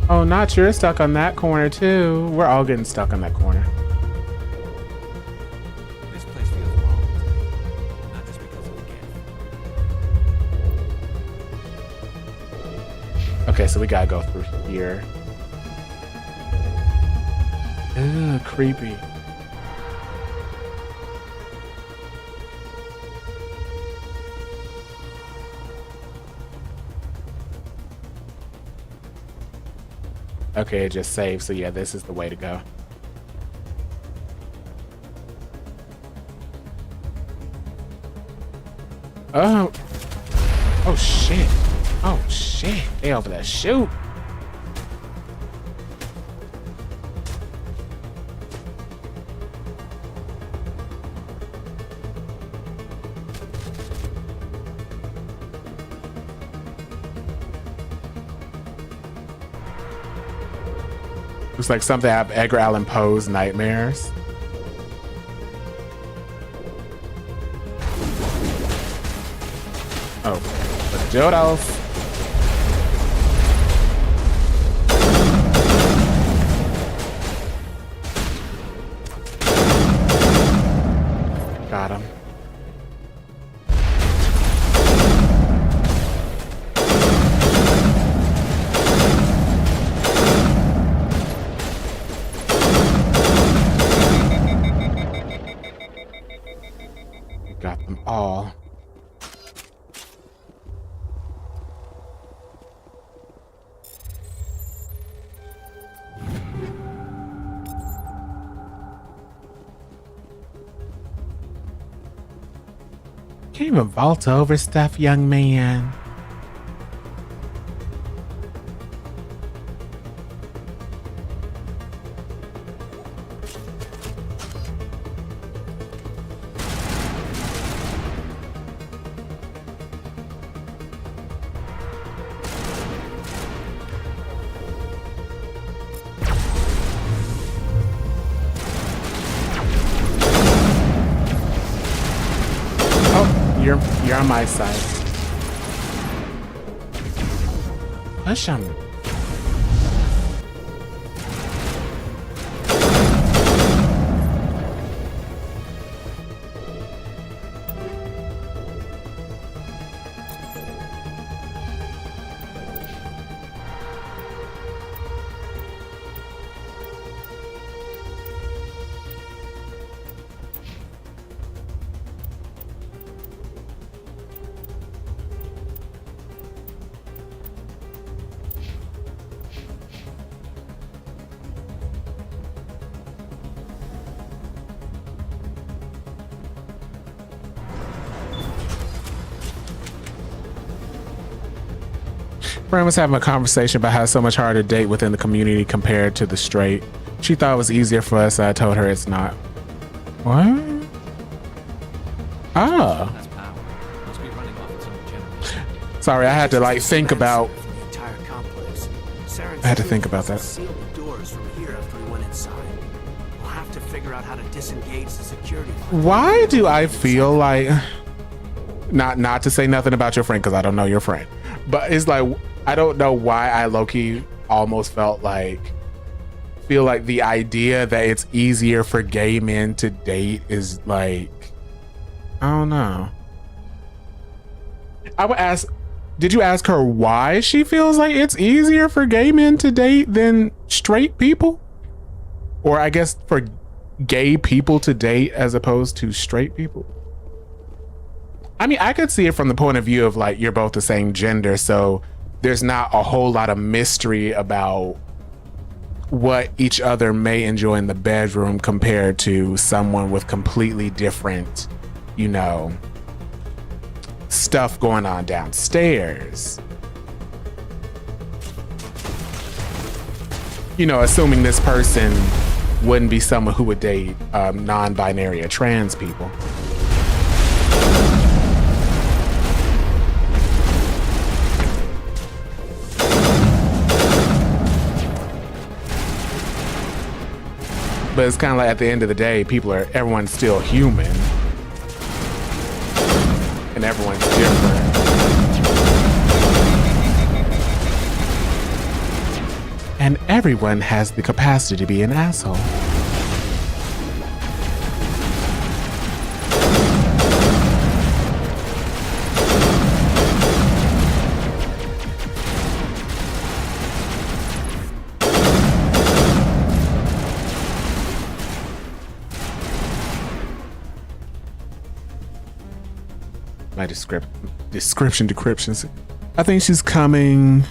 Oh, not you're stuck on that corner too. We're all getting stuck on that corner. This place feels wrong. Not just because of the gift. Okay, so we gotta go through here. Ugh, creepy. Okay, it just saved, so yeah, this is the way to go. Oh. Oh, shit. Oh, shit. They over there. Shoot. Looks like something out of Edgar Allan Poe's nightmares. Oh, the Jodos. Got him. Got them all. Can't even vault over stuff, young man. You're on my side. Push him. Fran was having a conversation about how it's so much harder to date within the community compared to the straight. She thought it was easier for us, and I told her it's not. What? Ah. That's power. Must be running off its own generator. Sorry, I had to like think about. The entire complex. I had to think about that. Sealed the doors from here after we went inside. We'll have to figure out how to disengage the security. Why do I feel like, not to say nothing about your friend because I don't know your friend, but it's like I don't know why I low-key almost feel like the idea that it's easier for gay men to date is like, I don't know. I would ask, did you ask her why she feels like it's easier for gay men to date than straight people? Or I guess for gay people to date as opposed to straight people? I mean, I could see it from the point of view of like, you're both the same gender, so there's not a whole lot of mystery about what each other may enjoy in the bedroom compared to someone with completely different, you know, stuff going on downstairs. You know, assuming this person wouldn't be someone who would date non-binary or trans people. But it's kind of like at the end of the day, everyone's still human. And everyone's different. And everyone has the capacity to be an asshole. My descriptions. I think she's coming.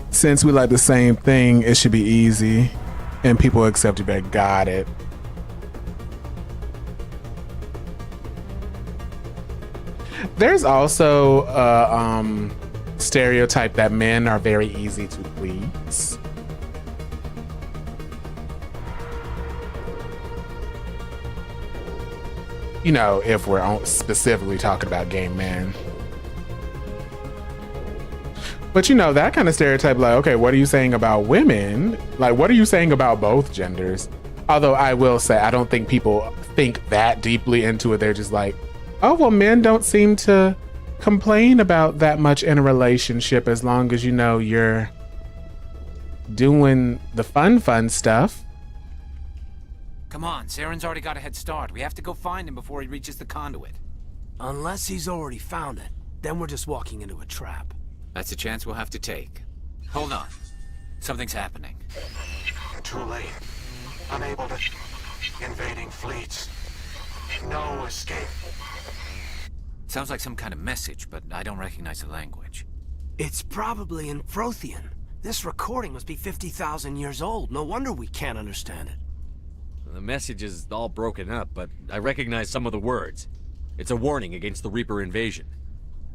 Since we like the same thing, it should be easy. And people accept it back. Got it. There's also a stereotype that men are very easy to please. You know, if we're specifically talking about gay men. But you know, that kind of stereotype, like, okay, what are you saying about women? Like, what are you saying about both genders? Although I will say, I don't think people think that deeply into it. They're just like, oh, well, men don't seem to complain about that much in a relationship as long as, you know, you're doing the fun stuff. Come on, Saren's already got a head start. We have to go find him before he reaches the conduit. Unless he's already found it, then we're just walking into a trap. That's a chance we'll have to take. Hold on. Something's happening. Too late. Unable to... Invading fleets. No escape. Sounds like some kind of message, but I don't recognize the language. It's probably in Prothean. This recording must be 50,000 years old. No wonder we can't understand it. The message is all broken up, but I recognize some of the words. It's a warning against the Reaper invasion.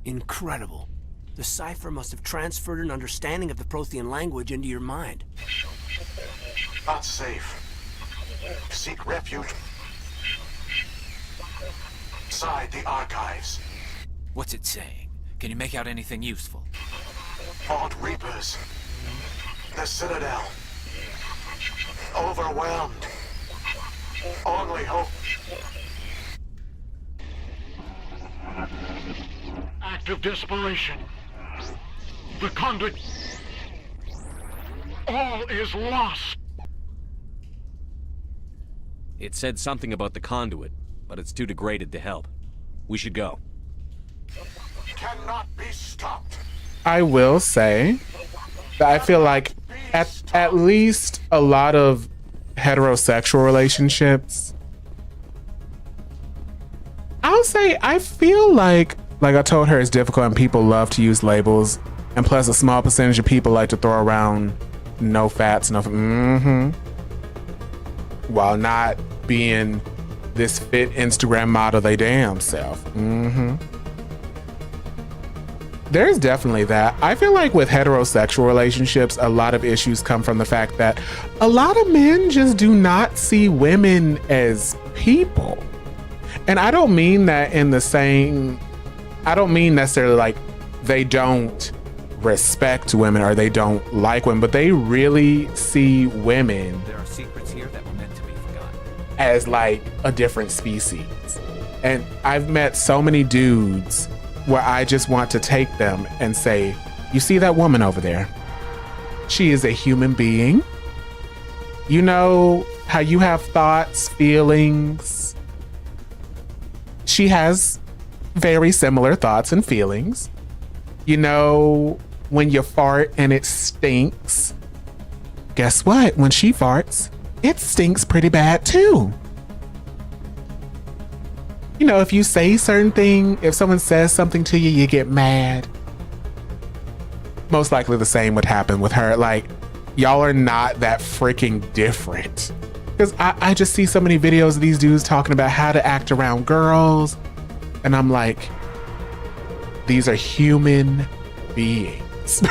Incredible. The cipher must have transferred an understanding of the Prothean language into your mind. Not safe. Seek refuge inside the archives. What's it saying? Can you make out anything useful? Fought Reapers. The Citadel. Overwhelmed. Only hope. act of desperation. The conduit... All is lost. It said something about the conduit, but it's too degraded to help. We should go. Cannot be stopped. I will say that I feel like at least a lot of heterosexual relationships, I'll say I feel like I told her, it's difficult and people love to use labels, and plus a small percentage of people like to throw around no fats, while not being this fit Instagram model they damn self. There's definitely that. I feel like with heterosexual relationships, a lot of issues come from the fact that a lot of men just do not see women as people. And I don't mean that in the same, I don't mean necessarily like they don't respect women or they don't like women, but they really see women, there are secrets here that were meant to be forgotten, as like a different species. And I've met so many dudes where I just want to take them and say, you see that woman over there? She is a human being. You know how you have thoughts, feelings? She has very similar thoughts and feelings. You know, when you fart and it stinks, guess what? When she farts, it stinks pretty bad too. You know, if you say certain thing, if someone says something to you, you get mad. Most likely the same would happen with her. Like, y'all are not that freaking different. Because I just see so many videos of these dudes talking about how to act around girls. And I'm like, these are human beings.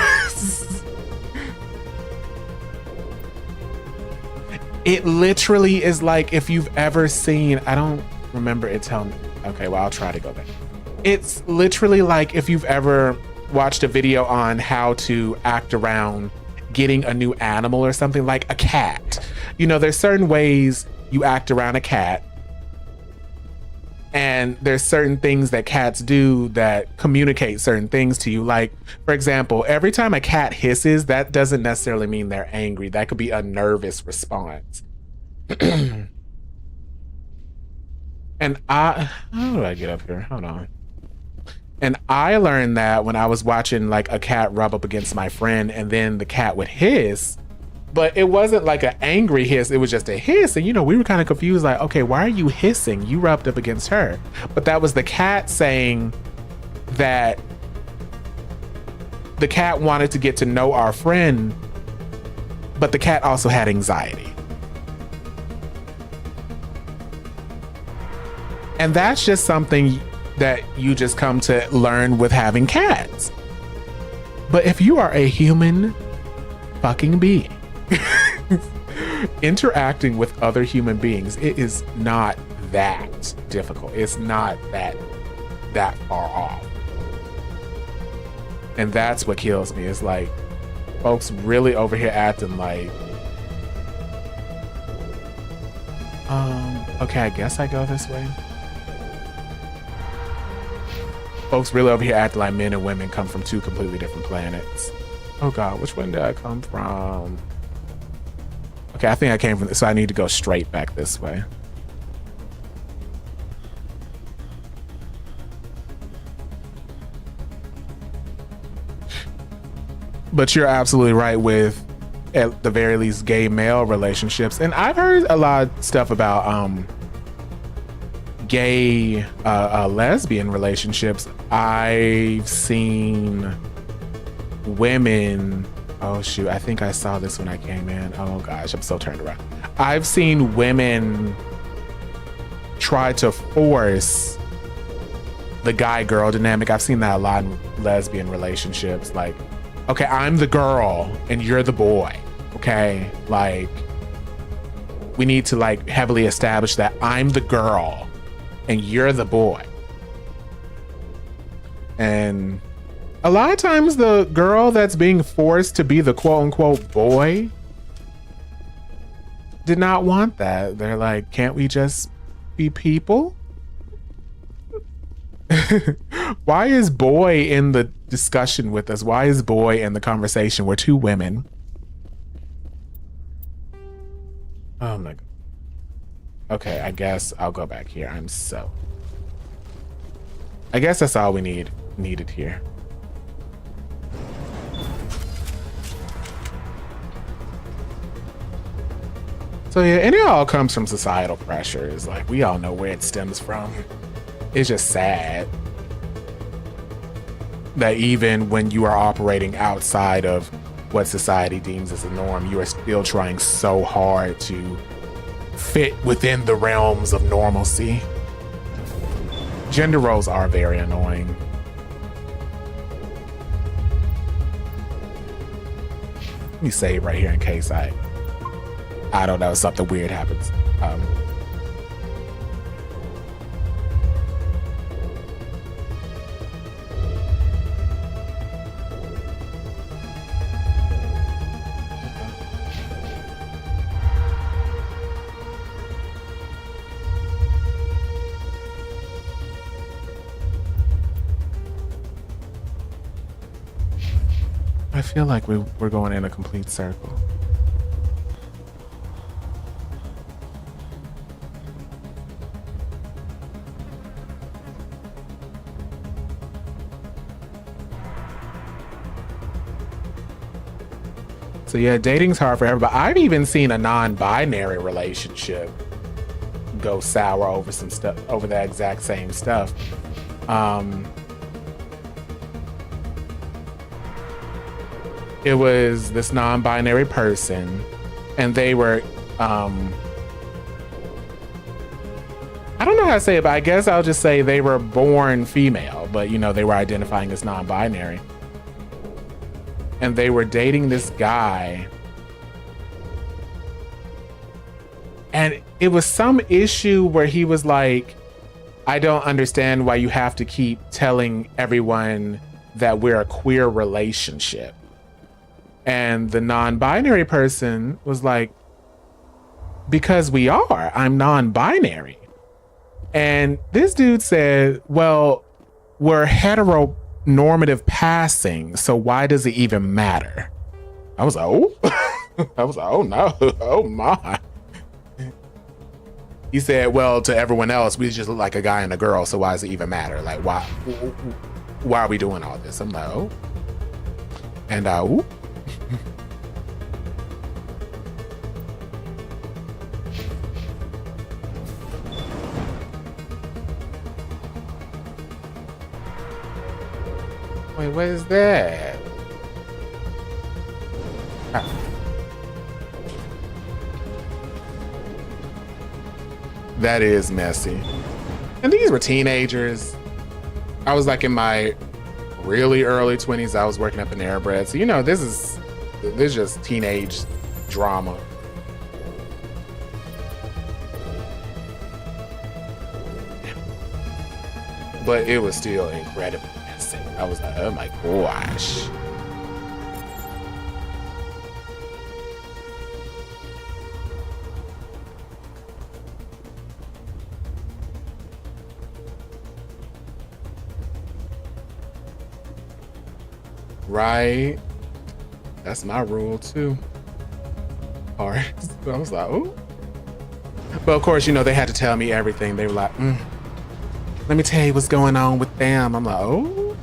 It literally is like, if you've ever seen, I don't remember it telling me. Okay, well, I'll try to go back. It's literally like if you've ever watched a video on how to act around getting a new animal or something, like a cat. You know, there's certain ways you act around a cat, and there's certain things that cats do that communicate certain things to you. Like, for example, every time a cat hisses, that doesn't necessarily mean they're angry. That could be a nervous response. And how do I get up here? Hold on. And I learned that when I was watching like a cat rub up against my friend, and then the cat would hiss, but it wasn't like an angry hiss. It was just a hiss. And, you know, we were kind of confused, like, okay, why are you hissing? You rubbed up against her. But that was the cat saying that the cat wanted to get to know our friend, but the cat also had anxiety. And that's just something that you just come to learn with having cats. But if you are a human fucking being interacting with other human beings, it is not that difficult. It's not that far off. And that's what kills me. It's like folks really over here acting like, okay, I guess I go this way. Folks really over here acting like men and women come from two completely different planets. Oh God, which one did I come from? Okay, I think I came from this, so I need to go straight back this way. But you're absolutely right with, at the very least, gay male relationships. And I've heard a lot of stuff about gay lesbian relationships. I've seen women, oh shoot, I think I saw this when I came in. Oh gosh, I'm so turned around. I've seen women try to force the guy-girl dynamic. I've seen that a lot in lesbian relationships. Like, okay, I'm the girl and you're the boy. Okay, like, we need to like heavily establish that I'm the girl and you're the boy. And a lot of times the girl that's being forced to be the quote-unquote boy did not want that. They're like, can't we just be people? Why is Boy in the discussion with us? Why is Boy in the conversation? We're two women. Oh my god. Okay, I guess I'll go back here. I guess that's all we needed here. So yeah, and it all comes from societal pressures. Like, we all know where it stems from. It's just sad that even when you are operating outside of what society deems as a norm, you are still trying so hard to fit within the realms of normalcy. Gender roles are very annoying. Let me save right here in case I don't know, something weird happens. I feel like we're going in a complete circle. So yeah, dating's hard for everybody. I've even seen a non-binary relationship go sour over some stuff, over the exact same stuff. It was this non-binary person, and they were, I don't know how to say it, but I guess I'll just say they were born female, but you know, they were identifying as non-binary. And they were dating this guy. And it was some issue where he was like, I don't understand why you have to keep telling everyone that we're a queer relationship. And the non-binary person was like, because we are, I'm non-binary. And this dude said, well, we're heteronormative passing, so why does it even matter? I was like, oh, oh no, oh my. He said, well, to everyone else, we just look like a guy and a girl, so why does it even matter? Like, why are we doing all this? I'm like, oh. And ooh. Wait, what is that? That is messy. And these were teenagers. I was like in my really early 20s. I was working up in Airbred. So, you know, this is just teenage drama. But it was still incredible. I was like, oh my gosh. Right. That's my rule too. All right. So I was like, oh. But of course, you know, they had to tell me everything. They were like, let me tell you what's going on with them. I'm like, oh.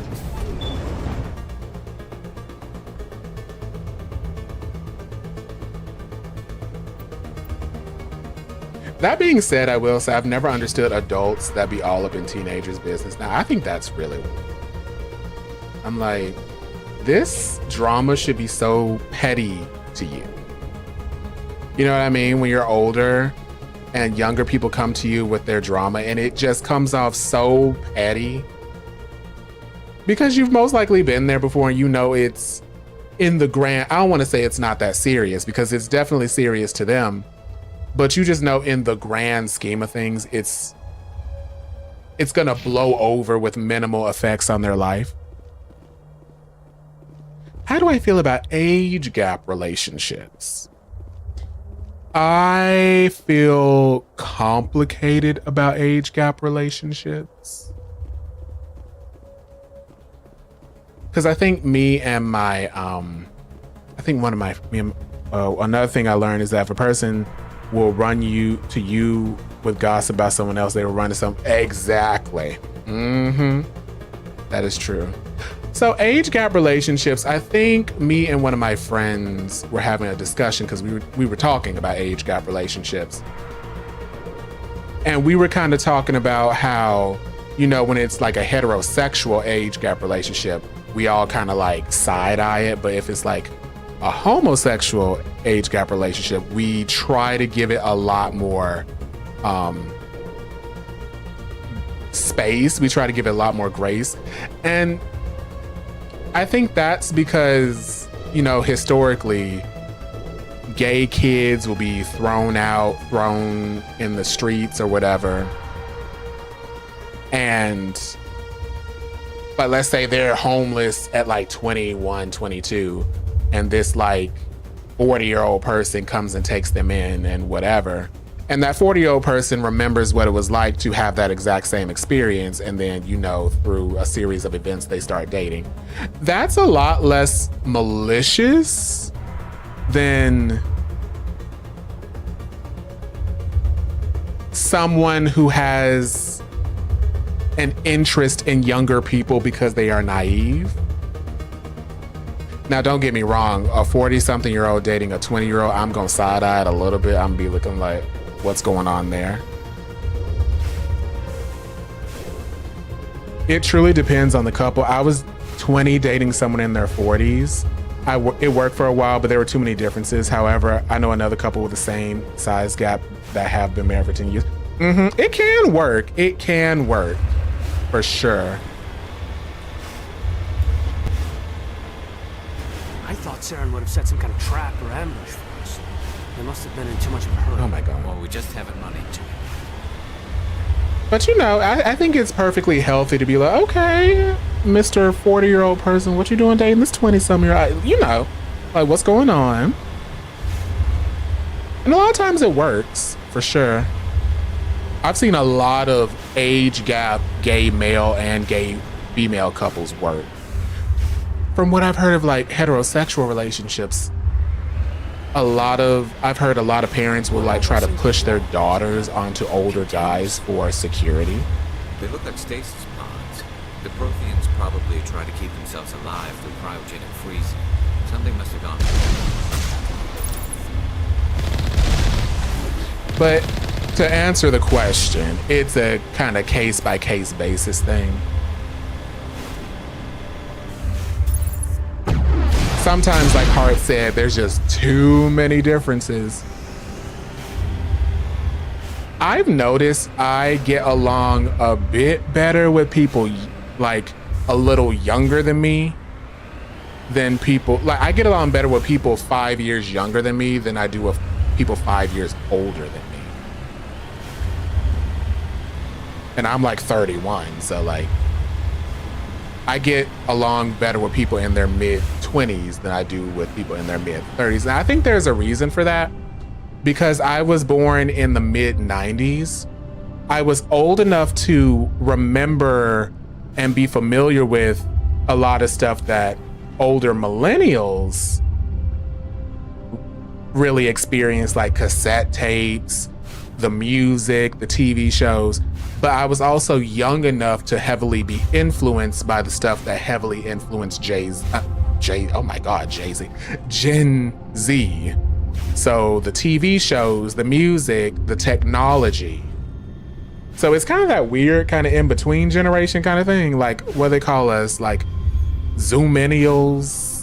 That being said, I will say I've never understood adults that be all up in teenagers' business. Now, I think that's really weird. I'm like, this drama should be so petty to you. You know what I mean? When you're older and younger people come to you with their drama and it just comes off so petty. Because you've most likely been there before and you know it's in the grand, I don't want to say it's not that serious because it's definitely serious to them. But you just know in the grand scheme of things, it's gonna blow over with minimal effects on their life. How do I feel about age gap relationships? I feel complicated about age gap relationships. because I think me and my I think one of my another thing I learned is that if a person will run you with gossip about someone else, they will run to some exactly. That is true. So age gap relationships, I think me and one of my friends were having a discussion because we were talking about age gap relationships. And we were kind of talking about how, you know, when it's like a heterosexual age gap relationship, we all kind of like side eye it. But if it's like a homosexual age gap relationship, we try to give it a lot more space. We try to give it a lot more grace. And I think that's because, you know, historically, gay kids will be thrown in the streets or whatever. But let's say they're homeless at like 21, 22, and this like 40-year-old person comes and takes them in and whatever. And that 40-year-old person remembers what it was like to have that exact same experience. And then, you know, through a series of events, they start dating. That's a lot less malicious than someone who has an interest in younger people because they are naive. Now, don't get me wrong, a 40-something-year-old dating a 20-year-old, I'm gonna side-eye it a little bit. I'm gonna be looking like, what's going on there? It truly depends on the couple. I was 20 dating someone in their 40s. It worked for a while, but there were too many differences. However, I know another couple with the same size gap that have been married for 10 years. It can work. It can work, for sure. I thought Saren would have set some kind of trap or ambush for us. They must have been in too much of a hurry. Oh my God. Well, we just haven't run into it. But you know, I think it's perfectly healthy to be like, okay, Mr. 40-year-old person, what you doing dating this 20-something-year-old? You know, like, what's going on? And a lot of times it works, for sure. I've seen a lot of age gap gay male and gay female couples work. From what I've heard of like heterosexual relationships, I've heard a lot of parents will like try to push their daughters onto older guys for security. They look like stasis pods. The Protheans probably try to keep themselves alive through cryogenic freezing. Something must have gone wrong. But to answer the question, it's a kind of case-by-case basis thing. Sometimes, like Hart said, there's just too many differences. I've noticed I get along a bit better with people like a little younger than me than people, like I get along better with people 5 years younger than me than I do with people 5 years older than me. And I'm like 31, so like I get along better with people in their mid-20s than I do with people in their mid-30s. And I think there's a reason for that, because I was born in the mid-90s. I was old enough to remember and be familiar with a lot of stuff that older millennials really experienced, like cassette tapes, the music, the TV shows. But I was also young enough to heavily be influenced by the stuff that heavily influenced Gen Z. So the TV shows, the music, the technology. So it's kind of that weird kind of in-between generation kind of thing. Like what they call us, like Zoomillennials,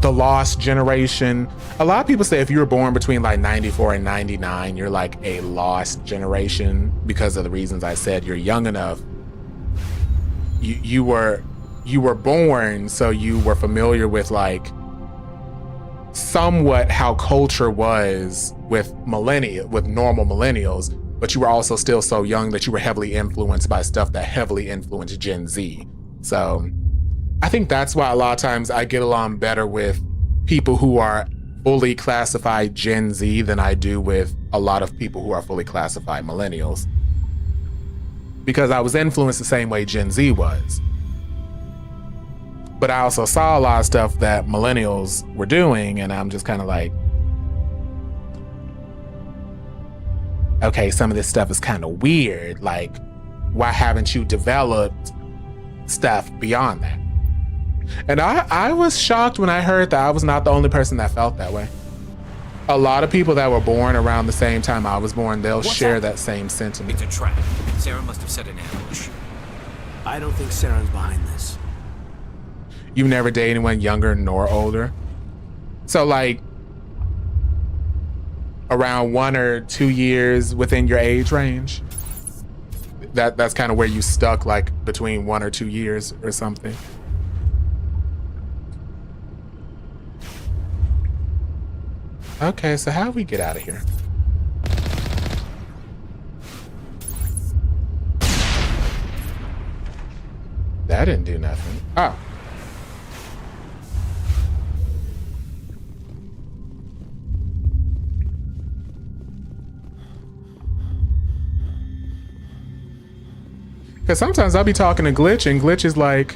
the lost generation. A lot of people say if you were born between like 94 and 99, you're like a lost generation because of the reasons I said. You're young enough. You were born, so you were familiar with like somewhat how culture was with normal millennials, but you were also still so young that you were heavily influenced by stuff that heavily influenced Gen Z. So I think that's why a lot of times I get along better with people who are fully classified Gen Z than I do with a lot of people who are fully classified millennials. Because I was influenced the same way Gen Z was. But I also saw a lot of stuff that millennials were doing, and I'm just kind of like, okay, some of this stuff is kind of weird. Like, why haven't you developed stuff beyond that? And I was shocked when I heard that I was not the only person that felt that way. A lot of people that were born around the same time I was born, they'll share that same sentiment. It's a trap. Sarah must have set an ambush. I don't think Saren's behind this. You've never dated anyone younger nor older? So like around 1 or 2 years within your age range? That's kind of where you stuck, like between 1 or 2 years or something. Okay, so how do we get out of here? That didn't do nothing. Oh. Because sometimes I'll be talking to Glitch, and Glitch is like,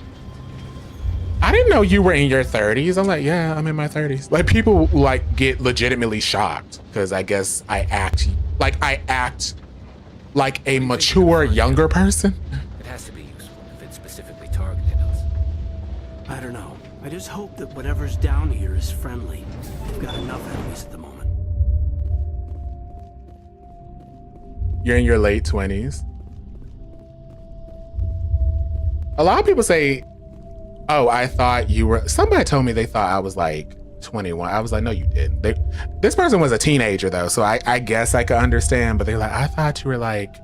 I didn't know you were in your 30s. I'm like, yeah, I'm in my 30s. Like, people like get legitimately shocked because I guess I act like a mature younger person. It has to be useful if it specifically targeted us. I don't know. I just hope that whatever's down here is friendly. We've got enough enemies at the moment. You're in your late 20s. A lot of people say, oh, I thought you were, somebody told me they thought I was like 21. I was like, no, you didn't. This person was a teenager though, so I guess I could understand, but they're like, I thought you were like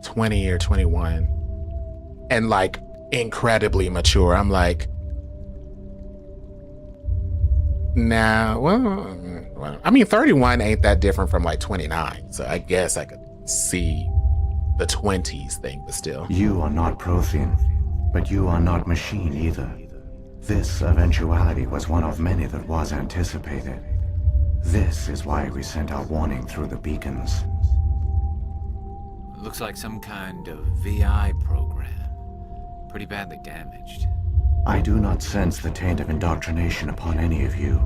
20 or 21 and like incredibly mature. I'm like, nah, well, I mean, 31 ain't that different from like 29, so I guess I could see the 20s thing, but still. You are not Prothean, but you are not machine either. This eventuality was one of many that was anticipated. This is why we sent our warning through the beacons. Looks like some kind of VI program. Pretty badly damaged. I do not sense the taint of indoctrination upon any of you,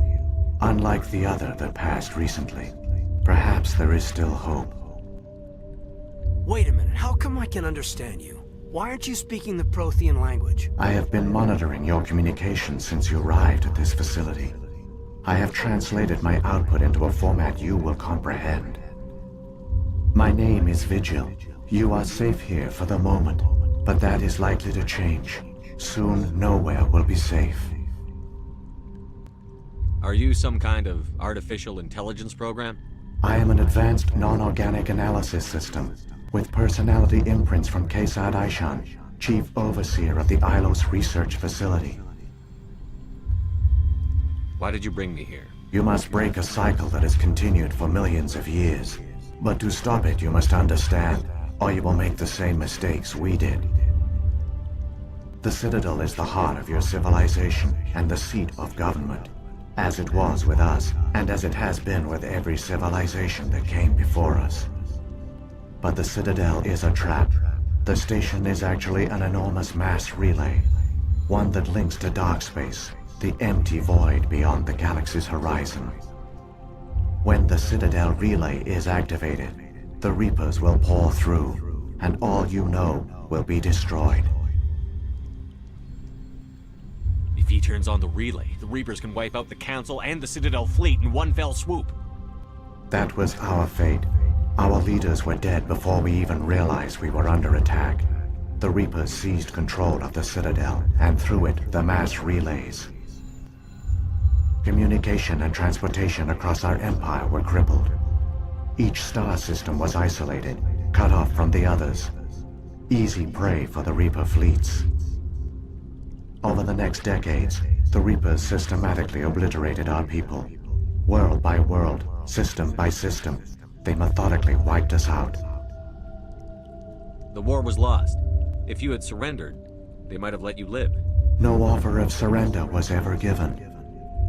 unlike the other that passed recently. Perhaps there is still hope. Wait a minute, how come I can understand you? Why aren't you speaking the Prothean language? I have been monitoring your communications since you arrived at this facility. I have translated my output into a format you will comprehend. My name is Vigil. You are safe here for the moment, but that is likely to change. Soon, nowhere will be safe. Are you some kind of artificial intelligence program? I am an advanced non-organic analysis system with personality imprints from Kesad Aishan, Chief Overseer of the Ilos Research Facility. Why did you bring me here? You must break a cycle that has continued for millions of years. But to stop it, you must understand, or you will make the same mistakes we did. The Citadel is the heart of your civilization and the seat of government, as it was with us, and as it has been with every civilization that came before us. But the Citadel is a trap. The station is actually an enormous mass relay, one that links to dark space, the empty void beyond the galaxy's horizon. When the Citadel relay is activated, the Reapers will pour through, and all you know will be destroyed. If he turns on the relay, the Reapers can wipe out the Council and the Citadel fleet in one fell swoop. That was our fate. Our leaders were dead before we even realized we were under attack. The Reapers seized control of the Citadel, and through it, the mass relays. Communication and transportation across our empire were crippled. Each star system was isolated, cut off from the others. Easy prey for the Reaper fleets. Over the next decades, the Reapers systematically obliterated our people. World by world, system by system, they methodically wiped us out. The war was lost. If you had surrendered, they might have let you live. No offer of surrender was ever given.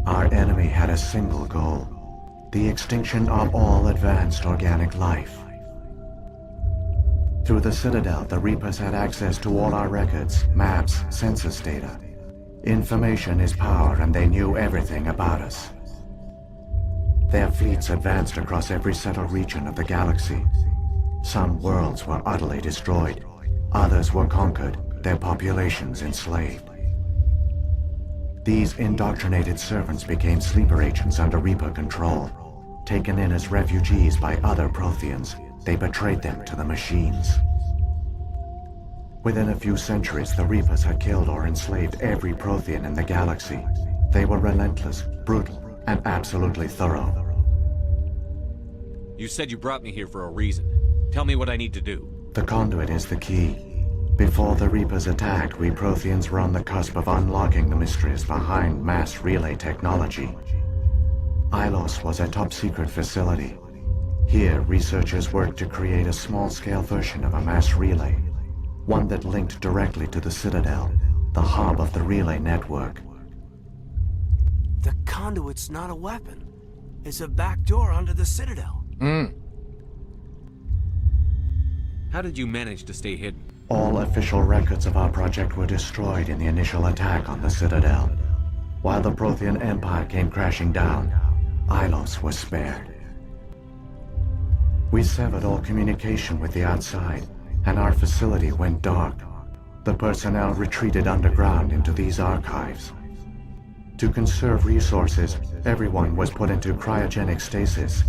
Our enemy had a single goal: the extinction of all advanced organic life. Through the Citadel, the Reapers had access to all our records, maps, census data. Information is power, and they knew everything about us. Their fleets advanced across every settled region of the galaxy. Some worlds were utterly destroyed. Others were conquered, their populations enslaved. These indoctrinated servants became sleeper agents under Reaper control. Taken in as refugees by other Protheans, they betrayed them to the machines. Within a few centuries, the Reapers had killed or enslaved every Prothean in the galaxy. They were relentless, brutal, and absolutely thorough. You said you brought me here for a reason. Tell me what I need to do. The conduit is the key. Before the Reapers attacked, we Protheans were on the cusp of unlocking the mysteries behind mass relay technology. Ilos was a top-secret facility. Here, researchers worked to create a small-scale version of a mass relay. One that linked directly to the Citadel, the hub of the relay network. The conduit's not a weapon. It's a backdoor onto the Citadel. How did you manage to stay hidden? All official records of our project were destroyed in the initial attack on the Citadel. While the Prothean Empire came crashing down, Ilos was spared. We severed all communication with the outside, and our facility went dark. The personnel retreated underground into these archives. To conserve resources, everyone was put into cryogenic stasis.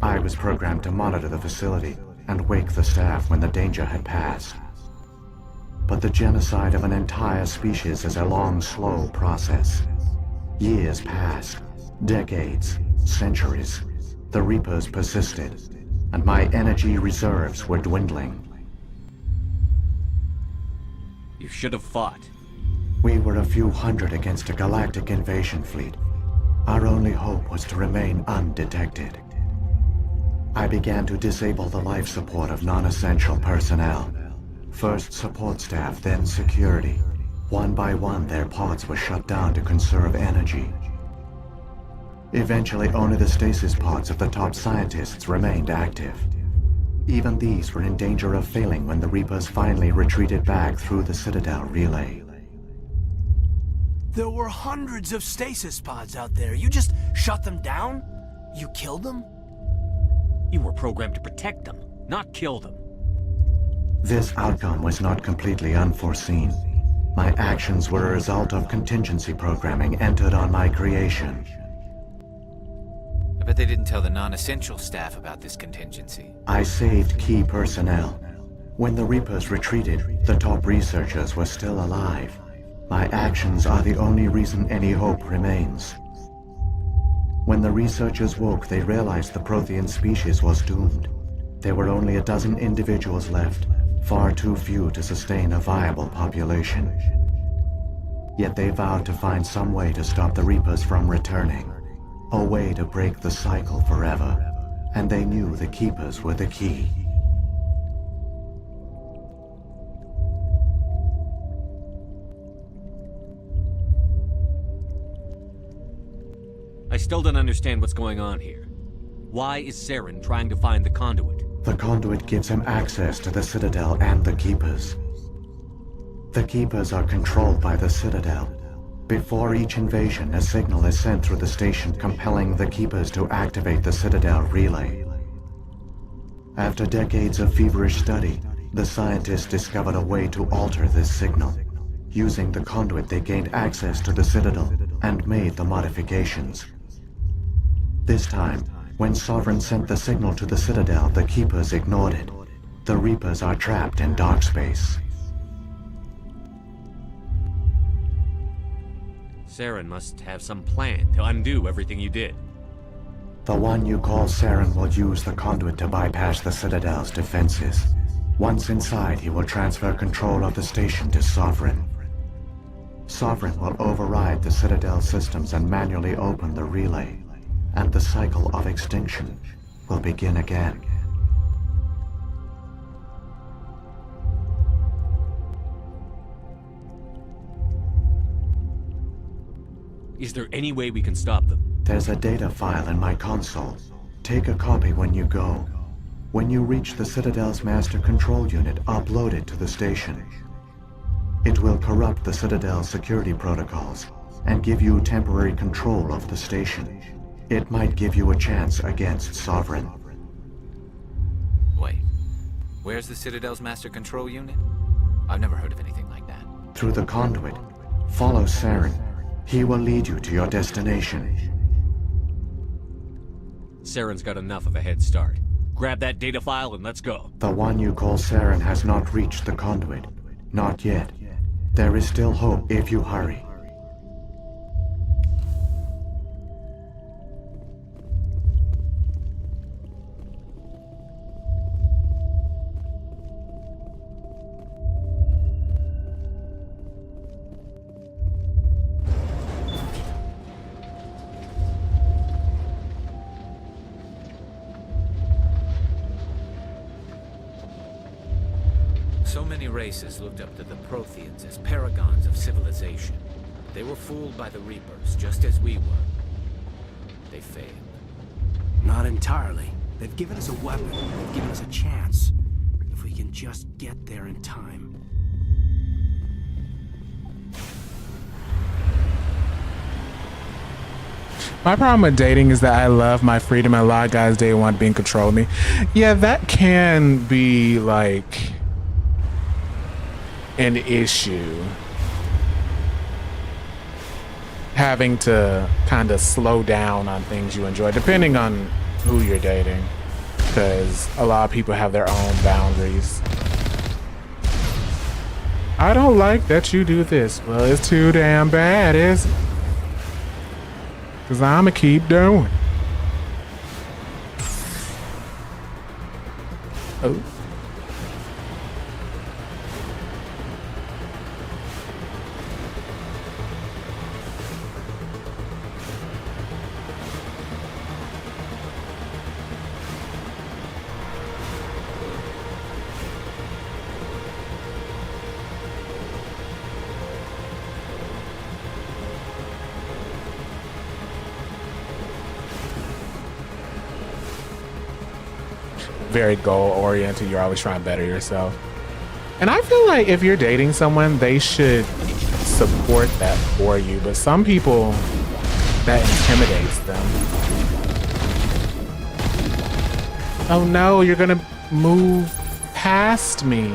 I was programmed to monitor the facility and wake the staff when the danger had passed. But the genocide of an entire species is a long, slow process. Years passed, decades, centuries. The Reapers persisted, and my energy reserves were dwindling. You should have fought. We were a few hundred against a galactic invasion fleet. Our only hope was to remain undetected. I began to disable the life support of non-essential personnel. First support staff, then security. One by one, their pods were shut down to conserve energy. Eventually, only the stasis pods of the top scientists remained active. Even these were in danger of failing when the Reapers finally retreated back through the Citadel relay. There were hundreds of stasis pods out there. You just shut them down? You killed them? You were programmed to protect them, not kill them. This outcome was not completely unforeseen. My actions were a result of contingency programming entered on my creation. I bet they didn't tell the non-essential staff about this contingency. I saved key personnel. When the Reapers retreated, the top researchers were still alive. My actions are the only reason any hope remains. When the researchers woke, they realized the Prothean species was doomed. There were only a dozen individuals left, far too few to sustain a viable population. Yet they vowed to find some way to stop the Reapers from returning. A way to break the cycle forever. And they knew the Keepers were the key. I still don't understand what's going on here. Why is Saren trying to find the conduit? The conduit gives him access to the Citadel and the Keepers. The Keepers are controlled by the Citadel. Before each invasion, a signal is sent through the station compelling the Keepers to activate the Citadel relay. After decades of feverish study, the scientists discovered a way to alter this signal. Using the conduit, they gained access to the Citadel and made the modifications. This time, when Sovereign sent the signal to the Citadel, the Keepers ignored it. The Reapers are trapped in dark space. Saren must have some plan to undo everything you did. The one you call Saren will use the conduit to bypass the Citadel's defenses. Once inside, he will transfer control of the station to Sovereign. Sovereign will override the Citadel systems and manually open the relay, and the cycle of extinction will begin again. Is there any way we can stop them? There's a data file in my console. Take a copy when you go. When you reach the Citadel's master control unit, upload it to the station. It will corrupt the Citadel's security protocols and give you temporary control of the station. It might give you a chance against Sovereign. Wait, where's the Citadel's master control unit? I've never heard of anything like that. Through the conduit, follow Saren. He will lead you to your destination. Saren's got enough of a head start. Grab that data file and let's go. The one you call Saren has not reached the conduit. Not yet. There is still hope if you hurry. So many races looked up to the Protheans as paragons of civilization. They were fooled by the Reapers, just as we were. They failed. Not entirely. They've given us a weapon. They've given us a chance. If we can just get there in time. My problem with dating is that I love my freedom and a lot of guys they want to be in control of me. Yeah, that can be like an issue. Having to kind of slow down on things you enjoy, depending on who you're dating, because a lot of people have their own boundaries. I don't like that you do this. Well, it's too damn bad, isn't it? Because I'ma keep doing. Oh. Very goal oriented. You're always trying to better yourself. And I feel like if you're dating someone, they should support that for you. But some people, that intimidates them. Oh no, you're gonna move past me.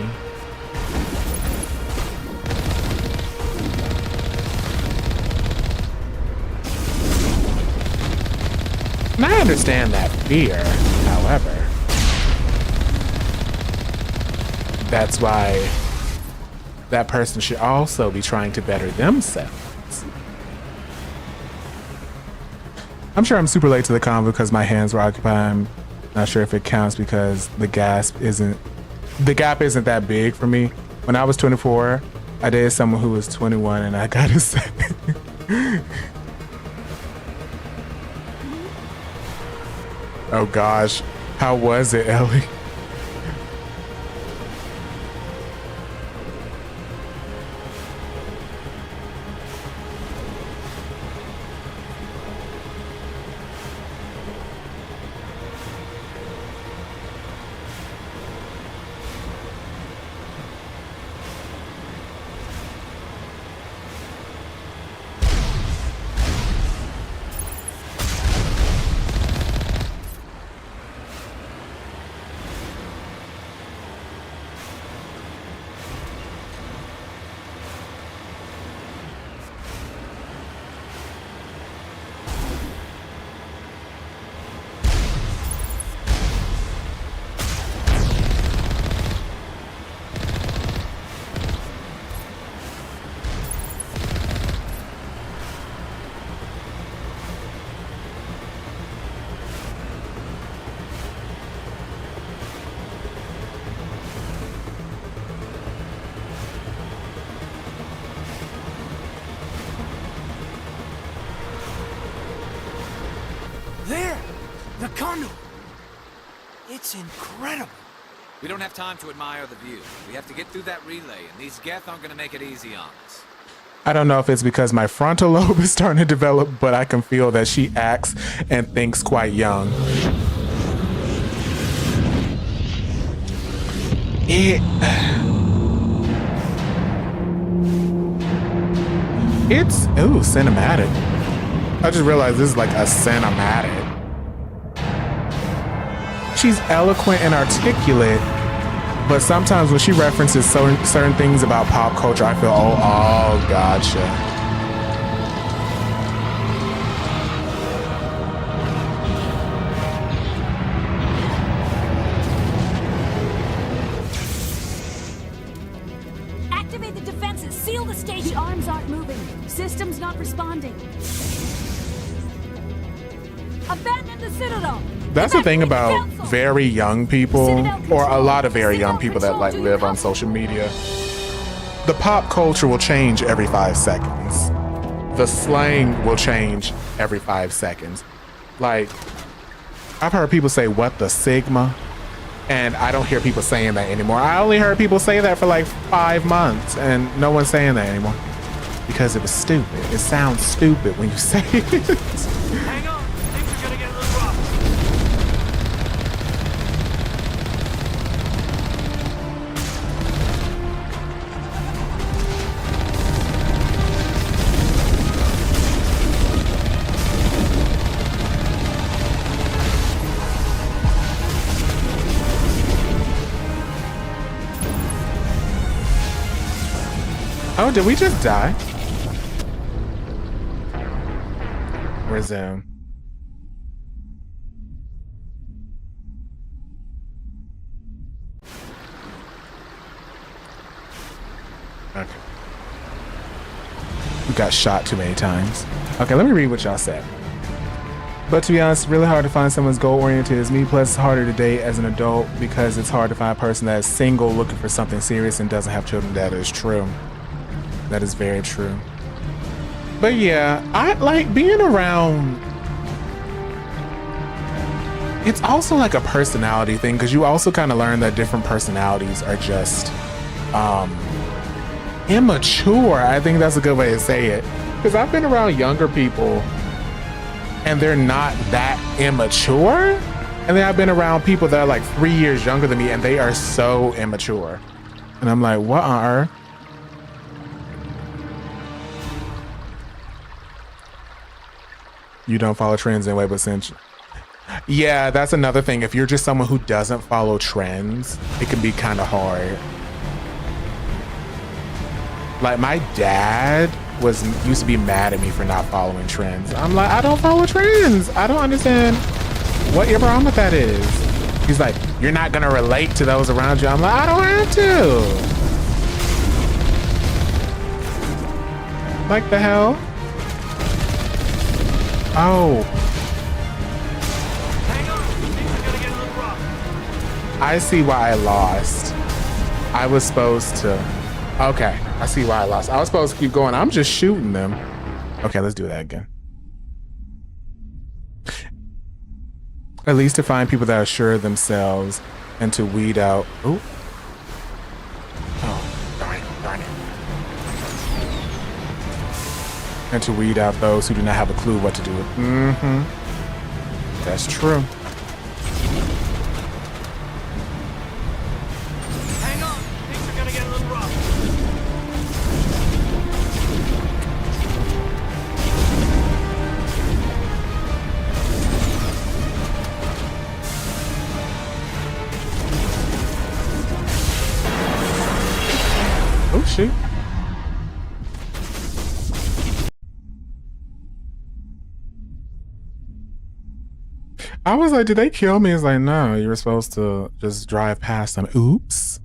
And I understand that fear, however. That's why that person should also be trying to better themselves. I'm sure I'm super late to the convo because my hands were occupied. I'm not sure if it counts because the gap isn't that big for me. When I was 24, I dated someone who was 21, and I gotta say, oh gosh, how was it, Ellie? There! The conduit! It's incredible! We don't have time to admire the view. We have to get through that relay, and these Geth aren't gonna make it easy on us. I don't know if it's because my frontal lobe is starting to develop, but I can feel that she acts and thinks quite young. It's, ooh, cinematic. I just realized this is like a cinematic. She's eloquent and articulate, but sometimes when she references certain things about pop culture, I feel, oh, gotcha. Activate the defenses. Seal the station. The arms aren't moving. Systems not responding. Abandon the Citadel. That's the thing about very young people, or a lot of very young people that like live on social media. The pop culture will change every 5 seconds. The slang will change every 5 seconds. Like, I've heard people say, "What the Sigma?" And I don't hear people saying that anymore. I only heard people say that for like 5 months, and no one's saying that anymore. Because it was stupid. It sounds stupid when you say it. Hang on, things are gonna get a little rough. Oh, did we just die? Resume. Okay. We got shot too many times. Okay, let me read what y'all said. But to be honest, it's really hard to find someone as goal-oriented as me. Plus, it's harder to date as an adult because it's hard to find a person that is single, looking for something serious, and doesn't have children. That is true. That is very true. But yeah, I like being around. It's also like a personality thing, because you also kind of learn that different personalities are just immature. I think that's a good way to say it. Because I've been around younger people and they're not that immature. And then I've been around people that are like 3 years younger than me and they are so immature. And I'm like, what on earth? You don't follow trends anyway, but since... Yeah, that's another thing. If you're just someone who doesn't follow trends, it can be kind of hard. Like, my dad used to be mad at me for not following trends. I'm like, I don't follow trends. I don't understand what your problem with that is. He's like, you're not gonna relate to those around you. I'm like, I don't have to. Like the hell? Oh. Hang on, things are gonna get a little rough. I see why I lost. I was supposed to. Okay, I see why I lost. I was supposed to keep going. I'm just shooting them. Okay, let's do that again. At least to find people that are sure of themselves and to weed out. Ooh. Oh, darn it. And to weed out those who do not have a clue what to do with. Mm-hmm. That's true. Hang on, things are gonna get a little rough. Oh, shoot. I was like, did they kill me? It's like, no, you were supposed to just drive past them. Oops.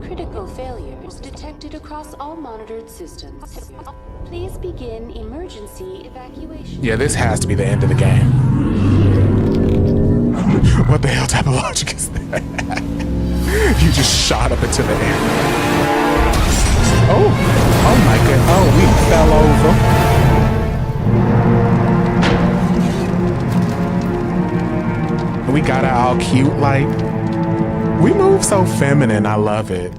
Critical failures detected across all monitored systems. Please begin emergency evacuation. Yeah, this has to be the end of the game. What the hell type of logic is that? You just shot up into the air. Oh my god. Oh, we fell over. We got it all cute, like. We move so feminine, I love it.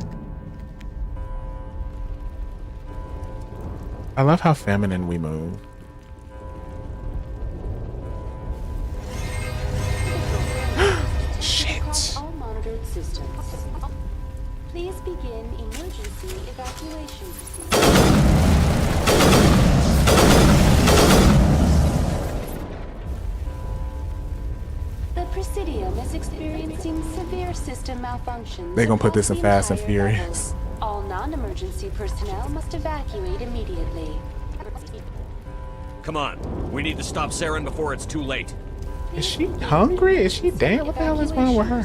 I love how feminine we move. Shit. All monitored systems. Please begin emergency emergency evacuation procedure. The Presidium is experiencing severe system malfunctions. They're gonna put this in across the Fast and entire Furious. level. All non-emergency personnel must evacuate immediately. Come on. We need to stop Saren before it's too late. Is she hungry? Is she damn? What the hell is wrong with her?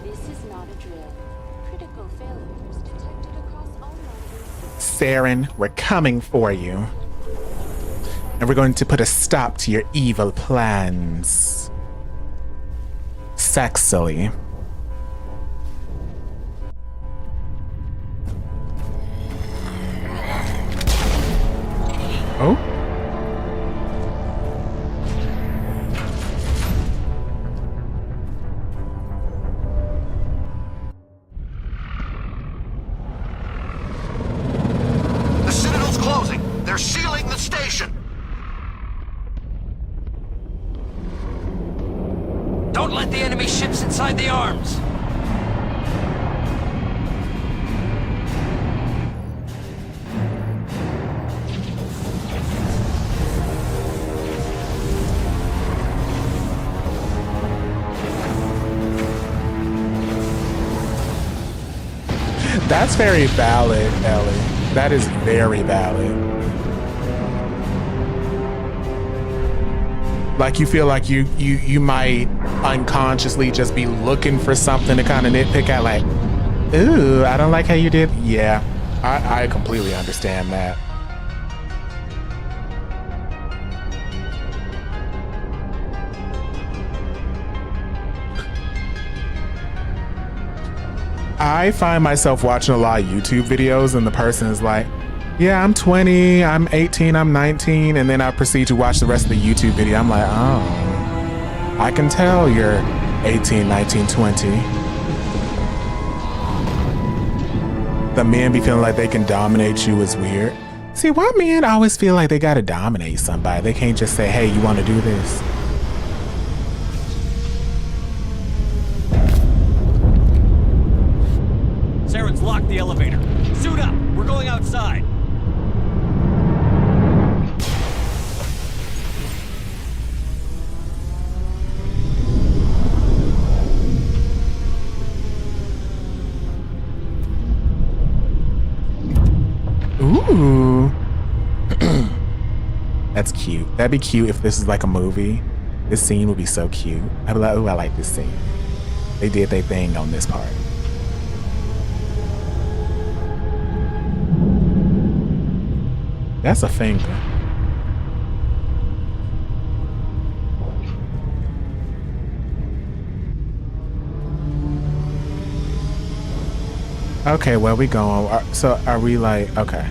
This is not a drill. Critical failures detected across all monitors. Saren, we're coming for you. And we're going to put a stop to your evil plans. Sexily. Oh? The Citadel's closing. They're sealing the station. Don't let the enemy ships inside the arms. That's very valid, Ellie. That is very valid. Like you feel like you might unconsciously just be looking for something to kind of nitpick at, like, ooh, I don't like how you did. Yeah, I completely understand that. I find myself watching a lot of YouTube videos and the person is like, yeah, I'm 20, I'm 18, I'm 19, and then I proceed to watch the rest of the YouTube video. I'm like, oh, I can tell you're 18, 19, 20. The men be feeling like they can dominate you is weird. See, why men always feel like they gotta dominate somebody? They can't just say, hey, you wanna do this? Saren's locked the elevator. Suit up. We're going outside. Ooh. That's cute. That'd be cute if this is like a movie. This scene would be so cute. I'd be like, ooh, I like this scene. They did their thing on this part. That's a finger. Okay, where we going? So are we like, okay.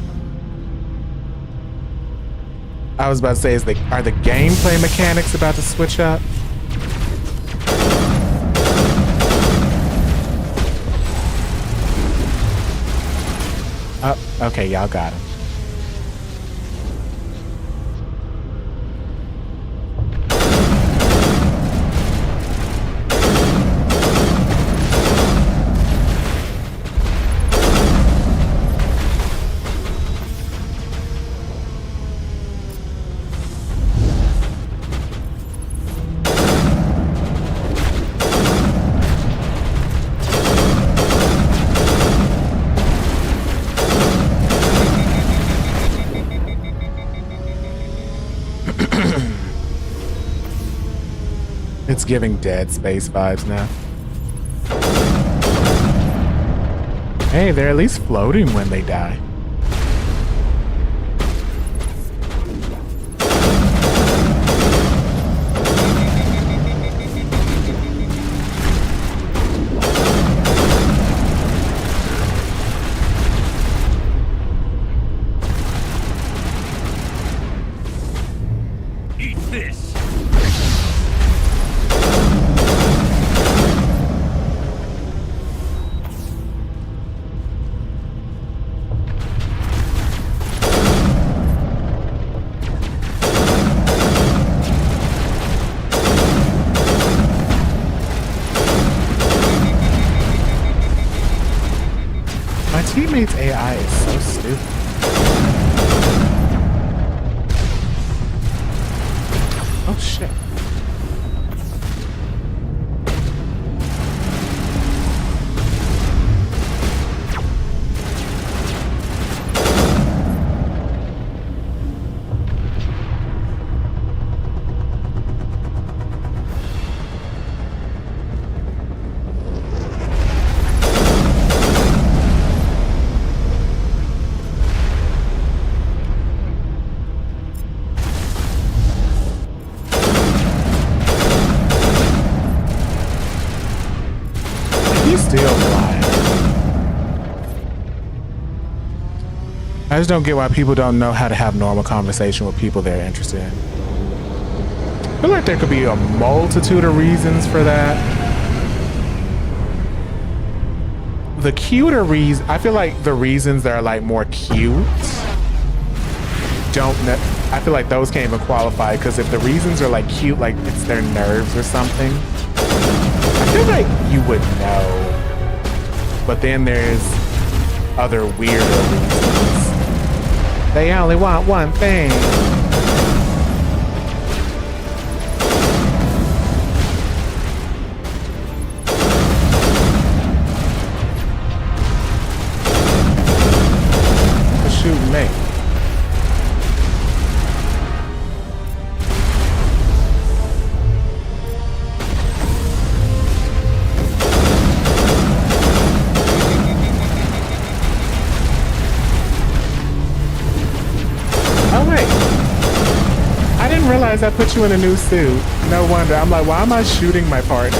I was about to say, are the gameplay mechanics about to switch up? Oh, okay, y'all got him. It's giving Dead Space vibes now. Hey, they're at least floating when they die. Eat this. teammate's AI is so stupid. Oh shit. Still flying. I just don't get why people don't know how to have normal conversation with people they're interested in. I feel like there could be a multitude of reasons for that. The cuter reason, I feel like the reasons that are like more cute I feel like those can't even qualify, because if the reasons are like cute, like it's their nerves or something, I feel like you would know. But then there's other weirder reasons. They only want one thing. Shoot me. I put you in a new suit. No wonder. I'm like, why am I shooting my partner?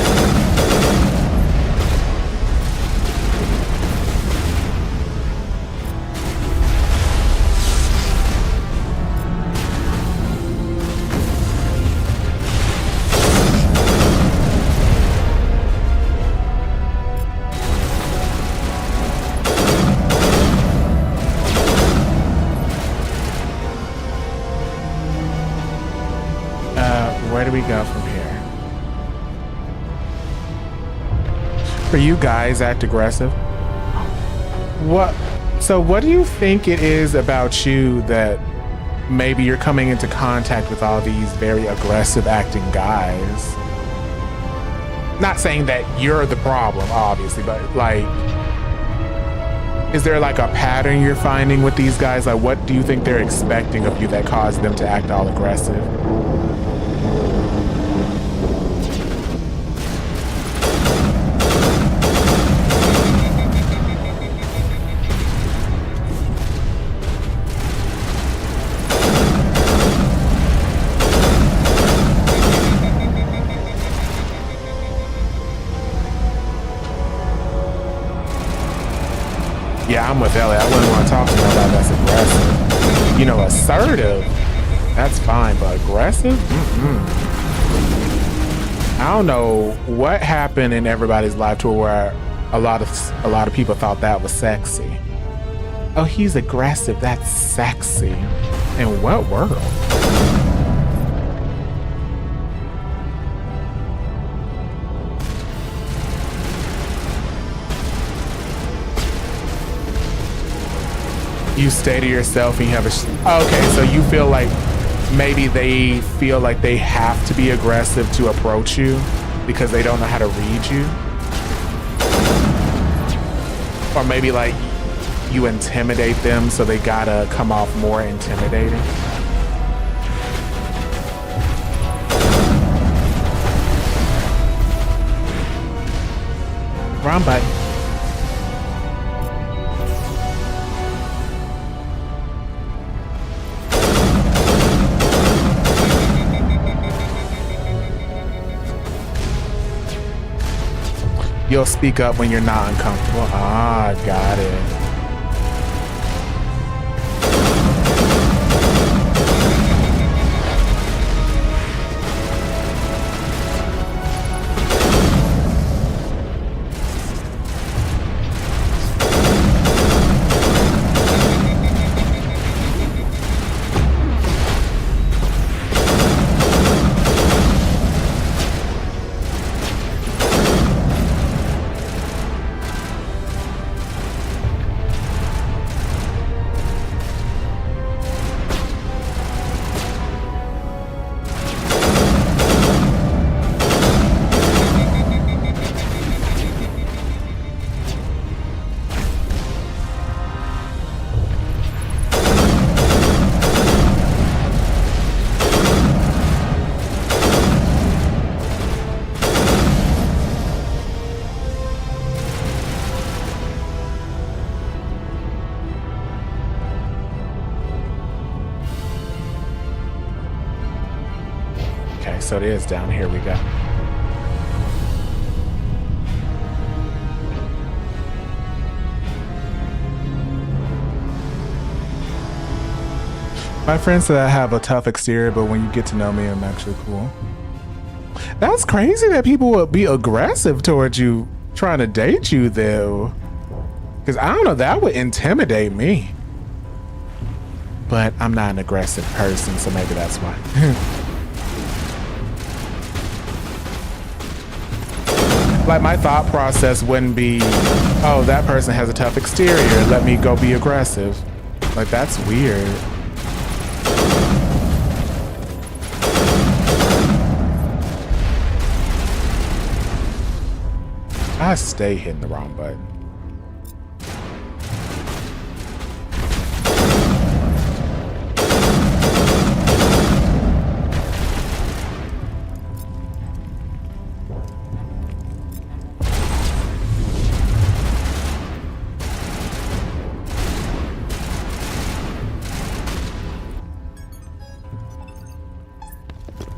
Where do we go from here? For you guys act aggressive. What? So what do you think it is about you that maybe you're coming into contact with all these very aggressive acting guys? Not saying that you're the problem, obviously, but like, is there like a pattern you're finding with these guys? Like, what do you think they're expecting of you that caused them to act all aggressive? Yeah, I'm with Ellie. I wouldn't want to talk to nobody that's aggressive. You know, assertive, that's fine, but aggressive? I don't know what happened in everybody's life to where a lot of people thought that was sexy. Oh, he's aggressive. That's sexy. In what world? You stay to yourself and you have okay, so you feel like maybe they feel like they have to be aggressive to approach you because they don't know how to read you? Or maybe like you intimidate them, so they gotta come off more intimidating? Wrong button. You'll speak up when you're not uncomfortable. Ah, got it. Okay, so it is down here we go. My friend said I have a tough exterior, but when you get to know me, I'm actually cool. That's crazy that people would be aggressive towards you trying to date you, though. Because I don't know, that would intimidate me. But I'm not an aggressive person, so maybe that's why. Like, my thought process wouldn't be, oh, that person has a tough exterior, let me go be aggressive. Like, that's weird. I stay hitting the wrong button.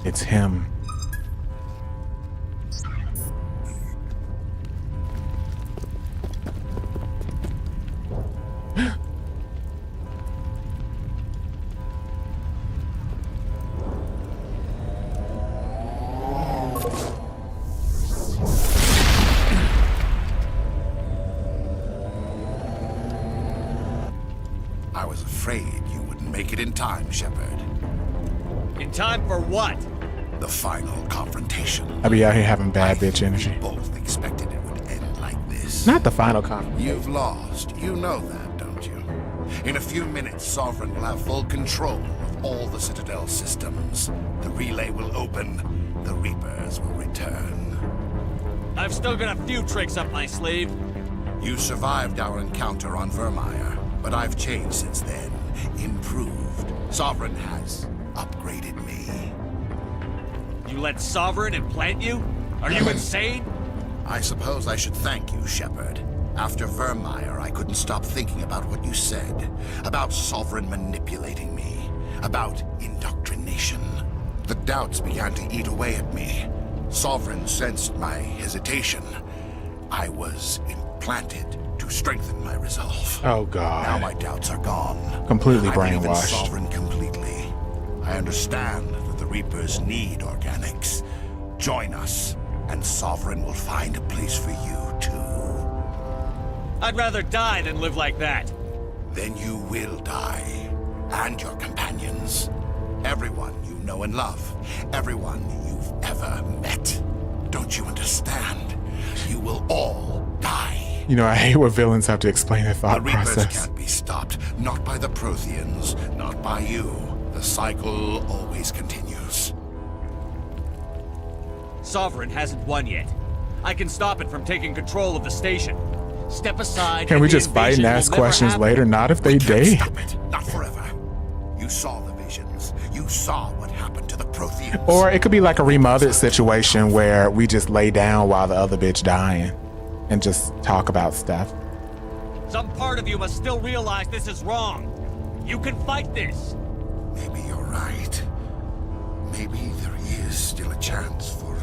It's him. I was afraid you wouldn't make it in time, Shepard. In time for what? The final confrontation. I be out here having bad bitch energy. Both expected it would end like this. Not the final confrontation. You've lost. You know that, don't you? In a few minutes, Sovereign will have full control of all the Citadel systems. The relay will open. The Reapers will return. I've still got a few tricks up my sleeve. You survived our encounter on Vermeer, but I've changed since then. Improved. Sovereign has upgraded me. You let Sovereign implant you? Are you insane? I suppose I should thank you, Shepard. After Vermeer, I couldn't stop thinking about what you said. About Sovereign manipulating me. About indoctrination. The doubts began to eat away at me. Sovereign sensed my hesitation. I was implanted to strengthen my resolve. Oh, God. Now my doubts are gone. Completely I believe in brainwashed. Sovereign completely. I understand that the Reapers need organics. Join us, and Sovereign will find a place for you, too. I'd rather die than live like that. Then you will die. And your companions. Everyone you know and love. Everyone you've ever met. Don't you understand? You will all die. You know, I hate when villains have to explain their thought The Reapers process. can't be stopped. Not by the Protheans. Not by you. The cycle always continues. Sovereign hasn't won yet. I can stop it from taking control of the station. Step aside. Can we just fight and ask questions later? Not if they date. Not forever. You saw the visions. You saw what happened to the Protheans. Or it could be like a remothered situation where we just lay down while the other bitch dying and just talk about stuff. Some part of you must still realize this is wrong. You can fight this. Maybe you're right. Maybe there is still a chance for...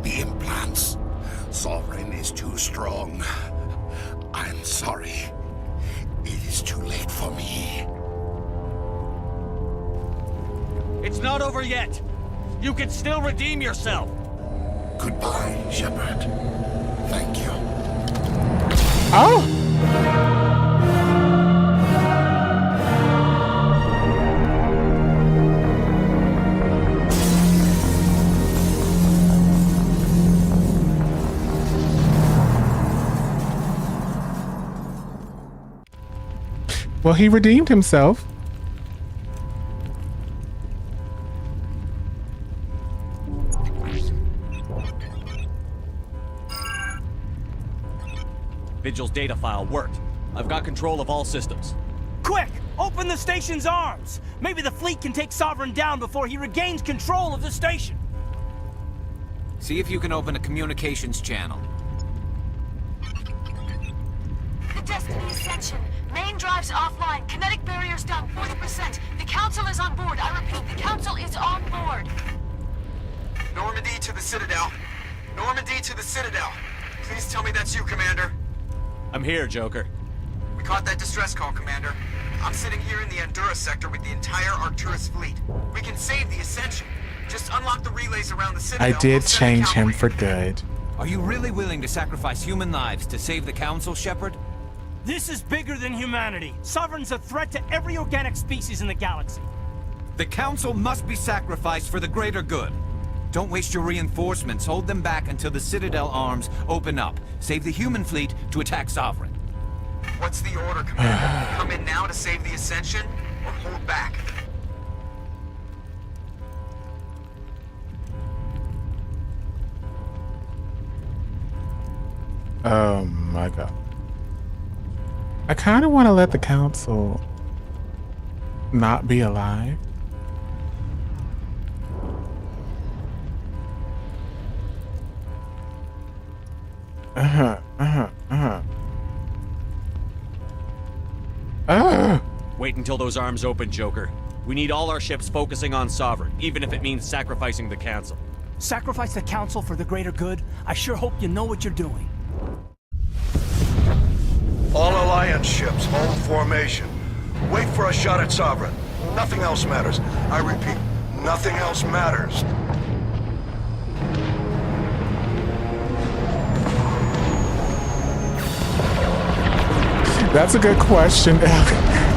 The implants. Sovereign is too strong. I'm sorry. It is too late for me. It's not over yet. You can still redeem yourself. Goodbye, Shepard. Thank you. Oh! Well, he redeemed himself. Vigil's data file worked. I've got control of all systems. Quick! Open the station's arms! Maybe the fleet can take Sovereign down before he regains control of the station. See if you can open a communications channel. The Destiny section. Main drives offline. Kinetic barriers down 40%. The Council is on board. I repeat, the Council is on board. Normandy to the Citadel. Normandy to the Citadel. Please tell me that's you, Commander. I'm here, Joker. We caught that distress call, Commander. I'm sitting here in the Andurra sector with the entire Arcturus fleet. We can save the Ascension. Just unlock the relays around the Citadel. I did change him for good. Are you really willing to sacrifice human lives to save the Council, Shepard? This is bigger than humanity. Sovereign's a threat to every organic species in the galaxy. The Council must be sacrificed for the greater good. Don't waste your reinforcements. Hold them back until the Citadel arms open up. Save the human fleet to attack Sovereign. What's the order, Commander? Come in now to save the Ascension, or hold back? Oh my god. I kind of want to let the Council not be alive. Wait until those arms open, Joker. We need all our ships focusing on Sovereign, even if it means sacrificing the Council. Sacrifice the Council for the greater good? I sure hope you know what you're doing. All Alliance ships, hold formation. Wait for a shot at Sovereign. Nothing else matters. I repeat, nothing else matters. That's a good question,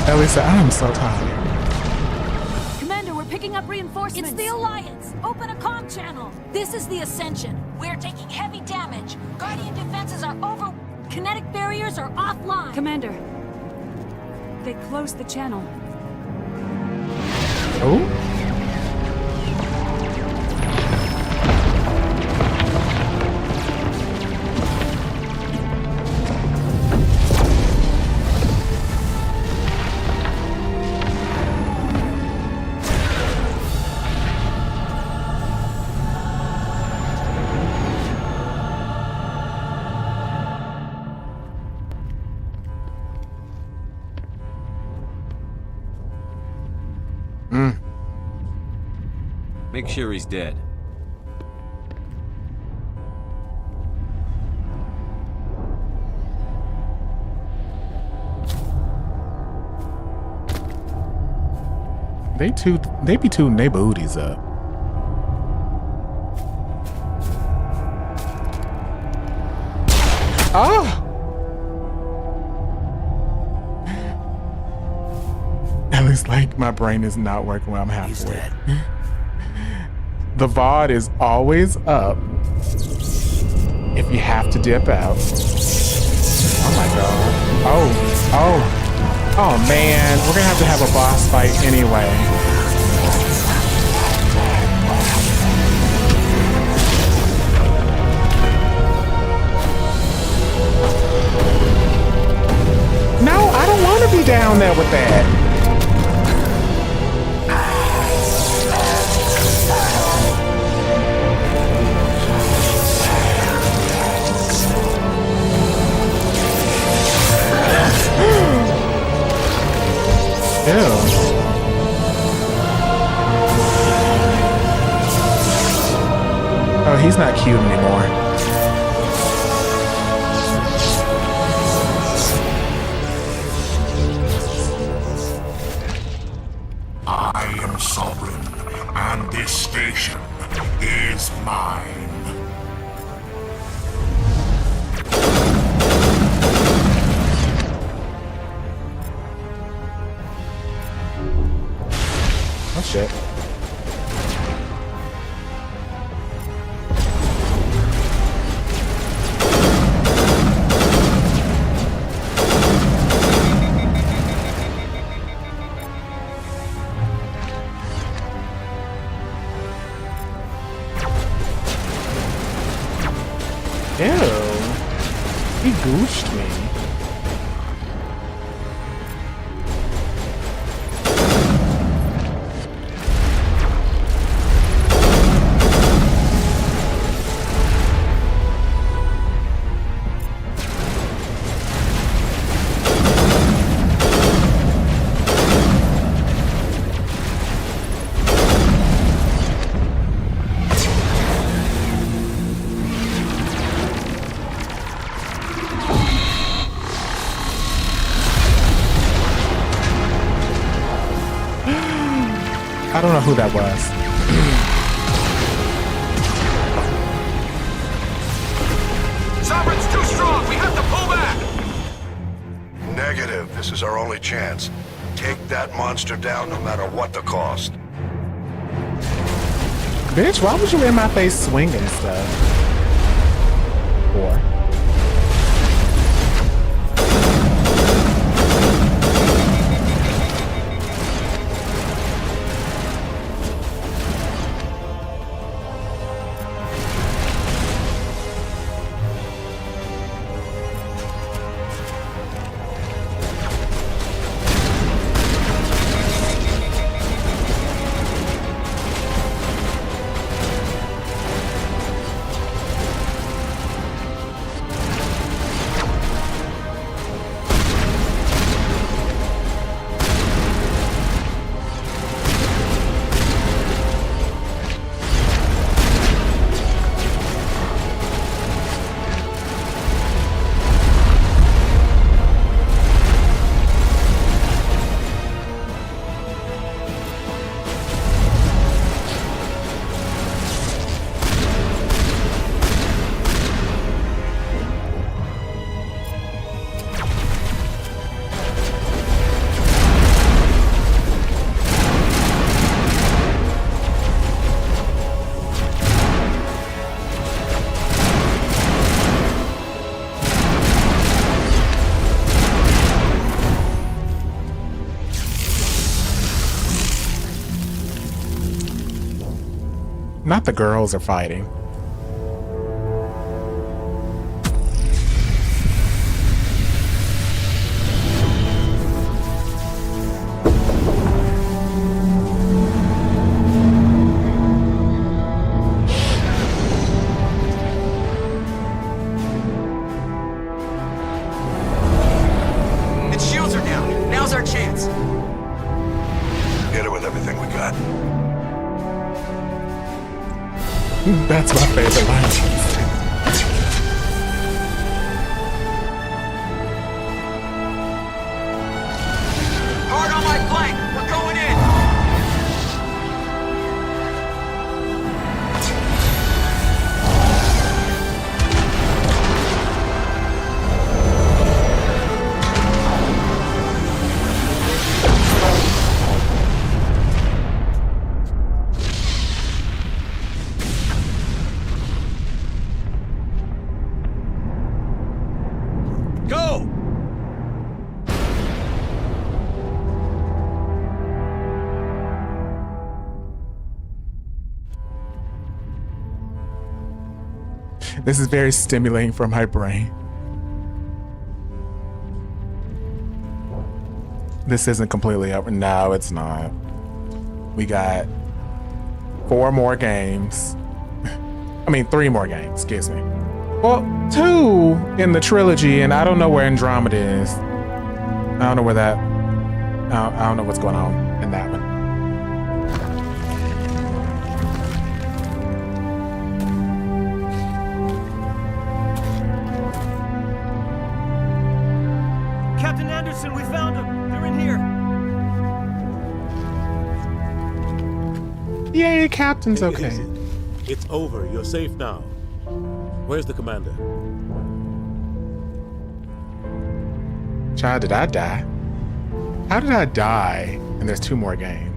Elisa. I'm so tired. Commander, we're picking up reinforcements. It's the Alliance. Open a comm channel. This is the Ascension. We're taking heavy damage. Guardian defenses are over. Kinetic barriers are offline. Commander, they closed the channel. Oh? Make sure he's dead. They be tooting their booties up. Ah! At least, like, my brain is not working when I'm halfway. The VOD is always up if you have to dip out. Oh my god. Oh man, we're gonna have a boss fight anyway. No, I don't want to be down there with that. Ew. Oh, he's not cute anymore. I am Sovereign, and this station is mine. Oh shit. Ew. He gooshed me. I don't know who that was. Sovereign's too strong. We have to pull back. Negative. This is our only chance. Take that monster down no matter what the cost. Bitch, why was you in my face swinging stuff? Or not the girls are fighting. Its shields are down. Now's our chance. Hit it with everything we got. That's my favorite line. Hard on my flank. We're going in. Go! This is very stimulating for my brain. This isn't completely over. No, it's not. We got 4 more games. I mean, 3 more games, excuse me. Well, 2 in the trilogy, and I don't know where Andromeda is. I don't know where that... I don't know what's going on in that one. Captain Anderson, we found them. They're in here. Yay, Captain's okay. It's over. You're safe now. Where's the commander? Child, did I die? How did I die? And there's 2 more games.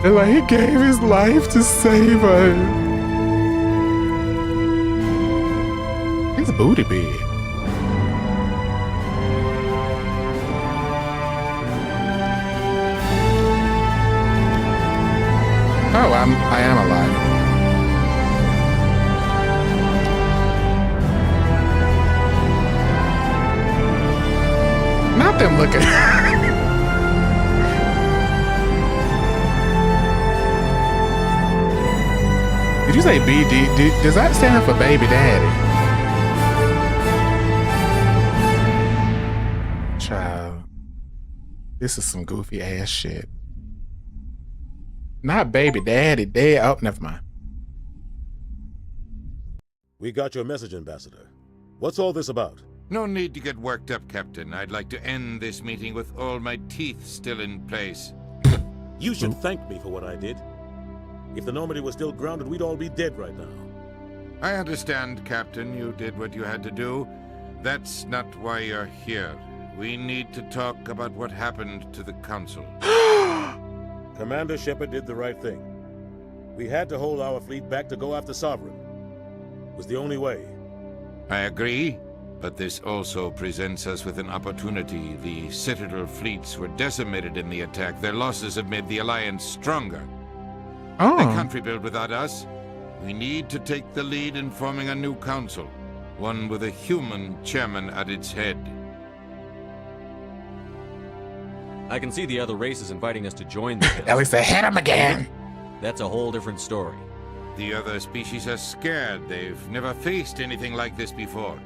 And like, he gave his life to save us. His booty big. Oh, I am alive. Not them looking. Did you say BD? Does that stand for baby daddy? Child, this is some goofy ass shit. Not baby daddy, dad. Oh, never mind. We got your message, Ambassador. What's all this about? No need to get worked up, Captain. I'd like to end this meeting with all my teeth still in place. You should thank me for what I did. If the Normandy was still grounded, we'd all be dead right now. I understand, Captain. You did what you had to do. That's not why you're here. We need to talk about what happened to the Council. Commander Shepard did the right thing. We had to hold our fleet back to go after Sovereign. It was the only way. I agree, but this also presents us with an opportunity. The Citadel fleets were decimated in the attack. Their losses have made the Alliance stronger. Oh. They can't rebuild without us. We need to take the lead in forming a new council, one with a human chairman at its head. I can see the other races inviting us to join them. At least they hit him again. That's a whole different story. The other species are scared. They've never faced anything like this before.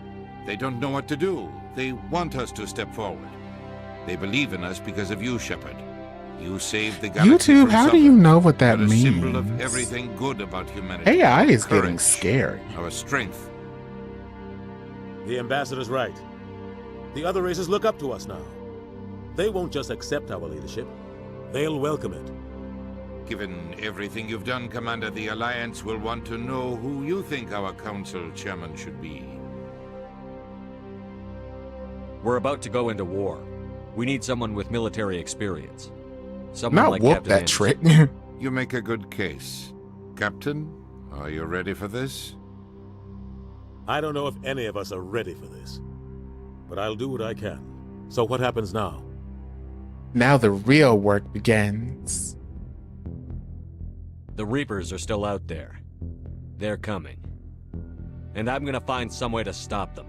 They don't know what to do. They want us to step forward. They believe in us because of you, Shepard. You saved the galaxy. YouTube, how do you know what that You're a means? symbol of everything good about humanity. AI is Courage, getting scary. Our strength. The Ambassador's right. The other races look up to us now. They won't just accept our leadership. They'll welcome it. Given everything you've done, Commander, the Alliance will want to know who you think our council chairman should be. We're about to go into war. We need someone with military experience. Someone Not like whoop Captain that Anderson. trick. You make a good case. Captain, are you ready for this? I don't know if any of us are ready for this, but I'll do what I can. So what happens now? Now the real work begins. The Reapers are still out there. They're coming. And I'm gonna find some way to stop them.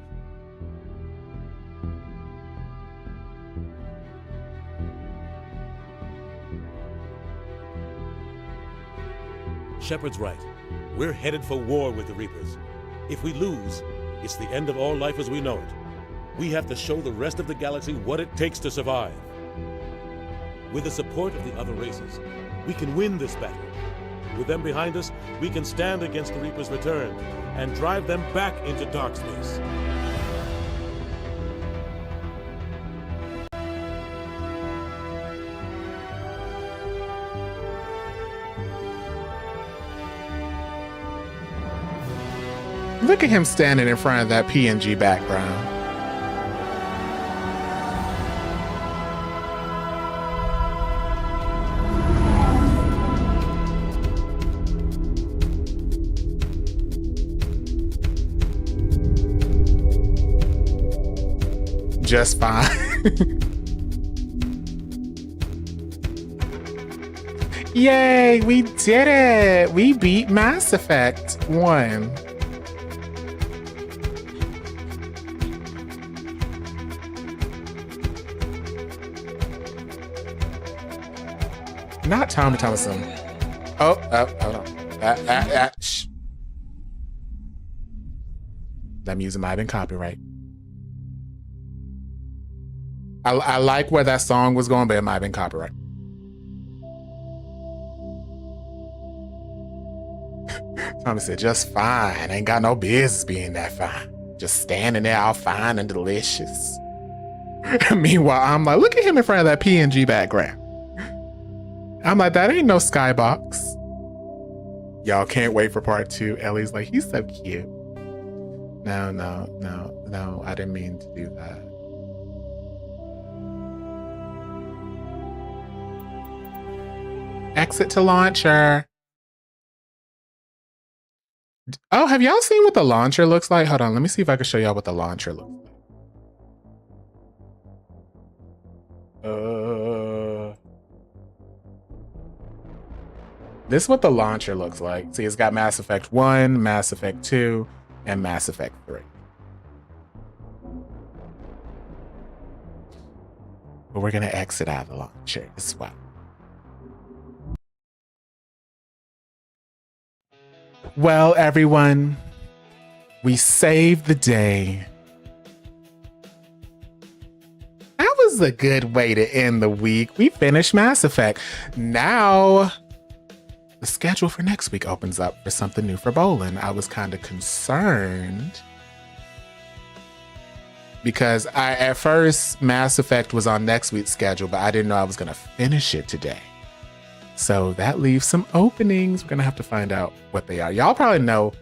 Shepard's right. We're headed for war with the Reapers. If we lose, it's the end of all life as we know it. We have to show the rest of the galaxy what it takes to survive. With the support of the other races, we can win this battle. With them behind us, we can stand against the Reapers' return and drive them back into dark space. Look at him standing in front of that PNG background. Just fine. Yay, we did it! We beat Mass Effect 1. Not Tommy Thomason. Oh, hold on. Shh. That music might have been copyright. I like where that song was going, but it might have been copyright. Tommy said, just fine. Ain't got no business being that fine. Just standing there all fine and delicious. Meanwhile, I'm like, look at him in front of that PNG background. I'm like, that ain't no skybox. Y'all can't wait for part 2. Ellie's like, he's so cute. No, I didn't mean to do that. Exit to launcher. Oh, have y'all seen what the launcher looks like? Hold on, let me see if I can show y'all what the launcher looks like. This is what the launcher looks like. See, it's got Mass Effect 1, Mass Effect 2, and Mass Effect 3. But we're gonna exit out of the launcher as well. Well, everyone, we saved the day. That was a good way to end the week. We finished Mass Effect. Now, the schedule for next week opens up for something new for Bolin. I was kind of concerned because at first Mass Effect was on next week's schedule, but I didn't know I was going to finish it today. So that leaves some openings. We're going to have to find out what they are. Y'all probably know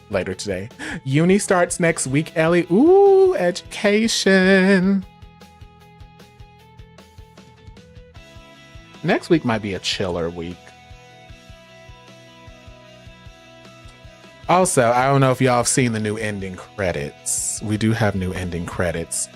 later today. Uni starts next week, Ellie. Ooh, education. Next week might be a chiller week. Also, I don't know if y'all have seen the new ending credits. We do have new ending credits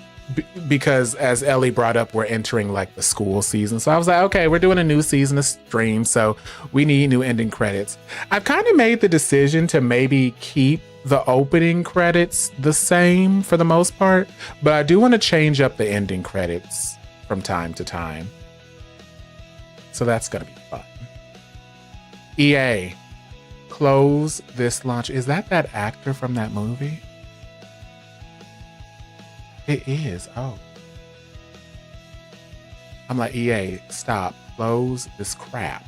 because as Ellie brought up, we're entering like the school season. So I was like, okay, we're doing a new season of stream, so we need new ending credits. I've kind of made the decision to maybe keep the opening credits the same for the most part, but I do want to change up the ending credits from time to time. So that's going to be fun. EA, close this launch. Is that actor from that movie? It is. Oh. I'm like, EA, stop. Close this crap.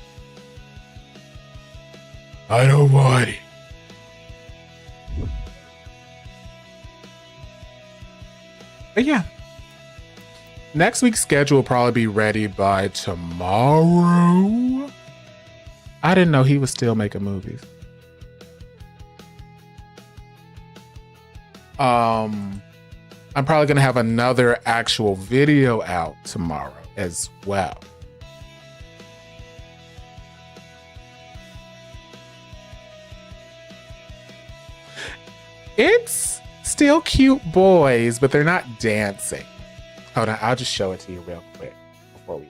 I don't want it. But yeah. Next week's schedule will probably be ready by tomorrow. I didn't know he was still making movies. I'm probably going to have another actual video out tomorrow as well. It's still cute boys, but they're not dancing. Hold on, I'll just show it to you real quick before we...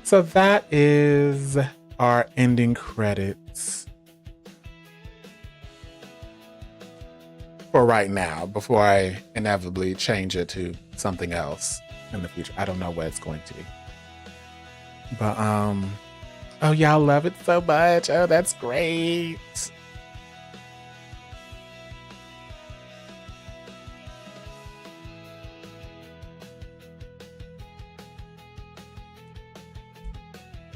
So that is our ending credits for right now, before I inevitably change it to something else in the future. I don't know what it's going to be. But, oh, y'all love it so much. Oh, that's great.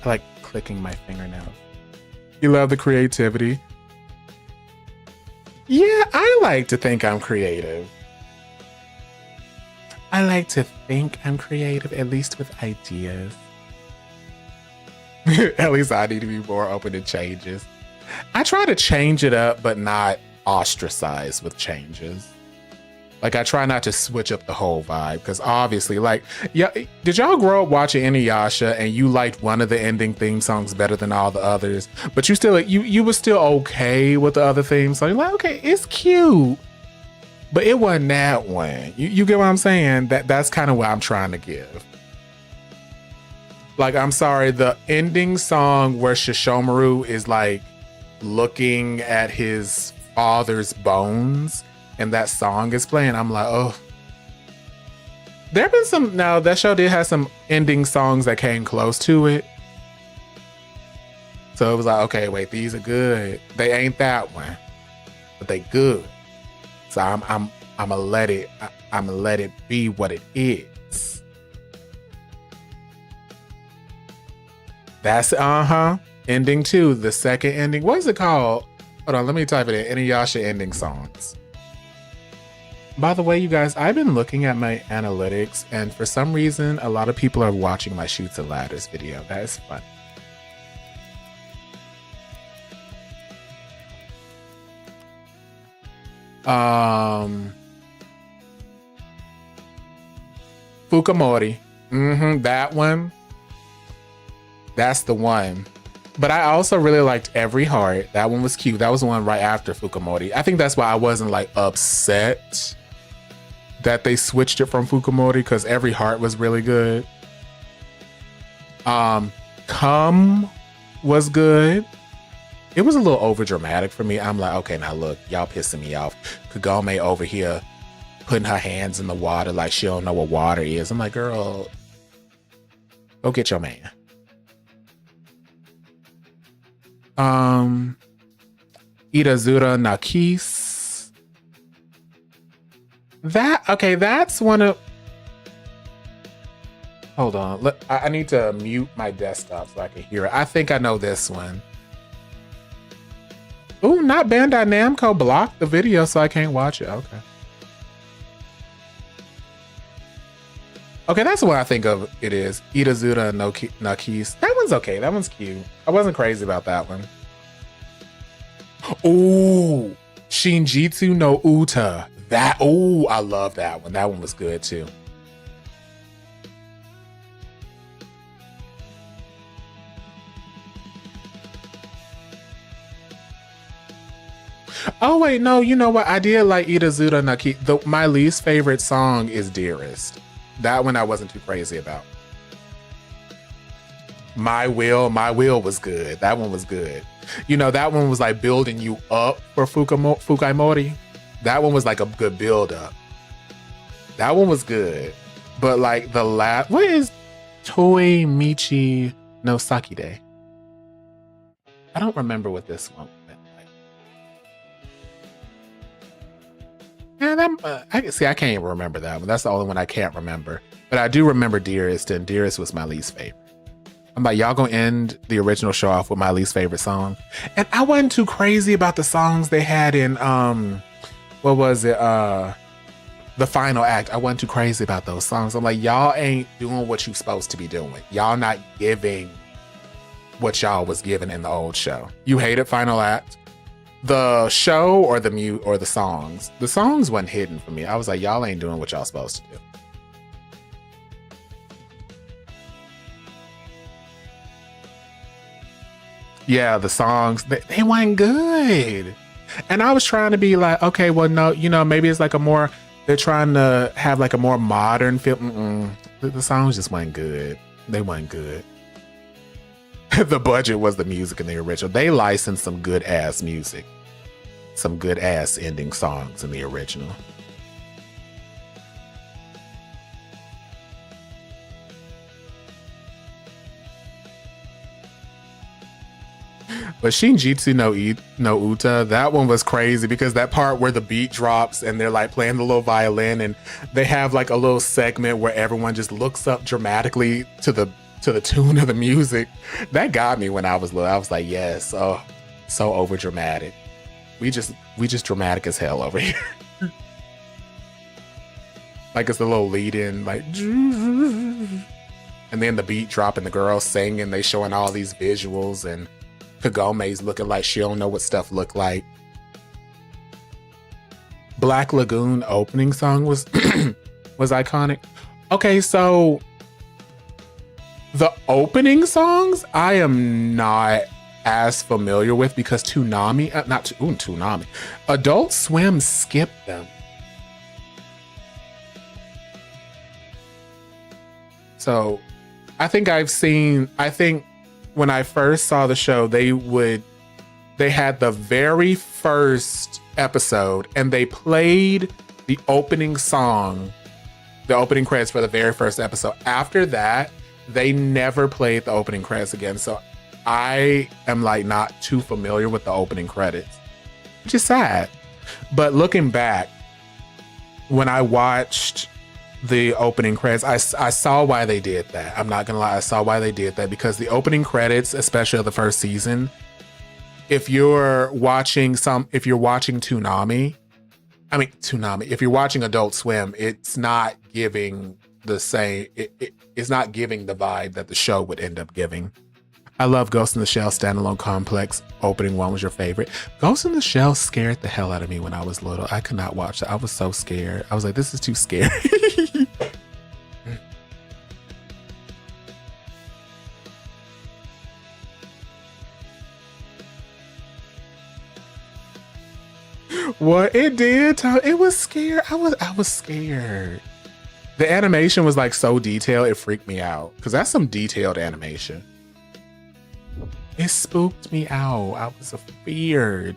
I like clicking my fingernails. You love the creativity? Yeah, I like to think I'm creative. I like to think I'm creative, at least with ideas. At least I need to be more open to changes. I try to change it up, but not ostracize with changes. Like, I try not to switch up the whole vibe, because obviously, like, yeah, did y'all grow up watching Inuyasha and you liked one of the ending theme songs better than all the others, but you still, you were still okay with the other themes? So you're like, okay, it's cute, but it wasn't that one. You get what I'm saying? That's kind of what I'm trying to give. Like, I'm sorry, the ending song where Shishomaru is like looking at his father's bones and that song is playing, I'm like, oh. There have been some, now that show did have some ending songs that came close to it. So it was like, okay, wait, these are good. They ain't that one, but they good. So I'ma let it be what it is. That's ending 2, the second ending. What is it called? Hold on, let me type it in. Inuyasha ending songs. By the way, you guys, I've been looking at my analytics, and for some reason, a lot of people are watching my Chutes and Ladders video. That is fun. Fukamori. That one. That's the one. But I also really liked Every Heart. That one was cute. That was the one right after Fukamori. I think that's why I wasn't like upset that they switched it from Fukumori because Every Heart was really good. Come was good. It was a little over dramatic for me. I'm like, okay, now look, y'all pissing me off. Kagome over here putting her hands in the water like she don't know what water is. I'm like, girl, go get your man. Itazura Nakis. That's one of... Hold on. I need to mute my desktop so I can hear it. I think I know this one. Ooh, not Bandai Namco blocked the video so I can't watch it. Okay. Okay, that's the one I think of it is. Itazura Nakis. That one's okay. That one's cute. I wasn't crazy about that one. Ooh, Shinjitsu no Uta. I love that one. That one was good too. Oh wait, no, you know what? I did like Itazura Naki. My least favorite song is Dearest. That one I wasn't too crazy about. My Will was good. That one was good. You know, that one was like building you up for Fukaimori. That one was like a good build up. That one was good. But like the last, what is Toi Michi no Sakide? I don't remember what this one meant like. Yeah, I can't even remember that one. That's the only one I can't remember. But I do remember Dearest, and Dearest was my least favorite. I'm like, y'all gonna end the original show off with my least favorite song? And I wasn't too crazy about the songs they had in what was it? The Final Act. I wasn't too crazy about those songs. I'm like, y'all ain't doing what you supposed to be doing. Y'all not giving what y'all was given in the old show. You hated Final Act? The show or the songs? The songs wasn't hidden for me. I was like, y'all ain't doing what y'all supposed to do. Yeah, the songs, they weren't good. And I was trying to be like, okay, well, no, you know, maybe it's like they're trying to have like a more modern feel. The songs just weren't good. They weren't good. The budget was the music in the original. They licensed some good ass music. Some good ass ending songs in the original. But Shinjitsu no Uta, that one was crazy because that part where the beat drops and they're like playing the little violin and they have like a little segment where everyone just looks up dramatically to the tune of the music. That got me when I was little. I was like, yes, oh, so over dramatic. We just dramatic as hell over here. Like it's the little lead in, like, and then the beat drop and the girls singing, they showing all these visuals and Kagome's looking like she don't know what stuff look like. Black Lagoon opening song was was iconic. Okay, so the opening songs I am not as familiar with because Toonami, Adult Swim skipped them. So I think when I first saw the show, they had the very first episode and they played the opening song, the opening credits for the very first episode. After that, they never played the opening credits again. So I am like not too familiar with the opening credits, which is sad. But looking back, when I watched the opening credits, I saw why they did that. I'm not gonna lie, I saw why they did that because the opening credits, especially of the first season, if you're watching Toonami, if you're watching Adult Swim, it's not giving the same, it's not giving the vibe that the show would end up giving. I love Ghost in the Shell Standalone Complex. Opening one was your favorite. Ghost in the Shell scared the hell out of me when I was little. I could not watch that. I was so scared. I was like, this is too scary. What it did, it was scared. I was scared. The animation was like so detailed, it freaked me out. Cause that's some detailed animation. It spooked me out. I was afeared.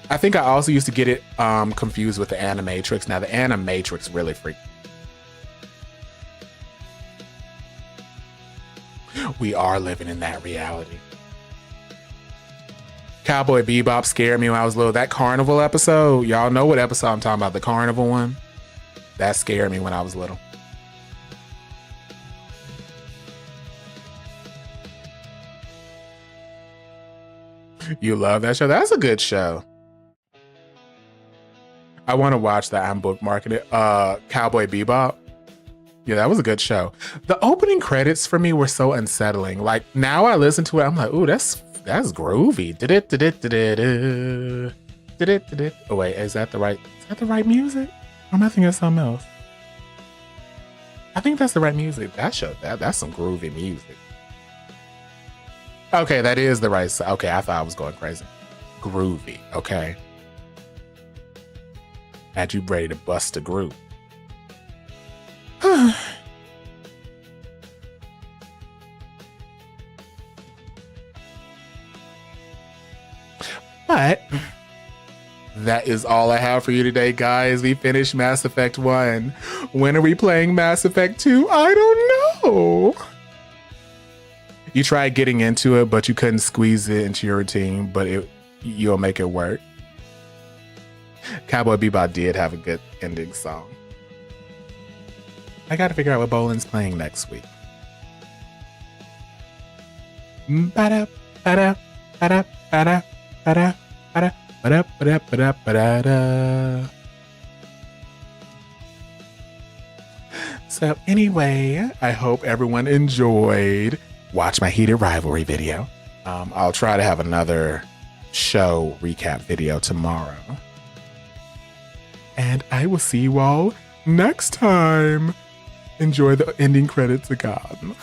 I think I also used to get it confused with the Animatrix. Now the Animatrix really freaked me. We are living in that reality. Cowboy Bebop scared me when I was little. That carnival episode, y'all know what episode I'm talking about, the carnival one? That scared me when I was little. You love that show? That's a good show. I want to watch that. I'm bookmarking it. Cowboy Bebop. Yeah, that was a good show. The opening credits for me were so unsettling. Like now I listen to it, I'm like, ooh, that's groovy. Oh wait, is that the right music? Or am I thinking of something else? I think that's the right music. That's some groovy music. Okay, that is the right side. Okay, I thought I was going crazy. Groovy, okay. Had you ready to bust a groove. But that is all I have for you today, guys. We finished Mass Effect 1. When are we playing Mass Effect 2? I don't know. You tried getting into it, but you couldn't squeeze it into your routine, but you'll make it work. Cowboy Bebop did have a good ending song. I gotta figure out what Bolin's playing next week. Ba-da, ba-da, ba-da, ba-da, ba-da, ba-da, ba-da, ba-da, ba-da, ba-da. So anyway, I hope everyone enjoyed. Watch my Heated Rivalry video. I'll try to have another show recap video tomorrow. And I will see you all next time. Enjoy the ending credits again.